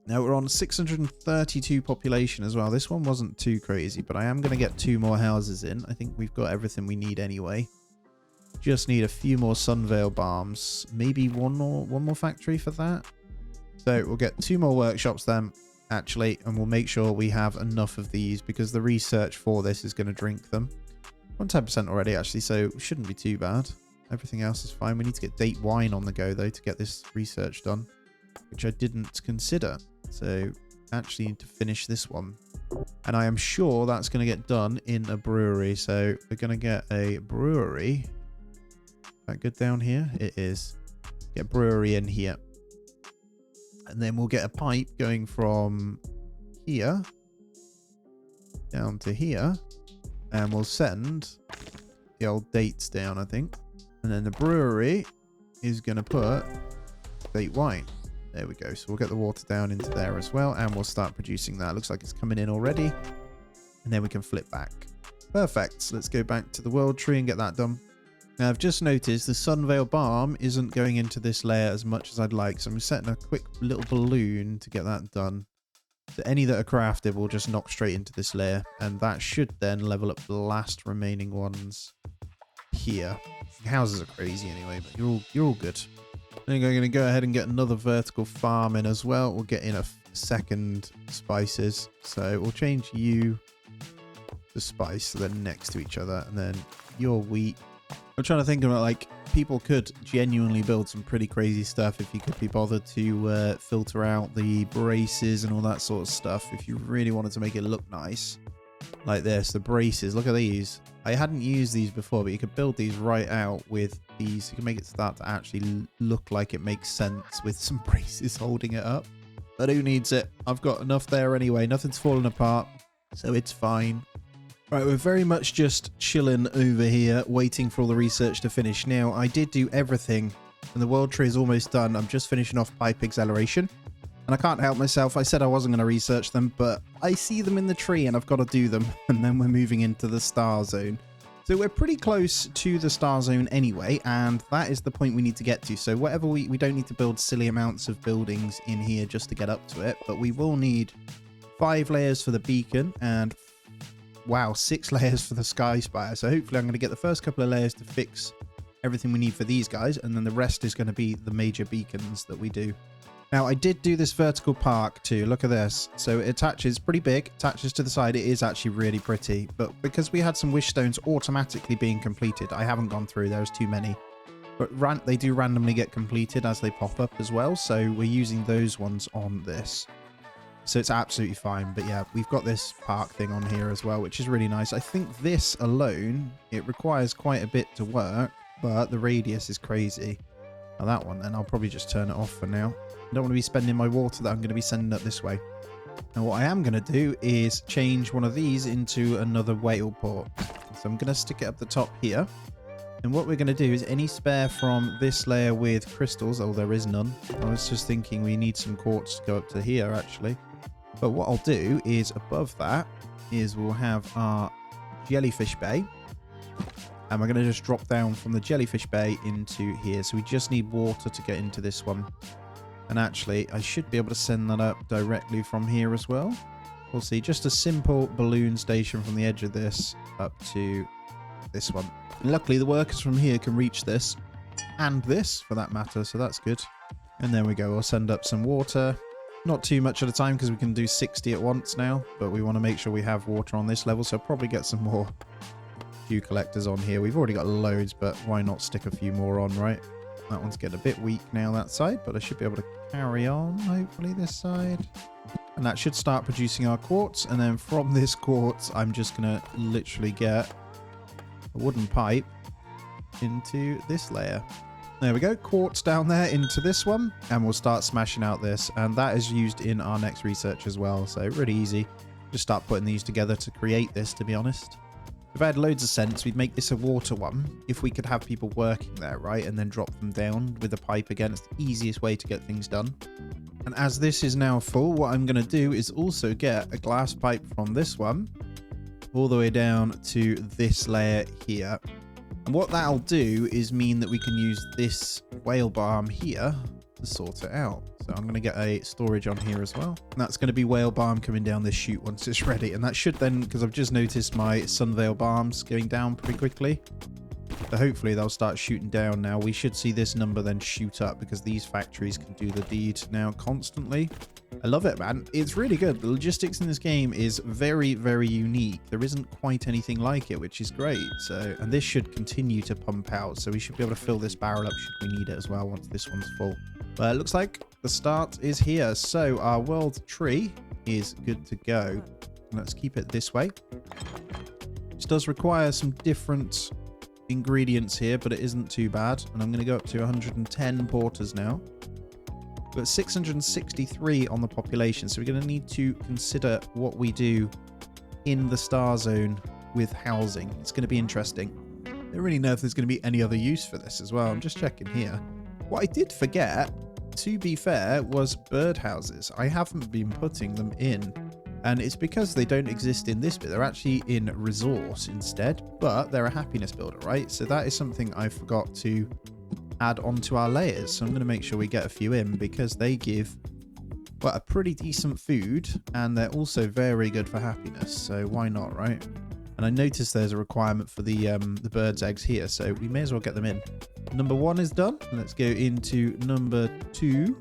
Now, we're on 632 population as well. This one wasn't too crazy, but I am going to get 2 more houses in. I think we've got everything we need anyway. Just need a few more Sunveil Barms. Maybe one more factory for that. So we'll get 2 more workshops then, actually, and we'll make sure we have enough of these because the research for this is going to drink them. We're on 10% already, actually, so it shouldn't be too bad. Everything else is fine. We need to get date wine on the go, though, to get this research done, which I didn't consider. So actually need to finish this one. And I am sure that's going to get done in a brewery. So we're going to get a brewery. Is that good down here? It is. Get brewery in here. And then we'll get a pipe going from here down to here. And we'll send the old dates down, I think. And then the brewery is going to put date wine. There we go. So we'll get the water down into there as well. And we'll start producing that. Looks like it's coming in already. And then we can flip back. Perfect. So let's go back to the world tree and get that done. Now, I've just noticed the Sunveil Balm isn't going into this layer as much as I'd like. So I'm setting a quick little balloon to get that done. So any that are crafted will just knock straight into this layer. And that should then level up the last remaining ones here. Houses are crazy anyway, but you're all good. I think I'm going to go ahead and get another vertical farm in as well. We'll get in a second spices. So we'll change you to spice so they're next to each other. And then your wheat. I'm trying to think about, like, people could genuinely build some pretty crazy stuff if you could be bothered to filter out the braces and all that sort of stuff. If you really wanted to make it look nice. Like this, the braces. Look at these. I hadn't used these before, but you could build these right out with these. You can make it start to actually look like it makes sense with some braces holding it up. But who needs it? I've got enough there anyway. Nothing's falling apart, so it's fine. Right, we're very much just chilling over here, waiting for all the research to finish. Now, I did do everything, and the world tree is almost done. I'm just finishing off pipe acceleration. And I can't help myself. I said I wasn't going to research them, but I see them in the tree and I've got to do them. And then we're moving into the star zone. So we're pretty close to the star zone anyway, and that is the point we need to get to. So whatever we don't need to build silly amounts of buildings in here just to get up to it, but we will need 5 layers for the beacon and, wow, 6 layers for the sky spire. So hopefully I'm going to get the first couple of layers to fix everything we need for these guys, and then the rest is going to be the major beacons that we do. Now, I did do this vertical park too. Look at this. So it attaches pretty big, attaches to the side. It is actually really pretty. But because we had some wish stones automatically being completed, I haven't gone through. There's too many. But they do randomly get completed as they pop up as well. So we're using those ones on this. So it's absolutely fine. But yeah, we've got this park thing on here as well, which is really nice. I think this alone, it requires quite a bit to work, but the radius is crazy. Now that one, then I'll probably just turn it off for now. I don't want to be spending my water that I'm going to be sending up this way. Now what I am going to do is change one of these into another whale port. So I'm going to stick it up the top here. And what we're going to do is any spare from this layer with crystals, oh, there is none. I was just thinking we need some quartz to go up to here actually. But what I'll do is above that is we'll have our jellyfish bay. And we're going to just drop down from the jellyfish bay into here. So we just need water to get into this one. And actually, I should be able to send that up directly from here as well. We'll see. Just a simple balloon station from the edge of this up to this one. And luckily, the workers from here can reach this. And this, for that matter. So that's good. And there we go. We'll send up some water. Not too much at a time because we can do 60 at once now. But we want to make sure we have water on this level. So I'll probably get some more dew collectors on here. We've already got loads, but why not stick a few more on, right? That one's getting a bit weak now, that side, but I should be able to carry on, hopefully, this side. And that should start producing our quartz. And then from this quartz, I'm just going to literally get a wooden pipe into this layer. There we go. Quartz down there into this one. And we'll start smashing out this. And that is used in our next research as well. So really easy. Just start putting these together to create this, to be honest. If I had loads of sense, we'd make this a water one if we could have people working there, right? And then drop them down with a pipe again. It's the easiest way to get things done. And as this is now full, what I'm going to do is also get a glass pipe from this one all the way down to this layer here. And what that'll do is mean that we can use this whale balm here to sort it out. So I'm going to get a storage on here as well. And that's going to be whale balm coming down this chute once it's ready. And that should then, because I've just noticed my sunveil balms going down pretty quickly. So hopefully they'll start shooting down now. We should see this number then shoot up because these factories can do the deed now constantly. I love it, man. It's really good. The logistics in this game is very, very unique. There isn't quite anything like it, which is great. So, and this should continue to pump out. So we should be able to fill this barrel up should we need it as well once this one's full. But it looks like the start is here. So our world tree is good to go. Let's keep it this way. This does require some different ingredients here, but it isn't too bad. And I'm going to go up to 110 porters now. We've got 663 on the population, so we're going to need to consider what we do in the star zone with housing. It's going to be interesting. I don't really know if there's going to be any other use for this as well. I'm just checking here. What I did forget, to be fair, was birdhouses. I haven't been putting them in, and it's because they don't exist in this bit. They're actually in resource instead, but they're a happiness builder, right? So that is something I forgot to add onto our layers. So I'm going to make sure we get a few in because they give, well, a pretty decent food, and they're also very good for happiness. So why not, right? And I noticed there's a requirement for the bird's eggs here, so we may as well get them in. Number 1 is done. Let's go into number 2.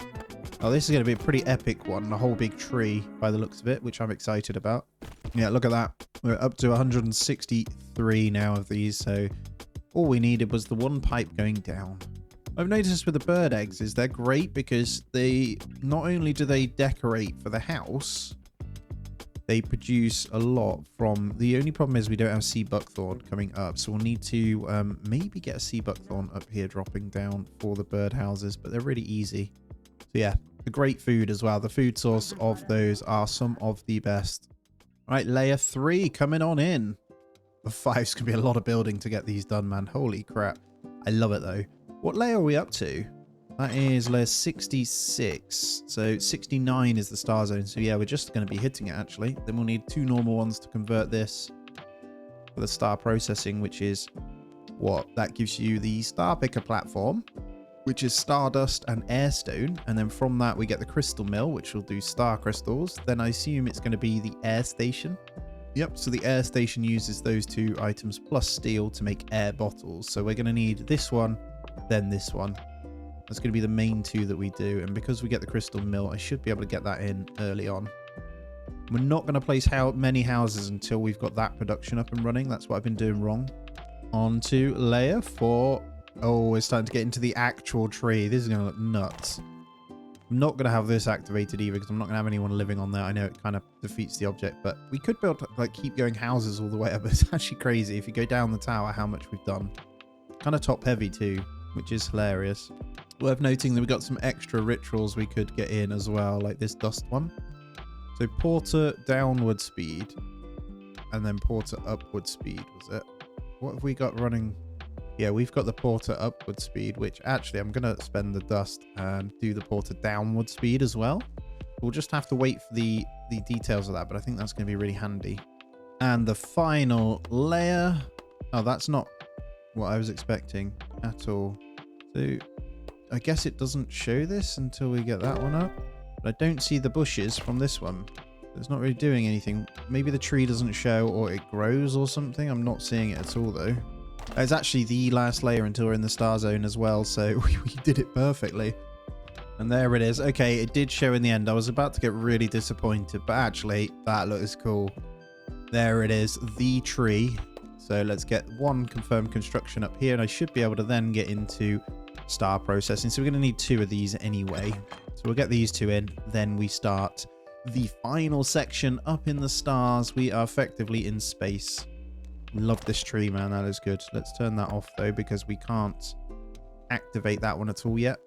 Oh, this is going to be a pretty epic one. A whole big tree by the looks of it, which I'm excited about. Yeah, look at that. We're up to 163 now of these, so all we needed was the one pipe going down. I've noticed with the bird eggs is they're great because they not only do they decorate for the house, they produce a lot from. The only problem is we don't have sea buckthorn coming up, so we'll need to maybe get a sea buckthorn up here dropping down for the bird houses, but they're really easy. So yeah, a great food as well. The food source of those are some of the best. All right, layer 3 coming on in. The 5's gonna be a lot of building to get these done, man. Holy crap. I love it though. What layer are we up to? That is layer 66. So 69 is the star zone. So yeah, we're just going to be hitting it actually. Then we'll need 2 normal ones to convert this for the star processing, which is what? That gives you the star picker platform, which is stardust and airstone. And then from that, we get the crystal mill, which will do star crystals. Then I assume it's going to be the air station. Yep, so the air station uses those 2 items plus steel to make air bottles. So we're going to need this one, then this one. That's going to be the main 2 that we do. And because we get the crystal mill, I should be able to get that in early on. We're not going to place many houses until we've got that production up and running. That's what I've been doing wrong. On to layer 4. Oh, we're starting to get into the actual tree. This is going to look nuts. I'm not going to have this activated either because I'm not going to have anyone living on there. I know it kind of defeats the object, but we could build, like, keep going houses all the way up. It's actually crazy if you go down the tower how much we've done. Kind of top heavy too, which is hilarious. Worth noting that we've got some extra rituals we could get in as well, like this dust one. So porter downward speed and then porter upward speed, was it? What have we got running? Yeah, we've got the porter upward speed, which actually I'm going to spend the dust and do the porter downward speed as well. We'll just have to wait for the details of that, but I think that's going to be really handy. And the final layer. Oh, that's not what I was expecting at all. So I guess it doesn't show this until we get that one up. But I don't see the bushes from this one. It's not really doing anything. Maybe the tree doesn't show or it grows or something. I'm not seeing it at all though. It's actually the last layer until we're in the star zone as well, so we did it perfectly. And there it is. Okay, it did show in the end. I was about to get really disappointed, but actually that looks cool. There it is, the tree. So let's get 1 confirmed construction up here, and I should be able to then get into star processing. So we're going to need 2 of these anyway. So we'll get these 2 in, then we start the final section up in the stars. We are effectively in space. Love this tree, man. That is good. Let's turn that off though, because we can't activate that one at all yet.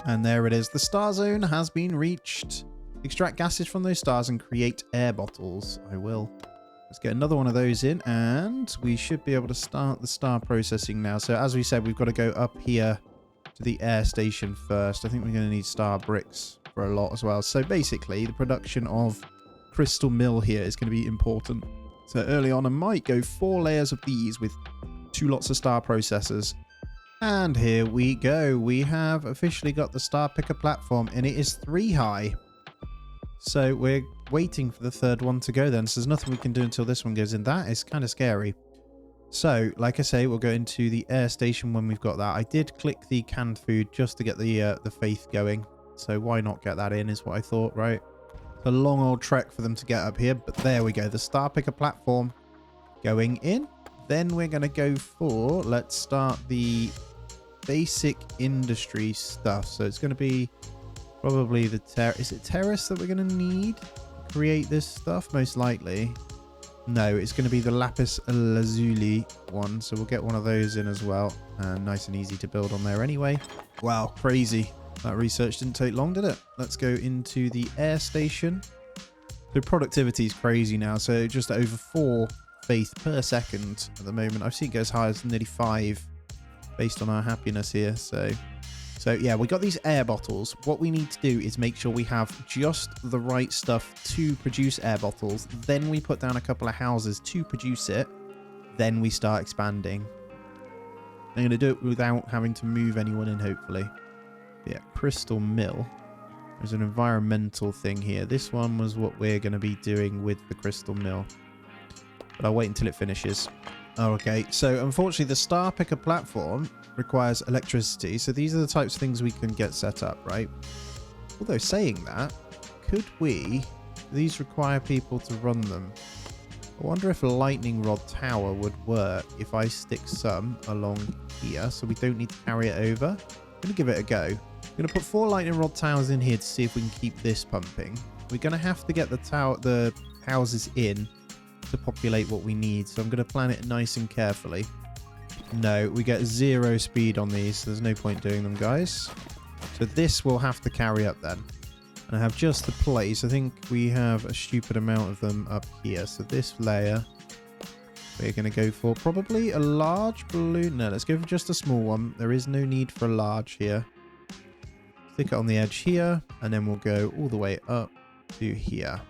And there it is. The star zone has been reached. Extract gases from those stars and create air bottles. I will. Let's get another one of those in, and we should be able to start the star processing now. So as we said, we've got to go up here to the air station first. I think we're going to need star bricks for a lot as well. So basically, the production of crystal mill here is going to be important. So early on, I might go 4 layers of these with 2 lots of star processors. And here we go. We have officially got the star picker platform, and it is 3 high. So we're waiting for the 3rd one to go then. So there's nothing we can do until this one goes in. That is kind of scary. So, like I say, we'll go into the air station when we've got that. I did click the canned food just to get the faith going. So why not get that in is what I thought, right? It's a long old trek for them to get up here. But there we go. The star picker platform going in. Then we're going to go for, let's start the basic industry stuff. So it's going to be probably the is it terrace that we're going to need to create this stuff? Most likely. No, it's going to be the lapis lazuli one. So we'll get one of those in as well. Nice and easy to build on there anyway. Wow, crazy. That research didn't take long, did it? Let's go into the air station. So productivity is crazy now. So just over 4 faith per second at the moment. I've seen it go as high as nearly 5 based on our happiness here. So yeah, we got these air bottles. What we need to do is make sure we have just the right stuff to produce air bottles. Then we put down a couple of houses to produce it. Then we start expanding. I'm going to do it without having to move anyone in, hopefully. Yeah, crystal mill. There's an environmental thing here. This one was what we're going to be doing with the crystal mill. But I'll wait until it finishes. Okay, so unfortunately the star picker platform requires electricity. So these are the types of things we can get set up, right? Although saying that, could we... These require people to run them. I wonder if a lightning rod tower would work if I stick some along here so we don't need to carry it over. I'm going to give it a go. I'm going to put 4 lightning rod towers in here to see if we can keep this pumping. We're going to have to get the houses in to populate what we need, so I'm going to plan it nice and carefully. No, we get 0 speed on these, so there's no point doing them, guys. So this will have to carry up then. And I have just the place. I think we have a stupid amount of them up here. So this layer, we're going to go for probably a large balloon. No, let's go for just a small one. There is no need for a large here. Stick it on the edge here, and then we'll go all the way up to here.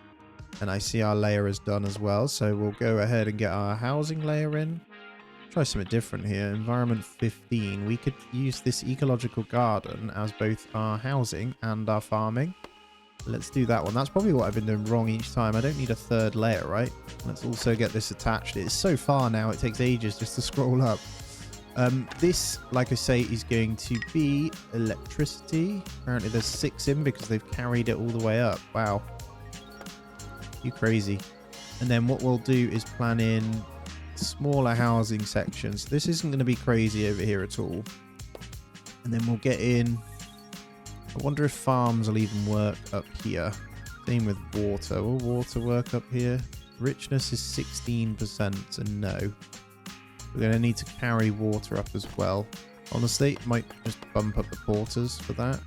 And I see our layer is done as well, so we'll go ahead and get our housing layer in. Try something different here. Environment 15. We could use this ecological garden as both our housing and our farming. Let's do that one. That's probably what I've been doing wrong each time. I don't need a 3rd layer, right? Let's also get this attached. It's so far now, it takes ages just to scroll up. This, like I say, is going to be electricity. Apparently there's 6 in because they've carried it all the way up. Wow. You crazy. And then what we'll do is plan in smaller housing sections. This isn't going to be crazy over here at all. And then we'll get in... I wonder if farms will even work up here. Same with water. Will water work up here? Richness is 16%, so no. We're going to need to carry water up as well. Honestly, it might just bump up the porters for that.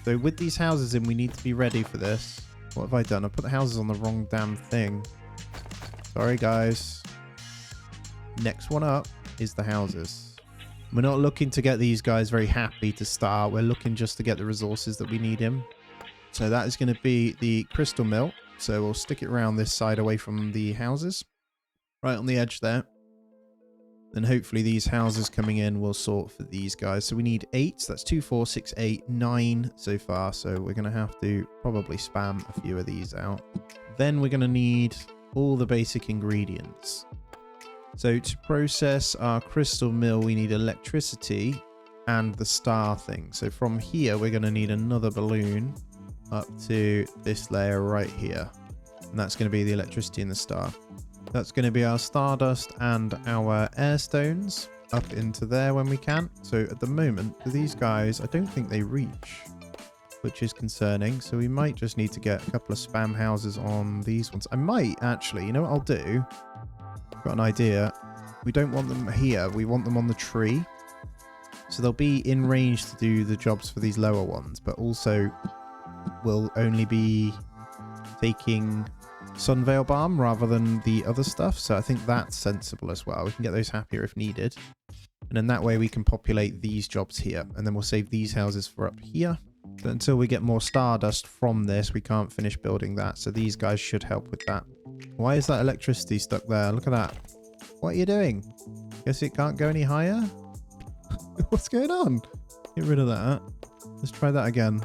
So with these houses in, we need to be ready for this. What have I done? I put the houses on the wrong damn thing. Sorry, guys. Next one up is the houses. We're not looking to get these guys very happy to start. We're looking just to get the resources that we need in. So that is going to be the crystal mill. So we'll stick it around this side away from the houses. Right on the edge there. Then hopefully these houses coming in will sort for these guys. So we need 8. So that's 2, 4, 6, 8, 9 so far. So we're going to have to probably spam a few of these out. Then we're going to need all the basic ingredients. So to process our crystal mill, we need electricity and the star thing. So from here, we're going to need another balloon up to this layer right here. And that's going to be the electricity and the star. That's going to be our stardust and our air stones up into there when we can. So at the moment, for these guys, I don't think they reach, which is concerning. So we might just need to get a couple of spam houses on these ones. I might actually, you know what I'll do? I've got an idea. We don't want them here. We want them on the tree. So they'll be in range to do the jobs for these lower ones, but also will only be taking Sunveil Balm rather than the other stuff. So I think that's sensible as well. We can get those happier if needed. And then that way we can populate these jobs here. And then we'll save these houses for up here. But until we get more stardust from this, we can't finish building that. So these guys should help with that. Why is that electricity stuck there? Look at that. What are you doing? Guess it can't go any higher? What's going on? Get rid of that. Let's try that again.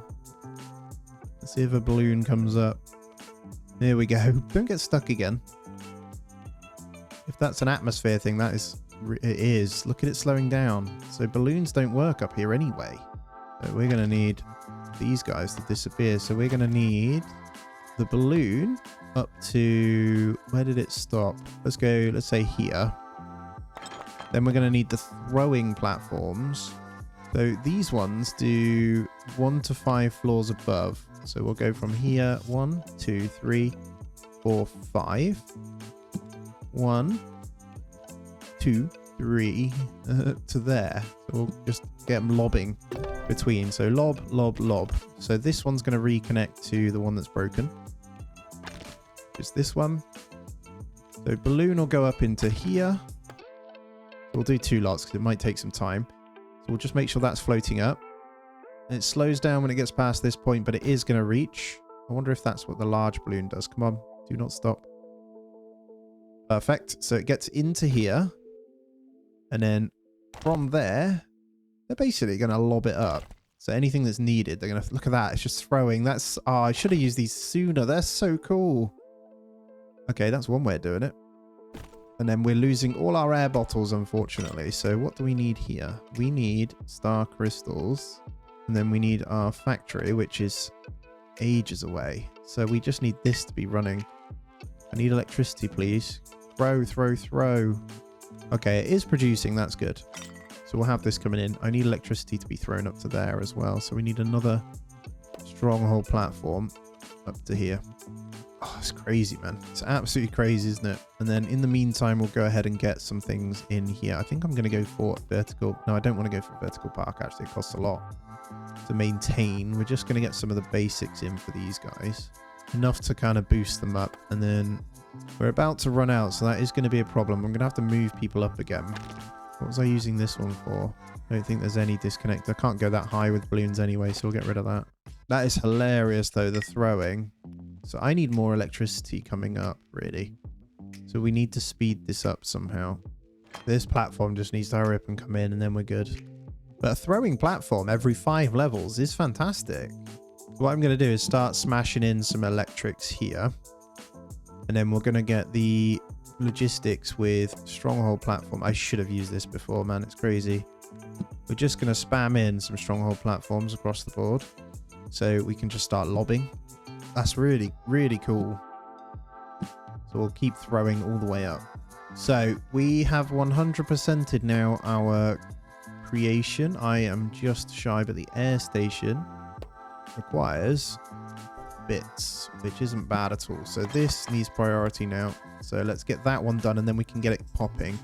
Let's see if a balloon comes up. There we go. Don't get stuck again. If that's an atmosphere thing, that is... It is. Look at it slowing down. So balloons don't work up here anyway. So we're going to need these guys to disappear. So we're going to need the balloon up to... Where did it stop? Let's go, let's say here. Then we're going to need the throwing platforms. So these ones do 1 to 5 floors above. So we'll go from here. 1, 2, 3, 4, 5. 1, 2, 3 to there. So we'll just get them lobbing between. So lob, lob, lob. So this one's going to reconnect to the one that's broken. Just this one. So balloon will go up into here. We'll do 2 lots because it might take some time. So we'll just make sure that's floating up. And it slows down when it gets past this point, but it is going to reach. I wonder if that's what the large balloon does. Come on, do not stop. Perfect. So it gets into here. And then from there, they're basically going to lob it up. So anything that's needed, they're going to... Look at that. It's just throwing. That's... Oh, I should have used these sooner. They're so cool. Okay, that's one way of doing it. And then we're losing all our air bottles, unfortunately. So what do we need here? We need star crystals. And then we need our factory, which is ages away. So we just need this to be running. I need electricity, please. Throw, throw, throw. Okay, it is producing. That's good. So we'll have this coming in. I need electricity to be thrown up to there as well. So we need another stronghold platform up to here. Oh, it's crazy, man. It's absolutely crazy, isn't it? And then in the meantime, we'll go ahead and get some things in here. I think I'm going to go for vertical. No, I don't want to go for vertical park. Actually, it costs a lot to maintain. We're just going to get some of the basics in for these guys. Enough to kind of boost them up. And then we're about to run out, so that is going to be a problem. I'm going to have to move people up again. What was I using this one for? I don't think there's any disconnect. I can't go that high with balloons anyway, so we'll get rid of that. That is hilarious, though, the throwing. So I need more electricity coming up, really. So we need to speed this up somehow. This platform just needs to hurry up and come in, and then we're good. But a throwing platform every 5 levels is fantastic. What I'm going to do is start smashing in some electrics here. And then we're going to get the logistics with stronghold platform. I should have used this before, man. It's crazy. We're just going to spam in some stronghold platforms across the board. So we can just start lobbing. That's really, really cool. So we'll keep throwing all the way up. So we have 100%ed now our creation. I am just shy, but the air station requires bits, which isn't bad at all. So this needs priority now. So let's get that one done, and then we can get it popping.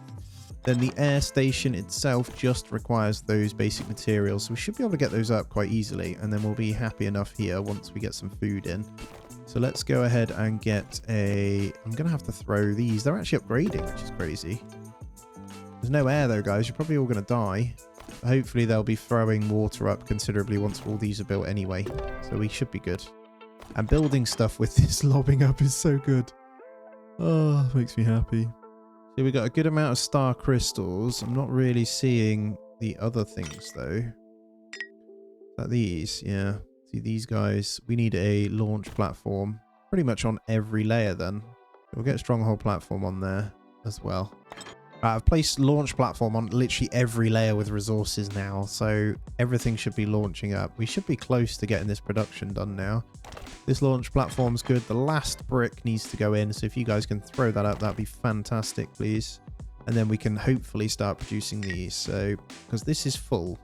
Then the air station itself just requires those basic materials. So we should be able to get those up quite easily, and then we'll be happy enough here once we get some food in. So let's go ahead and get a... I'm going to have to throw these. They're actually upgrading, which is crazy. There's no air though, guys. You're probably all going to die. Hopefully they'll be throwing water up considerably once all these are built anyway. So we should be good. And building stuff with this lobbing up is so good. Oh, makes me happy. So we got a good amount of star crystals. I'm not really seeing the other things though. Is that these? Yeah. See these guys. We need a launch platform pretty much on every layer then. We'll get a stronghold platform on there as well. I've placed launch platform on literally every layer with resources now, so everything should be launching up. We should be close to getting this production done now. This launch platform's good. The last brick needs to go in, so if you guys can throw that up, that'd be fantastic, please. And then we can hopefully start producing these. So, because this is full,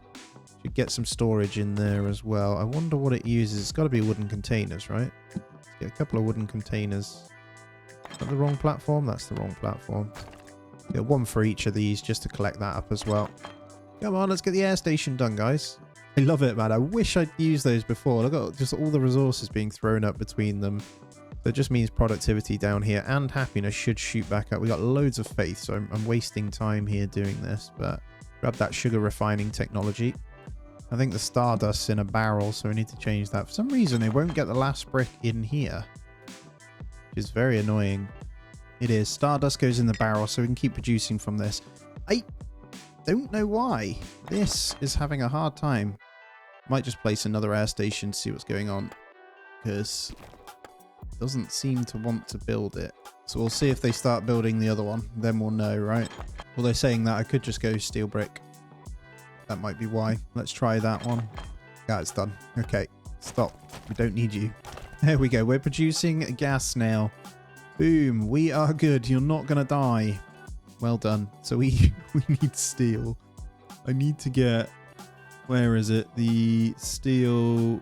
should get some storage in there as well. I wonder what it uses. It's got to be wooden containers, right? Let's get a couple of wooden containers. Is that the wrong platform? That's the wrong platform. Get one for each of these just to collect that up as well. Come on, let's get the air station done, guys. I love it, man. I wish I'd used those before. Look at just all the resources being thrown up between them. That just means productivity down here, and happiness should shoot back up. We got loads of faith, so I'm wasting time here doing this. But grab that sugar refining technology. I think the stardust's in a barrel, so we need to change that. For some reason, it won't get the last brick in here, which is very annoying. It is. Stardust goes in the barrel, so we can keep producing from this. don't know why. This is having a hard time. Might just place another air station to see what's going on, because it doesn't seem to want to build it. So we'll see if they start building the other one. Then we'll know, right? Although saying that, I could just go steel brick. That might be why. Let's try that one. Yeah, it's done. Okay, stop. We don't need you. There we go. We're producing gas now. Boom. We are good. You're not going to die. Well done. So we need steel. I need to get... Where is it? The steel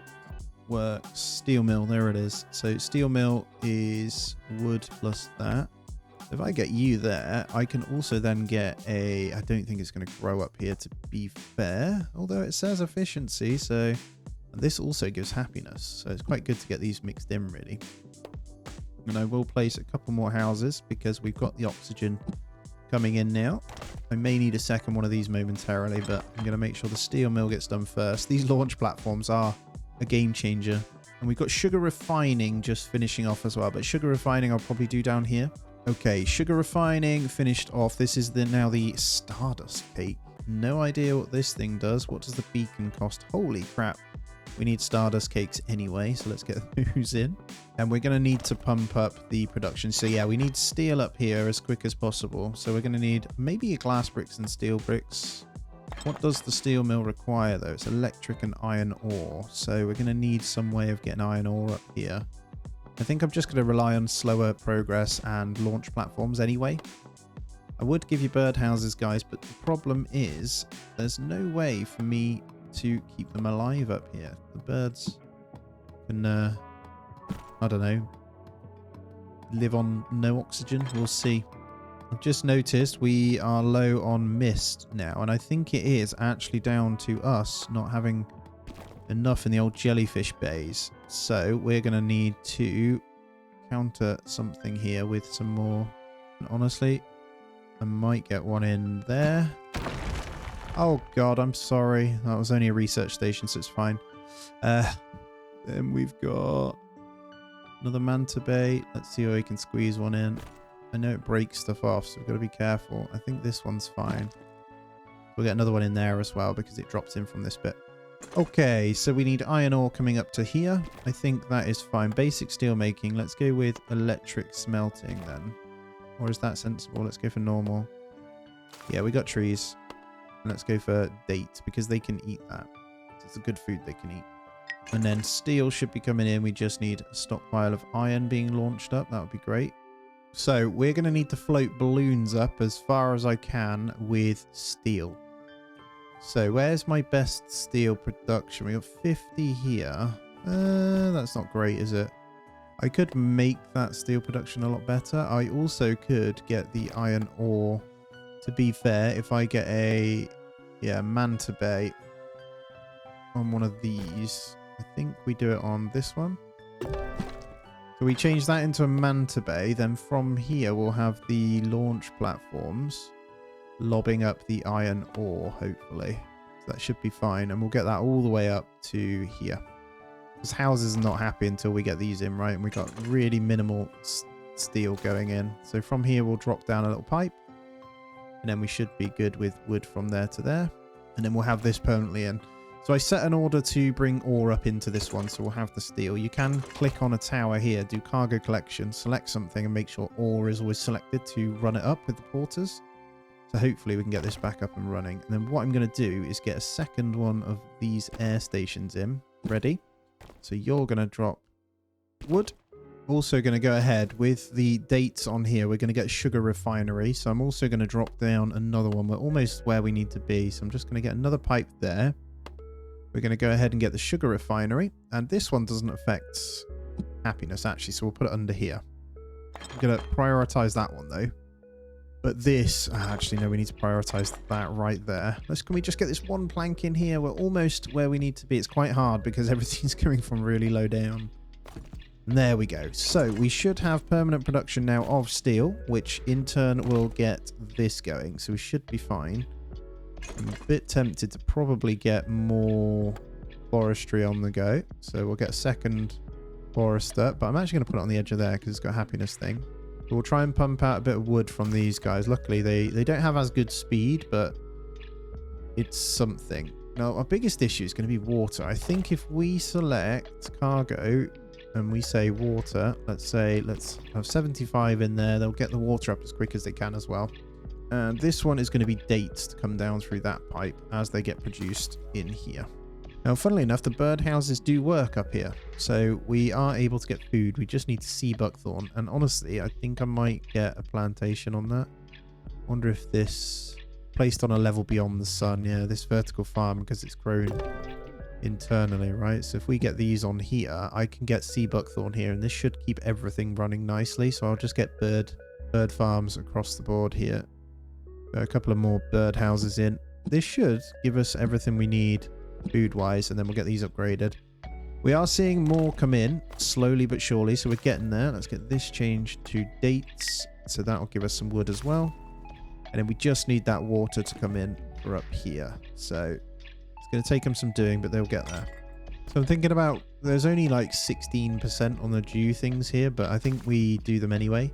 works. Steel mill. There it is. So steel mill is wood plus that. If I get you there, I can also then get a... I don't think it's going to grow up here, to be fair. Although it says efficiency, so... And this also gives happiness. So it's quite good to get these mixed in, really. And I will place a couple more houses because we've got the oxygen coming in now. I may need a second one of these momentarily, but I'm going to make sure the steel mill gets done first. These launch platforms are a game changer. And we've got sugar refining just finishing off as well. But sugar refining I'll probably do down here. Okay, sugar refining finished off. This is now the Stardust cake. No idea what this thing does. What does the beacon cost? Holy crap. We need Stardust cakes anyway, so let's get those in. And we're going to need to pump up the production. So yeah, we need steel up here as quick as possible. So we're going to need maybe a glass bricks and steel bricks. What does the steel mill require though? It's electric and iron ore. So we're going to need some way of getting iron ore up here. I think I'm just going to rely on slower progress and launch platforms anyway. I would give you birdhouses, guys, but the problem is there's no way for me to keep them alive up here. The birds can, I don't know, live on no oxygen. We'll see. I've just noticed we are low on mist now, and I think it is actually down to us not having enough in the old jellyfish bays. So we're going to need to counter something here with some more. And honestly, I might get one in there. Oh god, I'm sorry. That was only a research station, so it's fine. Then we've got another manta bay. Let's see where we can squeeze one in. I know it breaks stuff off, so we've got to be careful. I think this one's fine. We'll get another one in there as well because it drops in from this bit. Okay, so we need iron ore coming up to here. I think that is fine. Basic steel making. Let's go with electric smelting then. Or is that sensible? Let's go for normal. Yeah, we got trees. Let's go for dates because they can eat that. It's a good food they can eat. And then steel should be coming in. We just need a stockpile of iron being launched up. That would be great. So we're going to need to float balloons up as far as I can with steel. So where's my best steel production? We got 50 here. That's not great, is it? I could make that steel production a lot better. I also could get the iron ore. To be fair, if I get a manta bay on one of these, I think we do it on this one. So we change that into a manta bay. Then from here, we'll have the launch platforms lobbing up the iron ore, hopefully. So that should be fine. And we'll get that all the way up to here. Because houses are not happy until we get these in, right? And we've got really minimal steel going in. So from here, we'll drop down a little pipe. And then we should be good with wood from there to there. And then we'll have this permanently in. So I set an order to bring ore up into this one. So we'll have the steel. You can click on a tower here, do cargo collection, select something and make sure ore is always selected to run it up with the porters. So hopefully we can get this back up and running. And then what I'm going to do is get a second one of these air stations in. Ready? So you're going to drop wood. Also going to go ahead with the dates on here. We're going to get sugar refinery. So I'm also going to drop down another one. We're almost where we need to be. So I'm just going to get another pipe there. We're going to go ahead and get the sugar refinery. And this one doesn't affect happiness, actually. So we'll put it under here. I'm going to prioritize that one, though. But this... actually, no, we need to prioritize that right there. Can we just get this one plank in here? We're almost where we need to be. It's quite hard because everything's coming from really low down. And there we go. So we should have permanent production now of steel, which in turn will get this going. So we should be fine. I'm a bit tempted to probably get more forestry on the go. So we'll get a second forester, but I'm actually going to put it on the edge of there because it's got a happiness thing. But we'll try and pump out a bit of wood from these guys. Luckily, they don't have as good speed, but it's something. Now, our biggest issue is going to be water. I think if we select cargo and we say water, let's have 75 in there. They'll get the water up as quick as they can as well. And this one is going to be dates to come down through that pipe as they get produced in here. Now, funnily enough, the birdhouses do work up here. So we are able to get food. We just need to see buckthorn. And honestly, I think I might get a plantation on that. Wonder if this placed on a level beyond the sun. Yeah, this vertical farm, because it's grown internally, right? So if we get these on here, I can get sea buckthorn here, and this should keep everything running nicely. So I'll just get bird farms across the board here. Got a couple of more bird houses in. This should give us everything we need food-wise, and then we'll get these upgraded. We are seeing more come in, slowly but surely, so we're getting there. Let's get this changed to dates, so that will give us some wood as well. And then we just need that water to come in for up here. So it's going to take them some doing, but they'll get there. So I'm thinking about, there's only like 16% on the dew things here, but I think we do them anyway.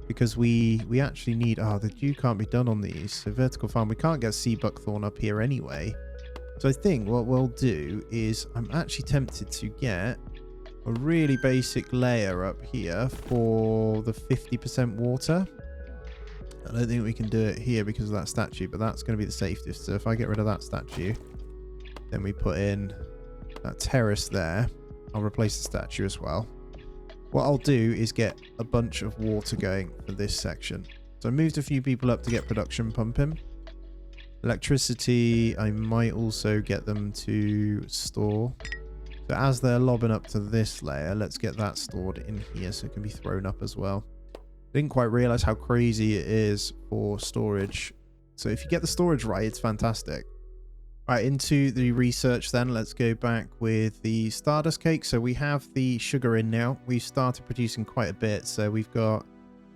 Because we actually need, the dew can't be done on these. So vertical farm, we can't get sea buckthorn up here anyway. So I think what we'll do is, I'm actually tempted to get a really basic layer up here for the 50% water. I don't think we can do it here because of that statue, but that's going to be the safest. So if I get rid of that statue, then we put in that terrace there. I'll replace the statue as well. What I'll do is get a bunch of water going for this section. So I moved a few people up to get production pumping. Electricity, I might also get them to store. So as they're lobbing up to this layer, let's get that stored in here so it can be thrown up as well. Didn't quite realize how crazy it is for storage. So if you get the storage right, it's fantastic. Right, into the research then. Let's go back with the Stardust cake. So we have the sugar in now. We've started producing quite a bit. So we've got,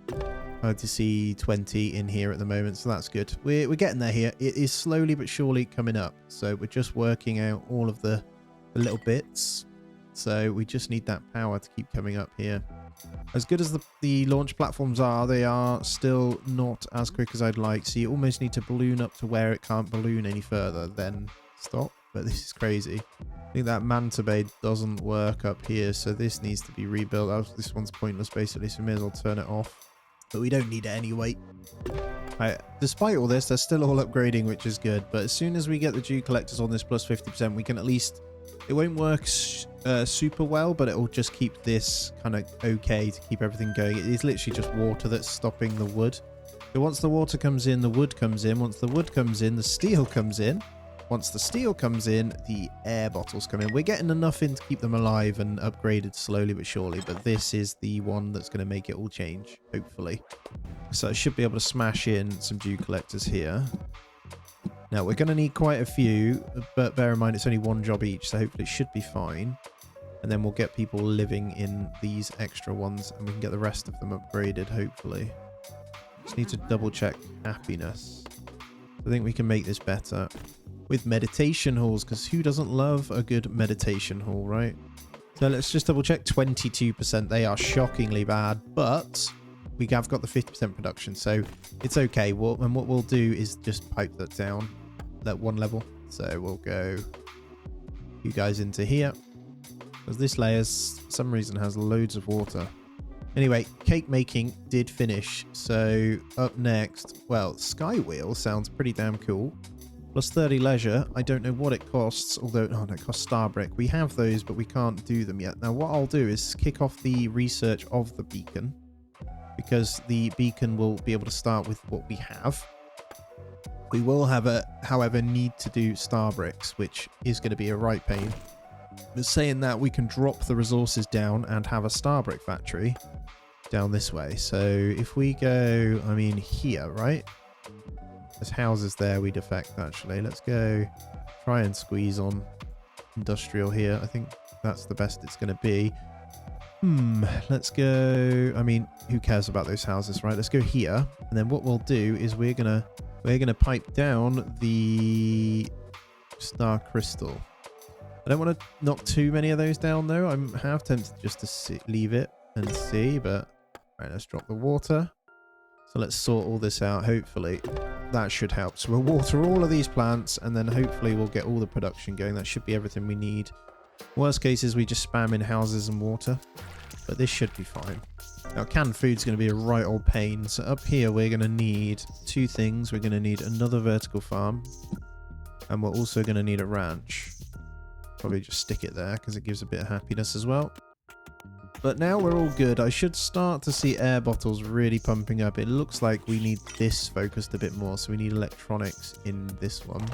to see 20 in here at the moment. So that's good. We're getting there here. It is slowly but surely coming up. So we're just working out all of the little bits. So we just need that power to keep coming up here. As good as the launch platforms are, they are still not as quick as I'd like. So you almost need to balloon up to where it can't balloon any further, then stop. But this is crazy. I think that manta bay doesn't work up here, so this needs to be rebuilt. This one's pointless basically, so we may as well turn it off. But we don't need it anyway. Right, despite all this, they're still all upgrading, which is good. But as soon as we get the dew collectors on this plus 50%, we can at least... It won't work super well, but it will just keep this kind of okay to keep everything going. It is literally just water that's stopping the wood. So once the water comes in, the wood comes in. Once the wood comes in, the steel comes in. Once the steel comes in, the air bottles come in. We're getting enough in to keep them alive and upgraded slowly but surely, but this is the one that's going to make it all change, hopefully. So I should be able to smash in some dew collectors here. Now, we're going to need quite a few, but bear in mind it's only one job each, so hopefully it should be fine. And then we'll get people living in these extra ones, and we can get the rest of them upgraded, hopefully. Just need to double check happiness. I think we can make this better with meditation halls, because who doesn't love a good meditation hall, right? So let's just double check 22%. They are shockingly bad, but we have got the 50% production, so it's okay. And what we'll do is just pipe that down, that one level. So we'll go you guys into here, because this layer, for some reason, has loads of water. Anyway, cake making did finish. So up next, well, Sky Wheel sounds pretty damn cool. Plus 30 leisure. I don't know what it costs, although, oh, no, it costs star brick. We have those, but we can't do them yet. Now, what I'll do is kick off the research of the beacon, because the beacon will be able to start with what we have. We will have however, need to do star bricks, which is going to be a right pain. But saying that, we can drop the resources down and have a star brick factory down this way. So if we go, I mean, here, right? There's houses there we'd affect, actually. Let's go try and squeeze on industrial here. I think that's the best it's going to be. Let's go. I mean, who cares about those houses, right? Let's go here, and then what we'll do is we're gonna pipe down the star crystal. I don't want to knock too many of those down though. I'm half tempted just to leave it and see, but right, let's drop the water. So let's sort all this out. Hopefully that should help. So we'll water all of these plants and then hopefully we'll get all the production going. That should be everything we need. Worst case is we just spam in houses and water, but this should be fine. Now canned food's going to be a right old pain. So up here we're going to need two things. We're going to need another vertical farm and we're also going to need a ranch. Probably just stick it there because it gives a bit of happiness as well. But now we're all good. I should start to see air bottles really pumping up. It looks like we need this focused a bit more. So we need electronics in this one.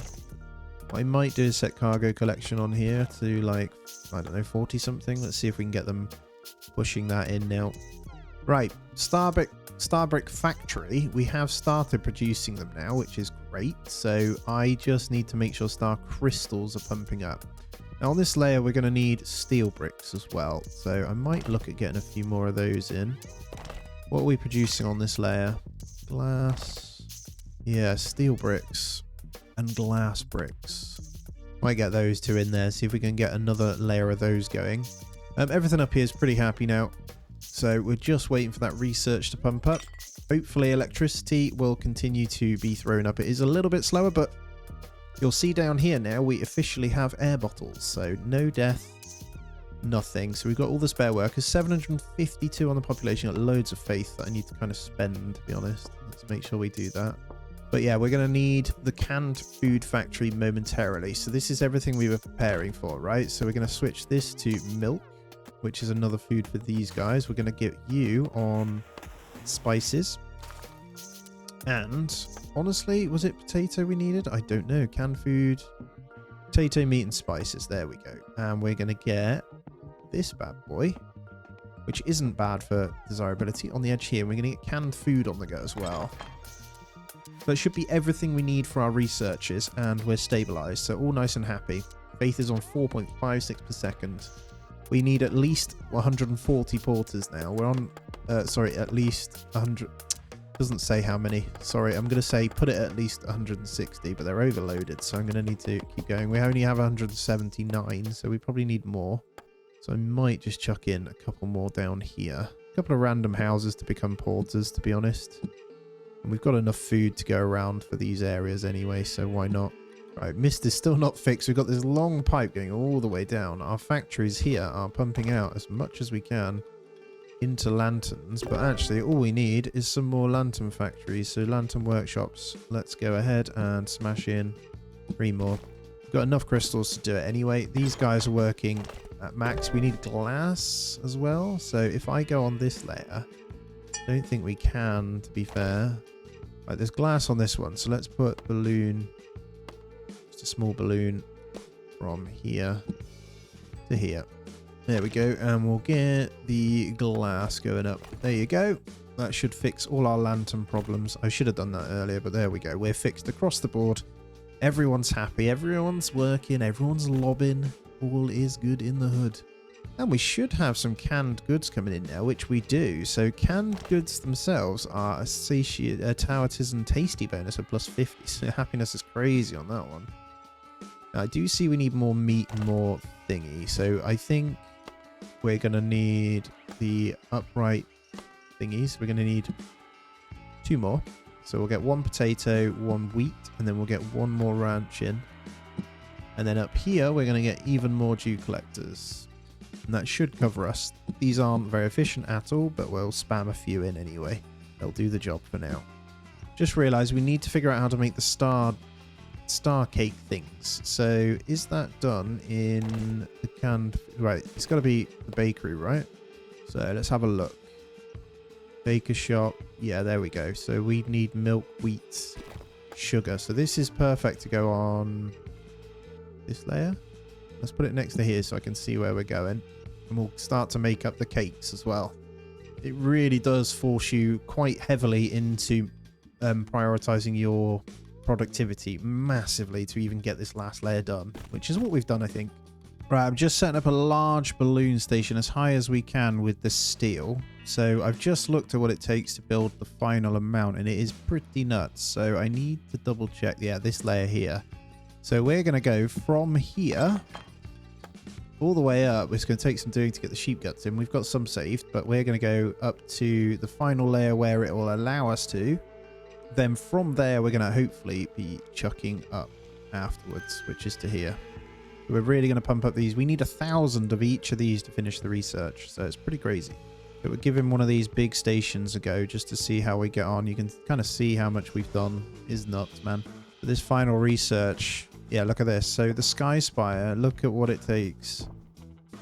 What I might do is set cargo collection on here to like, I don't know, 40 something. Let's see if we can get them pushing that in now. Right, Starbrick factory. We have started producing them now, which is great. So I just need to make sure star crystals are pumping up. Now on this layer, we're going to need steel bricks as well. So I might look at getting a few more of those in. What are we producing on this layer? Glass. Yeah, steel bricks and glass bricks. Might get those two in there. See if we can get another layer of those going. Everything up here is pretty happy now. So we're just waiting for that research to pump up. Hopefully electricity will continue to be thrown up. It is a little bit slower, but you'll see down here now we officially have air bottles. So no death, nothing. So we've got all the spare workers, 752 on the population. Got loads of faith that I need to kind of spend, to be honest. Let's make sure we do that. But yeah, we're going to need the canned food factory momentarily. So this is everything we were preparing for, right? So we're going to switch this to milk, which is another food for these guys. We're going to get you on spices. And honestly, was it potato we needed? I don't know. Canned food, potato, meat, and spices. There we go. And we're going to get this bad boy, which isn't bad for desirability. On the edge here, we're going to get canned food on the go as well. So it should be everything we need for our researches, and we're stabilized. So all nice and happy. Faith is on 4.56 per second. We need at least 140 porters now. We're on, at least 100. Doesn't say how many. Sorry, I'm going to say put it at least 160, but they're overloaded. So I'm going to need to keep going. We only have 179, so we probably need more. So I might just chuck in a couple more down here. A couple of random houses to become porters, to be honest. And we've got enough food to go around for these areas anyway, so why not? Right, mist is still not fixed. We've got this long pipe going all the way down. Our factories here are pumping out as much as we can into lanterns, but actually all we need is some more lantern factories. So lantern workshops. Let's go ahead and smash in 3 more. We've got enough crystals to do it anyway. These guys are working at max. We need glass as well. So if I go on this layer, I don't think we can, to be fair. Right, there's glass on this one, so let's put balloon, just a small balloon from here to here. There we go, and we'll get the glass going up. There you go. That should fix all our lantern problems. I should have done that earlier, but there we go. We're fixed across the board. Everyone's happy, everyone's working, everyone's lobbing. All is good in the hood. And we should have some canned goods coming in now, which we do. So canned goods themselves are a Towertizen tasty bonus of plus 50. So happiness is crazy on that one. Now, I do see we need more meat and more thingy. So I think we're going to need the upright thingies. We're going to need 2 more. So we'll get 1 potato, 1 wheat, and then we'll get 1 more ranch in. And then up here, we're going to get even more dew collectors. And that should cover us. These aren't very efficient at all, but we'll spam a few in anyway. They'll do the job for now. Just realized we need to figure out how to make the star cake things. So is that done in the canned? Right, it's got to be the bakery, right? So let's have a look. Baker shop. Yeah, there we go. So we need milk, wheat, sugar. So this is perfect to go on this layer. Let's put it next to here so I can see where we're going. And we'll start to make up the cakes as well. It really does force you quite heavily into prioritizing your productivity massively to even get this last layer done, which is what we've done, I think. Right, I'm just setting up a large balloon station as high as we can with the steel. So I've just looked at what it takes to build the final amount, and it is pretty nuts. So I need to double check. Yeah, this layer here. So we're going to go from here all the way up. It's going to take some doing to get the sheep guts in. We've got some saved, but we're going to go up to the final layer where it will allow us to. Then from there, we're going to hopefully be chucking up afterwards, which is to here. We're really going to pump up these. We need 1,000 of each of these to finish the research, so it's pretty crazy. But we're giving one of these big stations a go just to see how we get on. You can kind of see how much we've done. Is nuts, man. But this final research, yeah, look at this. So the Sky Spire, look at what it takes.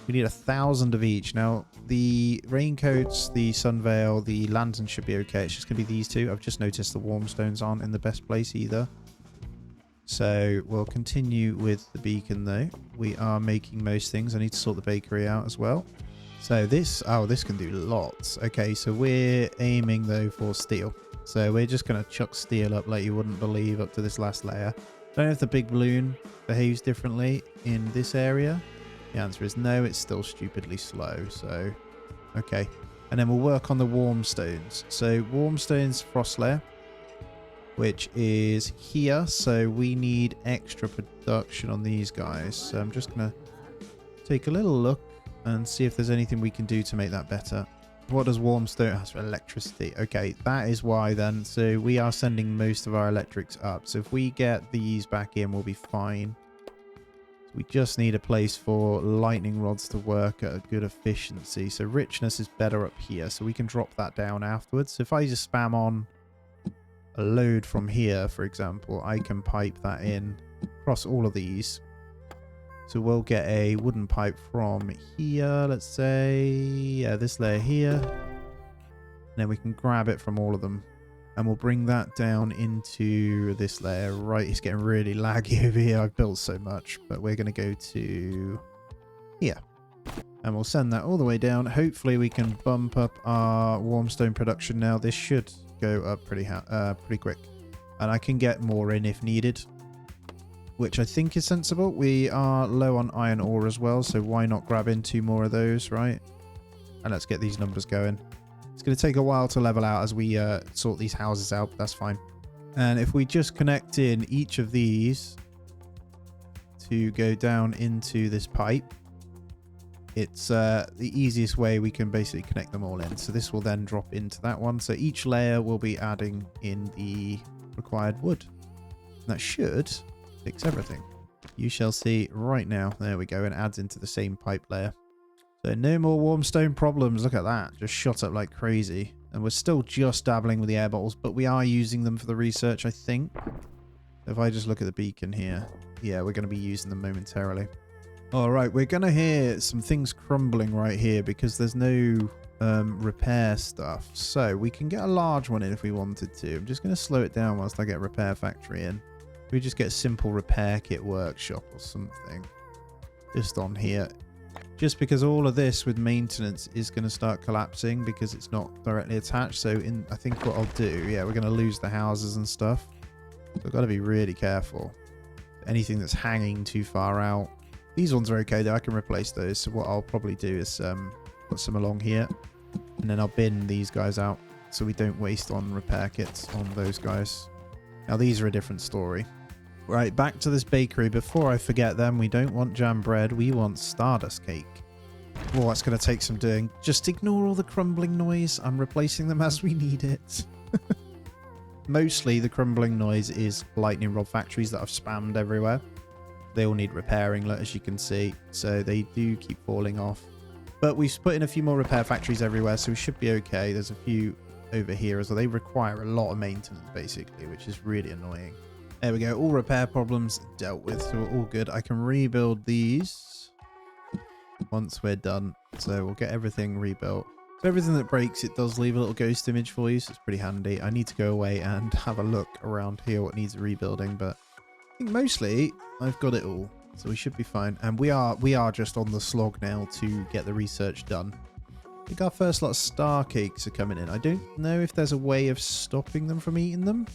We need 1,000 of each. Now, the raincoats, the sunveil, the lantern should be okay. It's just going to be these two. I've just noticed the warm stones aren't in the best place either. So we'll continue with the beacon though. We are making most things. I need to sort the bakery out as well. So this, oh, this can do lots. Okay, so we're aiming though for steel. So we're just going to chuck steel up like you wouldn't believe up to this last layer. Don't know if the big balloon behaves differently in this area. The answer is no, it's still stupidly slow. So, okay. And then we'll work on the warm stones. So warm stones, frost layer, which is here. So we need extra production on these guys. So I'm just going to take a little look and see if there's anything we can do to make that better. What does warm stone has for electricity? Okay, that is why then. So we are sending most of our electrics up. So if we get these back in, we'll be fine. We just need a place for lightning rods to work at a good efficiency. So richness is better up here. So we can drop that down afterwards. So if I just spam on a load from here, for example, I can pipe that in across all of these. So we'll get a wooden pipe from here, let's say, yeah, this layer here. And then we can grab it from all of them. And we'll bring that down into this layer. Right, it's getting really laggy over here. I've built so much, but we're going to go to here. And we'll send that all the way down. Hopefully we can bump up our warmstone production now. This should go up pretty quick. And I can get more in if needed, which I think is sensible. We are low on iron ore as well, so why not grab in 2 more of those, right? And let's get these numbers going. It's going to take a while to level out as we sort these houses out, but that's fine. And if we just connect in each of these to go down into this pipe, it's the easiest way we can basically connect them all in. So this will then drop into that one. So each layer will be adding in the required wood. And that should fix everything. You shall see right now. There we go. And adds into the same pipe layer. So no more warmstone problems. Look at that. Just shot up like crazy. And we're still just dabbling with the air bottles, but we are using them for the research, I think. If I just look at the beacon here. Yeah, we're going to be using them momentarily. All right, we're going to hear some things crumbling right here because there's no repair stuff. So we can get a large one in if we wanted to. I'm just going to slow it down whilst I get repair factory in. We just get a simple repair kit workshop or something. Just on here. Just because all of this with maintenance is going to start collapsing because it's not directly attached. So I think what I'll do, yeah, we're going to lose the houses and stuff. So I've got to be really careful. Anything that's hanging too far out. These ones are okay though, I can replace those. So what I'll probably do is put some along here. And then I'll bin these guys out so we don't waste on repair kits on those guys. Now these are a different story. Right, back to this bakery. Before I forget them, we don't want jam bread, we want stardust cake. Oh, that's going to take some doing. Just ignore all the crumbling noise. I'm replacing them as we need it. Mostly the crumbling noise is lightning rod factories that I've spammed everywhere. They all need repairing, as you can see. So they do keep falling off. But we've put in a few more repair factories everywhere, so we should be okay. There's a few over here as well. They require a lot of maintenance, basically, which is really annoying. There we go. All repair problems dealt with, so we're all good. I can rebuild these once we're done. So we'll get everything rebuilt. So everything that breaks, it does leave a little ghost image for you, so it's pretty handy. I need to go away and have a look around here what needs rebuilding, but I think mostly I've got it all, so we should be fine. And we are just on the slog now to get the research done. I think our first lot of star cakes are coming in. I don't know if there's a way of stopping them from eating them.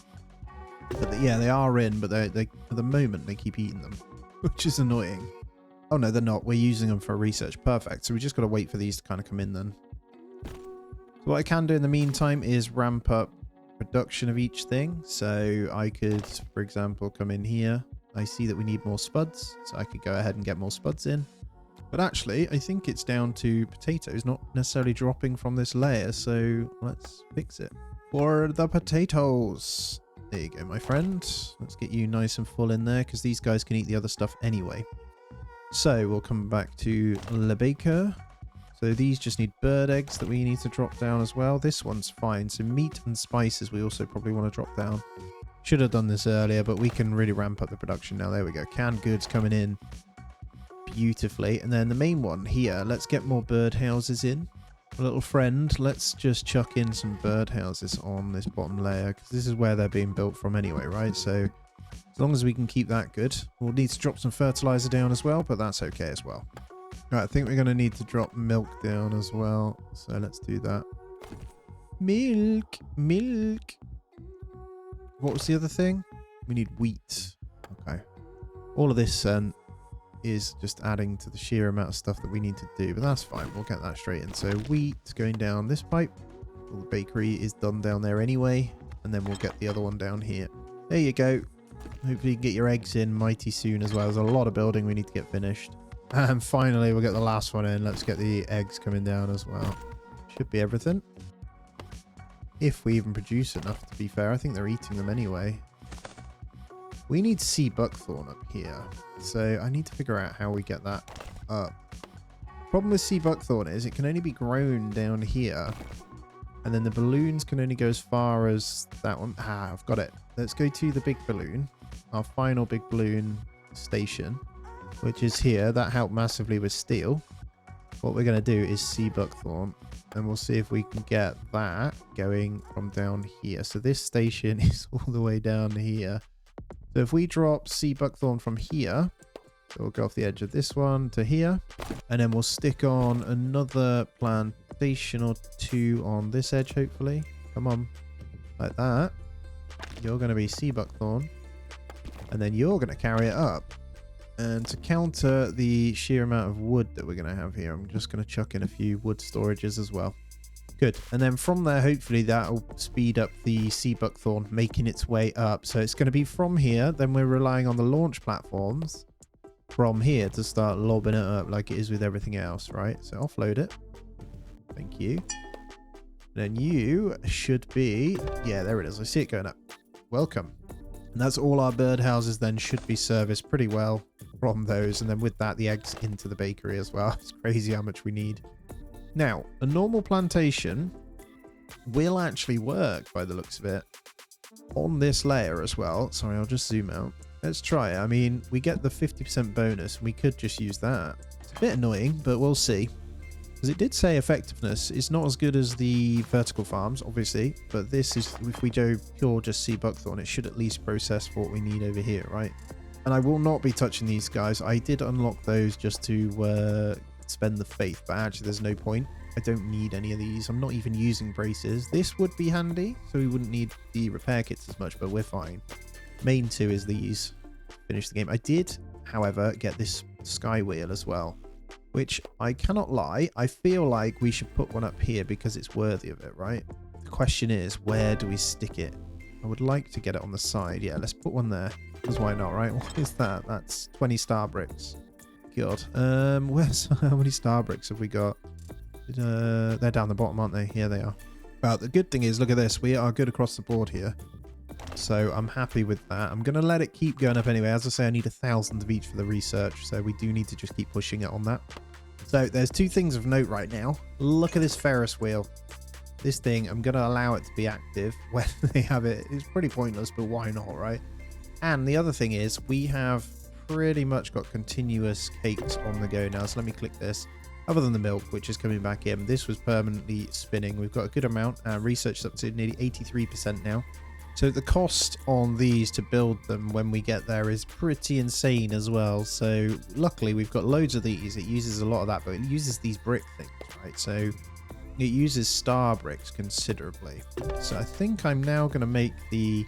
But yeah, they are in, but they at the moment they keep eating them, which is annoying. Oh no, they're not. We're using them for research. Perfect. So we just got to wait for these to kind of come in then. So what I can do in the meantime is ramp up production of each thing. So I could, for example, come in here. I see that we need more spuds, so I could go ahead and get more spuds in. But actually, I think it's down to potatoes not necessarily dropping from this layer. So let's fix it. For the potatoes. There you go, my friend. Let's get you nice and full in there because these guys can eat the other stuff anyway. So we'll come back to Le Baker. So these just need bird eggs that we need to drop down as well. This one's fine. So meat and spices we also probably want to drop down. Should have done this earlier, but we can really ramp up the production now. There we go. Canned goods coming in beautifully. And then the main one here, let's get more bird houses in. A little friend, let's just chuck in some bird houses on this bottom layer because this is where they're being built from anyway, right? So as long as we can keep that good, we'll need to drop some fertilizer down as well, but that's okay as well. Right, I think we're going to need to drop milk down as well, so let's do that. Milk, milk. What was the other thing? We need wheat. Okay. All of this is just adding to the sheer amount of stuff that we need to do, but that's fine. We'll get that straight in. So wheat going down this pipe. Well, the bakery is done down there anyway, and then we'll get the other one down here. There you go. Hopefully you can get your eggs in mighty soon as well. There's a lot of building we need to get finished. And finally we'll get the last one in. Let's get the eggs coming down as well. Should be everything. If we even produce enough, to be fair. I think they're eating them anyway. We need sea buckthorn up here. So I need to figure out how we get that up. Problem with sea buckthorn is it can only be grown down here. And then the balloons can only go as far as that one. Ah, I've got it. Let's go to the big balloon. Our final big balloon station, which is here. That helped massively with steel. What we're going to do is sea buckthorn. And we'll see if we can get that going from down here. So this station is all the way down here. So if we drop sea buckthorn from here, so we'll go off the edge of this one to here, and then we'll stick on another plantation or two on this edge, hopefully. Come on, like that. You're going to be sea buckthorn, and then you're going to carry it up. And to counter the sheer amount of wood that we're going to have here, I'm just going to chuck in a few wood storages as well. Good. And then from there, hopefully that'll speed up the sea buckthorn making its way up. So it's going to be from here. Then we're relying on the launch platforms from here to start lobbing it up like it is with everything else, right? So offload it. Thank you. Then you should be... Yeah, there it is. I see it going up. Welcome. And that's all our birdhouses then should be serviced pretty well from those. And then with that, the eggs into the bakery as well. It's crazy how much we need. Now, a normal plantation will actually work by the looks of it on this layer as well. Sorry, I'll just zoom out. Let's try it. I mean, we get the 50% bonus and we could just use that. It's a bit annoying, but we'll see. Because it did say effectiveness is not as good as the vertical farms, obviously. But this is, if we go pure just sea buckthorn, it should at least process what we need over here, right? And I will not be touching these guys. I did unlock those just to... spend the faith, but actually there's no point. I don't need any of these. I'm not even using braces. This would be handy, so we wouldn't need the repair kits as much, but we're fine. Main two is these. Finish the game. I did, however, get this sky wheel as well, which I cannot lie, I feel like we should put one up here because it's worthy of it, right? The question is, where do we stick it? I would like to get it on the side. Yeah, let's put one there, because why not, right? What is that? That's 20 star bricks. God. Where's how many star bricks have we got? They're down the bottom, aren't they? Yeah, they are. Well, the good thing is, look at this. We are good across the board here. So I'm happy with that. I'm going to let it keep going up anyway. As I say, I need 1,000 of each for the research. So we do need to just keep pushing it on that. So there's two things of note right now. Look at this Ferris wheel. This thing, I'm going to allow it to be active when they have it. It's pretty pointless, but why not, right? And the other thing is, we have pretty much got continuous cakes on the go now. So let me click this. Other than the milk, which is coming back in, this was permanently spinning. We've got a good amount. Research up to nearly 83% now. So the cost on these to build them when we get there is pretty insane as well. So luckily we've got loads of these. It uses a lot of that, but it uses these brick things, right? So it uses star bricks considerably. So I think I'm now going to make the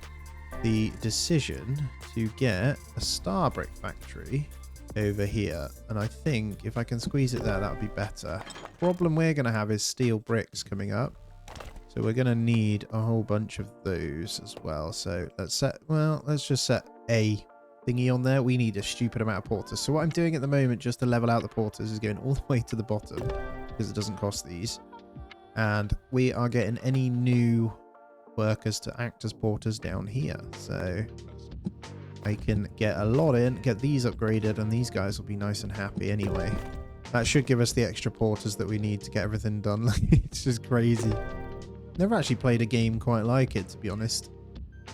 decision to get a star brick factory over here, and I think if I can squeeze it there, that would be better. Problem we're going to have is steel bricks coming up, so we're going to need a whole bunch of those as well. So let's set, well, let's just set a thingy on there, we need a stupid amount of porters. So what I'm doing at the moment, just to level out the porters, is going all the way to the bottom because it doesn't cost these. And we are getting any new workers to act as porters down here. So I can get a lot in, get these upgraded, and these guys will be nice and happy anyway. That should give us the extra porters that we need to get everything done. It's just crazy. Never actually played a game quite like it, to be honest.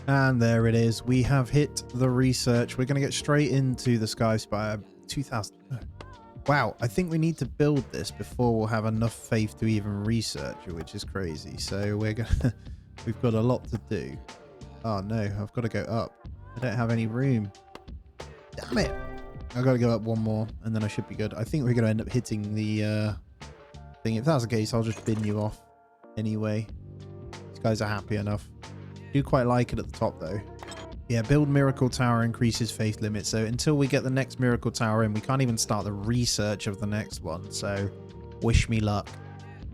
And there it is. We have hit the research. We're going to get straight into the Sky Spire 2000. Wow, I think we need to build this before we'll have enough faith to even research it, which is crazy. So we've got a lot to do. Oh no, I've got to go up. I don't have any room. Damn it. I've got to go up one more and then I should be good. I think we're going to end up hitting the thing. If that's the case, I'll just bin you off anyway. These guys are happy enough. I do quite like it at the top though. Yeah, build miracle tower increases faith limit. So until we get the next miracle tower in, we can't even start the research of the next one. So wish me luck.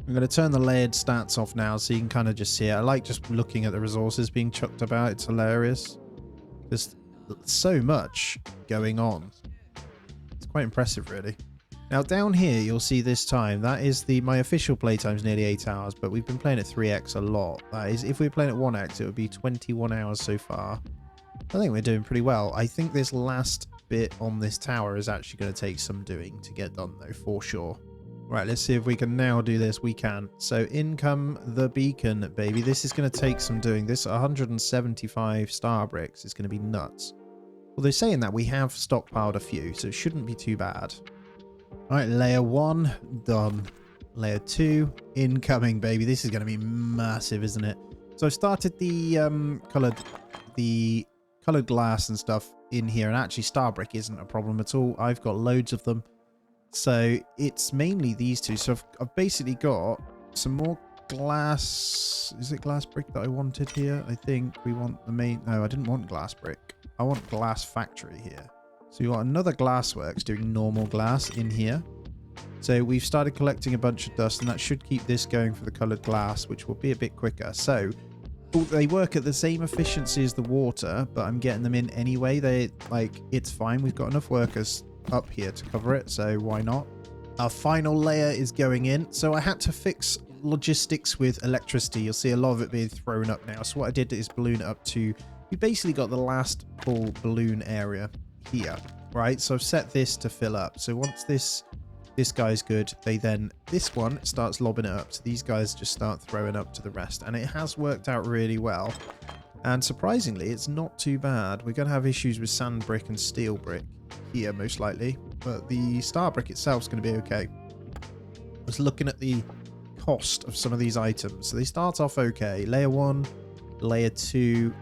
I'm going to turn the layered stats off now so you can kind of just see it. I like just looking at the resources being chucked about. It's hilarious. There's so much going on. It's quite impressive, really. Now down here, you'll see this time. That is my official playtime is nearly 8 hours, but we've been playing at 3x a lot. That is, if we were playing at 1x, it would be 21 hours so far. I think we're doing pretty well. I think this last bit on this tower is actually going to take some doing to get done, though, for sure. Right, let's see if we can now do this. We can. So in come the beacon, baby. This is going to take some doing. This 175 star bricks is going to be nuts. Well, they're saying that we have stockpiled a few, so it shouldn't be too bad. All right, layer 1 done. Layer 2 incoming, baby. This is going to be massive, isn't it? So I've started the colored glass and stuff in here, and actually star brick isn't a problem at all. I've got loads of them. So it's mainly these two. So I've basically got some more glass. Is it glass brick that I wanted here? I think we want the main. No, I didn't want glass brick. I want glass factory here. So you want another glassworks doing normal glass in here. So we've started collecting a bunch of dust, and that should keep this going for the colored glass, which will be a bit quicker. So they work at the same efficiency as the water, but I'm getting them in anyway. It's fine. We've got enough workers up here to cover it, so why not? Our final layer is going in. So I had to fix logistics with electricity. You'll see a lot of it being thrown up now. So what I did is balloon it up to, we basically got the last full balloon area here, right? So I've set this to fill up. So once this guy's good, this one starts lobbing it up. So these guys just start throwing up to the rest, and it has worked out really well. And surprisingly, it's not too bad. We're going to have issues with sand brick and steel brick here, most likely, but the star brick itself is going to be okay. I was looking at the cost of some of these items. So they start off okay. Layer 1, layer 2,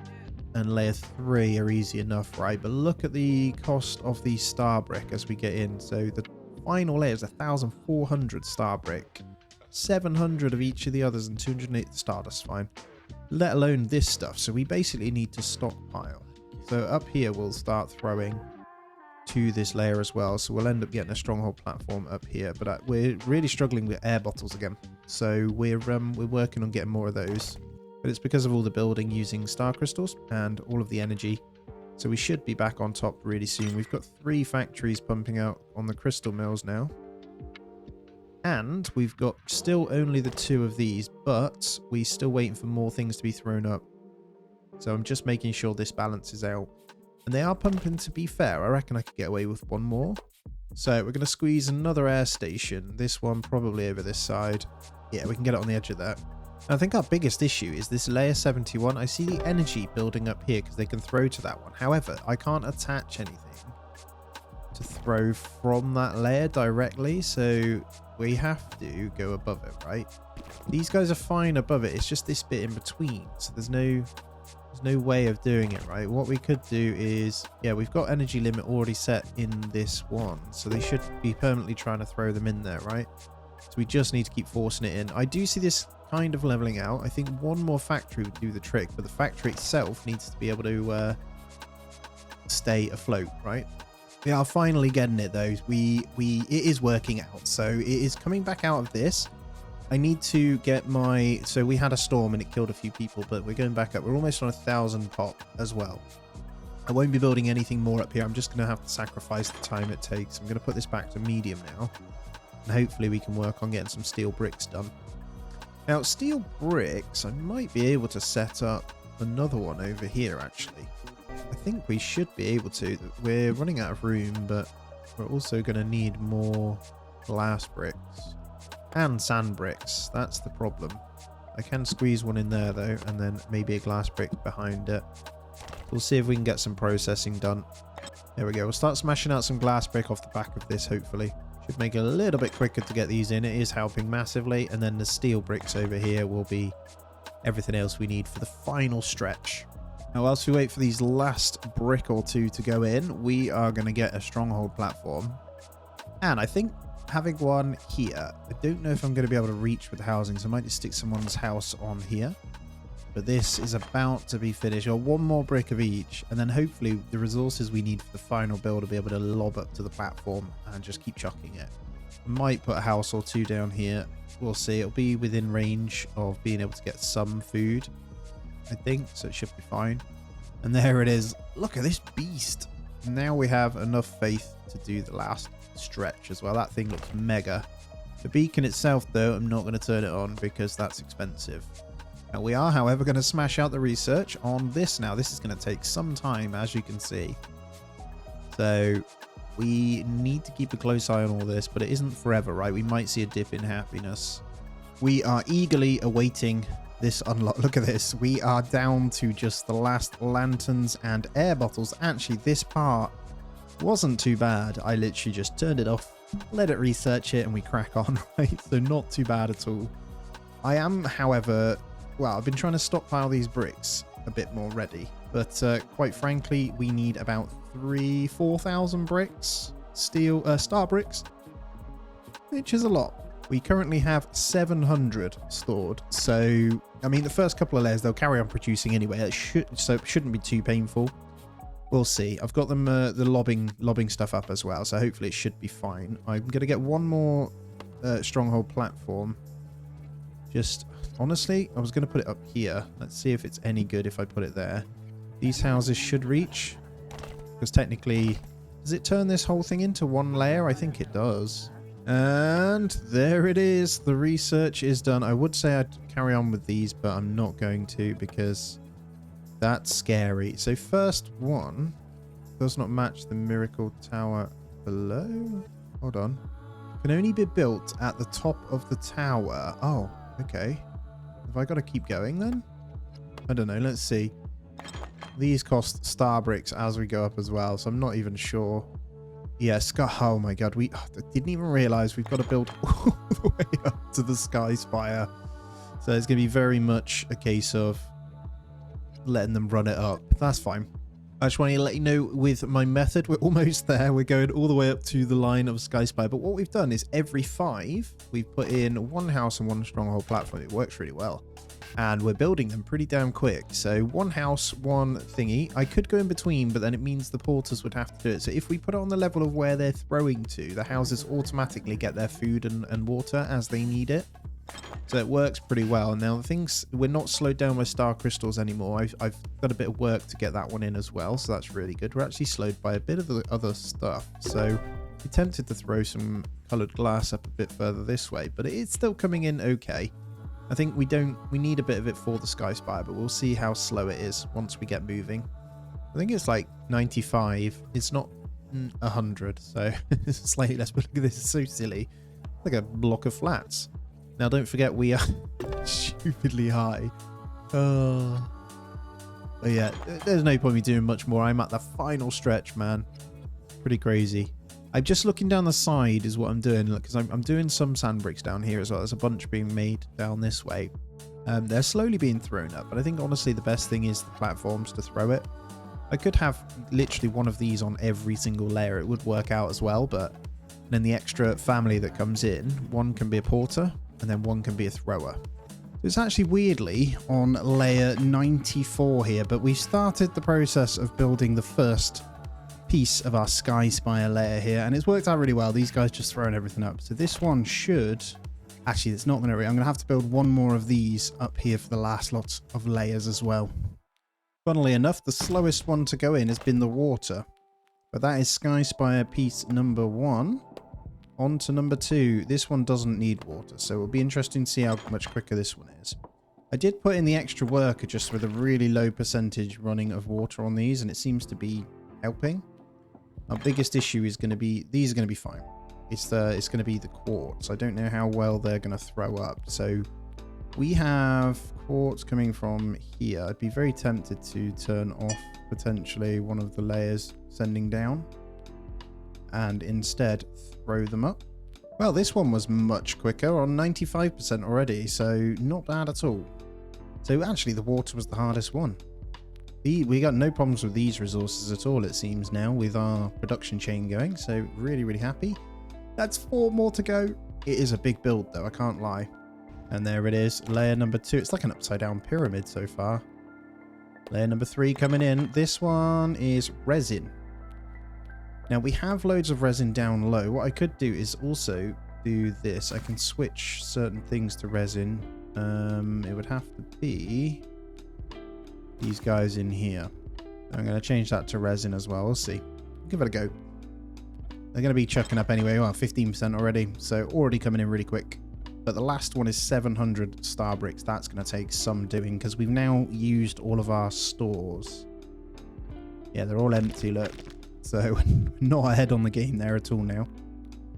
and layer 3 are easy enough, right? But look at the cost of the star brick as we get in. So the final layer is 1,400 star brick, 700 of each of the others, and 208 stardust, fine. Let alone this stuff. So we basically need to stockpile. So up here we'll start throwing to this layer as well. So we'll end up getting a stronghold platform up here. But we're really struggling with air bottles again. So we're working on getting more of those. But it's because of all the building using star crystals and all of the energy. So we should be back on top really soon. We've got 3 factories pumping out on the crystal mills now. And we've got still only the 2 of these, but we're still waiting for more things to be thrown up. So I'm just making sure this balances out. And they are pumping, to be fair. I reckon I could get away with one more. So we're going to squeeze another air station. This one probably over this side. Yeah, we can get it on the edge of that. I think our biggest issue is this layer 71. I see the energy building up here because they can throw to that one. However, I can't attach anything to throw from that layer directly, so we have to go above it, right? These guys are fine above it. It's just this bit in between, so there's no way of doing it, right? What we could do is, yeah, we've got energy limit already set in this one, so they should be permanently trying to throw them in there, right? So we just need to keep forcing it in. I do see this kind of leveling out. I think one more factory would do the trick, but the factory itself needs to be able to stay afloat, right? We are finally getting it though. It is working out. So it is coming back out of this. I need to get so we had a storm and it killed a few people, but we're going back up. We're almost on 1,000 pop as well. I won't be building anything more up here. I'm just going to have to sacrifice the time it takes. I'm going to put this back to medium now. And hopefully we can work on getting some steel bricks done. Now, steel bricks, I might be able to set up another one over here, actually. I think we should be able to. We're running out of room, but we're also going to need more glass bricks and sand bricks. That's the problem. I can squeeze one in there, though, and then maybe a glass brick behind it. We'll see if we can get some processing done. There we go. We'll start smashing out some glass brick off the back of this, hopefully. Should make it a little bit quicker to get these in. It is helping massively. And then the steel bricks over here will be everything else we need for the final stretch. Now, whilst we wait for these last brick or two to go in, we are going to get a stronghold platform. And I think having one here, I don't know if I'm going to be able to reach with the housing, so I might just stick someone's house on here. But this is about to be finished. Or one more brick of each, and then hopefully the resources we need for the final build will be able to lob up to the platform and just keep chucking it. I might put a house or two down here. We'll see. It'll be within range of being able to get some food, I think, so it should be fine. And there it is. Look at this beast. Now we have enough faith to do the last stretch as well. That thing looks mega. The beacon itself, though, I'm not going to turn it on because that's expensive. Now we are, however, going to smash out the research on this now. This is going to take some time, as you can see. So we need to keep a close eye on all this, but it isn't forever, right? We might see a dip in happiness. We are eagerly awaiting this unlock. Look at this. We are down to just the last lanterns and air bottles. Actually, this part wasn't too bad. I literally just turned it off, let it research it, and we crack on, right? So not too bad at all. I am, however... Well, I've been trying to stockpile these bricks a bit more ready, but quite frankly, we need about 4,000 bricks, star bricks, which is a lot. We currently have 700 stored, so I mean, the first couple of layers they'll carry on producing anyway. It shouldn't be too painful. We'll see. I've got them the lobbing stuff up as well, so hopefully it should be fine. I'm gonna get one more stronghold platform. Just honestly, I was going to put it up here. Let's see if it's any good if I put it there. These houses should reach. Because technically, does it turn this whole thing into one layer? I think it does. And there it is. The research is done. I would say I'd carry on with these, but I'm not going to because that's scary. So first one does not match the miracle tower below. Hold on. Can only be built at the top of the tower. Oh. Okay. Have I got to keep going then? I don't know. Let's see. These cost star bricks as we go up as well, so I'm not even sure. Yes. Oh my god. I didn't even realize we've got to build all the way up to the sky spire. So it's going to be very much a case of letting them run it up. That's fine. I just want to let you know with my method, we're almost there. We're going all the way up to the line of Sky Spire. But what we've done is every 5, we've put in one house and one stronghold platform. It works really well. And we're building them pretty damn quick. So one house, one thingy. I could go in between, but then it means the porters would have to do it. So if we put it on the level of where they're throwing to, the houses automatically get their food and water as they need it. So it works pretty well. Now the things, we're not slowed down by star crystals anymore. I've got a bit of work to get that one in as well, so that's really good. We're actually slowed by a bit of the other stuff, so we tempted to throw some coloured glass up a bit further this way, but it's still coming in okay. I think we need a bit of it for the Sky Spire, but we'll see how slow it is once we get moving. I think it's like 95. It's not 100, so it's slightly less, but look at this, it's so silly. Like a block of flats. Now, don't forget, we are stupidly high. But yeah, there's no point me doing much more. I'm at the final stretch, man. Pretty crazy. I'm just looking down the side is what I'm doing, because I'm doing some sand bricks down here as well. There's a bunch being made down this way. They're slowly being thrown up, but I think, honestly, the best thing is the platforms to throw it. I could have literally one of these on every single layer. It would work out as well, but then the extra family that comes in, one can be a porter, and then one can be a thrower. It's actually weirdly on layer 94 here, but we started the process of building the first piece of our Sky Spire layer here, and it's worked out really well. These guys just throwing everything up. So this one should... Actually, it's not going to... I'm going to have to build one more of these up here for the last lot of layers as well. Funnily enough, the slowest one to go in has been the water. But that is Sky Spire piece number 1. On to number 2. This one doesn't need water, so it'll be interesting to see how much quicker this one is. I did put in the extra worker just with a really low percentage running of water on these, and it seems to be helping. Our biggest issue is going to be, these are going to be fine. It's going to be the quartz. I don't know how well they're going to throw up. So we have quartz coming from here. I'd be very tempted to turn off potentially one of the layers sending down and instead throw them up. Well, this one was much quicker on 95% already, so not bad at all. So actually the water was the hardest one. We got no problems with these resources at all, it seems now, with our production chain going, so really, really happy. That's 4 more to go. It is a big build though, I can't lie. And there it is, layer number 2. It's like an upside down pyramid so far. Layer number 3 coming in. This one is resin. Now we have loads of resin down low. What I could do is also do this. I can switch certain things to resin. It would have to be these guys in here. I'm going to change that to resin as well. We'll see. Give it a go. They're going to be chucking up anyway. Well, 15% already. So already coming in really quick. But the last one is 700 star bricks. That's going to take some doing because we've now used all of our stores. Yeah, they're all empty, look. So not ahead on the game there at all now.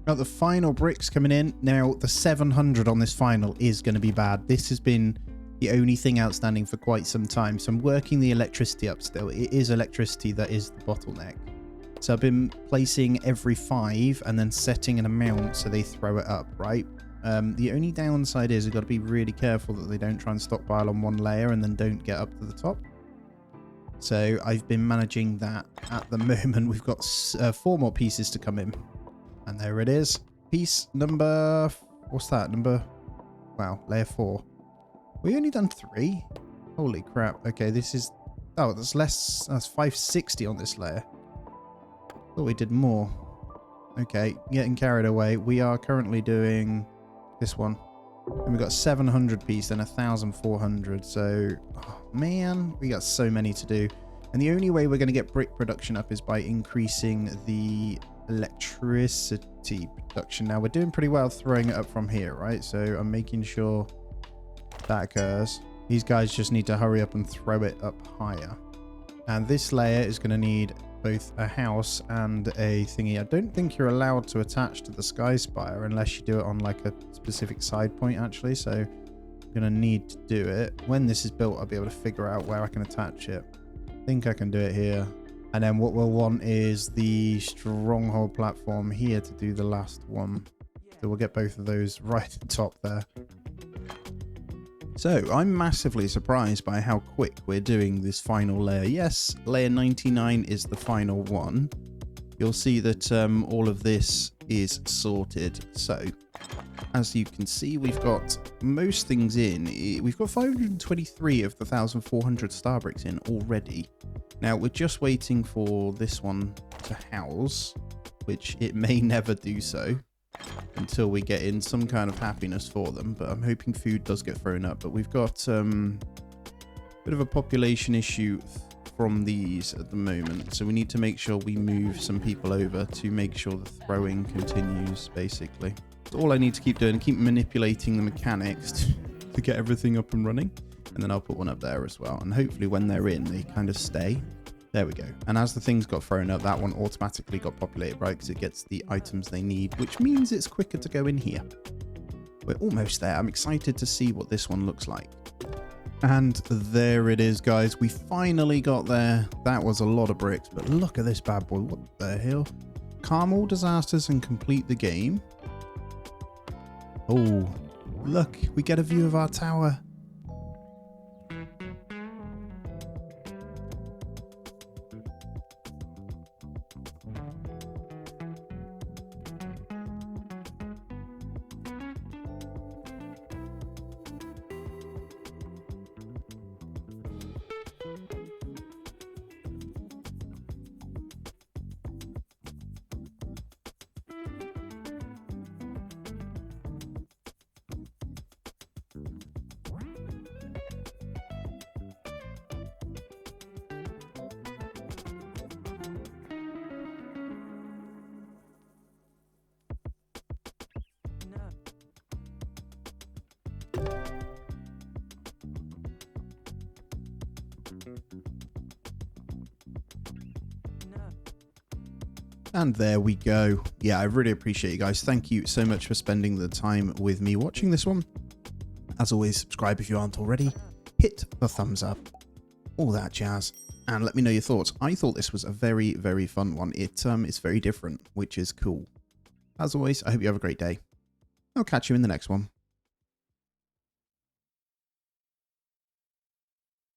Now the final bricks coming in. Now the 700 on this final is going to be bad. This has been the only thing outstanding for quite some time. So I'm working the electricity up still. It is electricity that is the bottleneck. So I've been placing every 5 and then setting an amount so they throw it up, right? The only downside is I've got to be really careful that they don't try and stockpile on one layer and then don't get up to the top. So I've been managing that at the moment. We've got 4 more pieces to come in. And there it is. Piece number... What's that? Wow, layer 4. We only done 3? Holy crap. Okay, this is... Oh, that's less... That's 560 on this layer. Thought we did more. Okay, getting carried away. We are currently doing this one. And we've got 700 piece, then 1,400. So, oh, man, we got so many to do. And the only way we're going to get brick production up is by increasing the electricity production. Now, we're doing pretty well throwing it up from here, right? So I'm making sure that occurs. These guys just need to hurry up and throw it up higher. And this layer is going to need both a house and a thingy. I don't think you're allowed to attach to the Sky Spire unless you do it on like a specific side point actually, so I'm gonna need to do it. When this is built, I'll be able to figure out where I can attach it. I think I can do it here. And then what we'll want is the stronghold platform here to do the last one. So we'll get both of those right at the top there. So I'm massively surprised by how quick we're doing this final layer. Yes, layer 99 is the final one. You'll see that all of this is sorted. So as you can see, we've got most things in. We've got 523 of the 1,400 star bricks in already. Now we're just waiting for this one to house, which it may never do so until we get in some kind of happiness for them, but I'm hoping food does get thrown up. But we've got a bit of a population issue from these at the moment, so we need to make sure we move some people over to make sure the throwing continues, basically. So all I need to keep doing, keep manipulating the mechanics to get everything up and running, and then I'll put one up there as well, and hopefully when they're in they kind of stay. There we go. And as the things got thrown up, that one automatically got populated, right? Because it gets the items they need, which means it's quicker to go in here. We're almost there. I'm excited to see what this one looks like. And there it is, guys. We finally got there. That was a lot of bricks, but look at this bad boy. What the hell? Calm all disasters and complete the game. Oh, look. We get a view of our tower. And there we go. Yeah, I really appreciate you guys. Thank you so much for spending the time with me watching this one. As always, subscribe if you aren't already. Hit the thumbs up. All that jazz. And let me know your thoughts. I thought this was a very, very fun one. It's very different, which is cool. As always, I hope you have a great day. I'll catch you in the next one.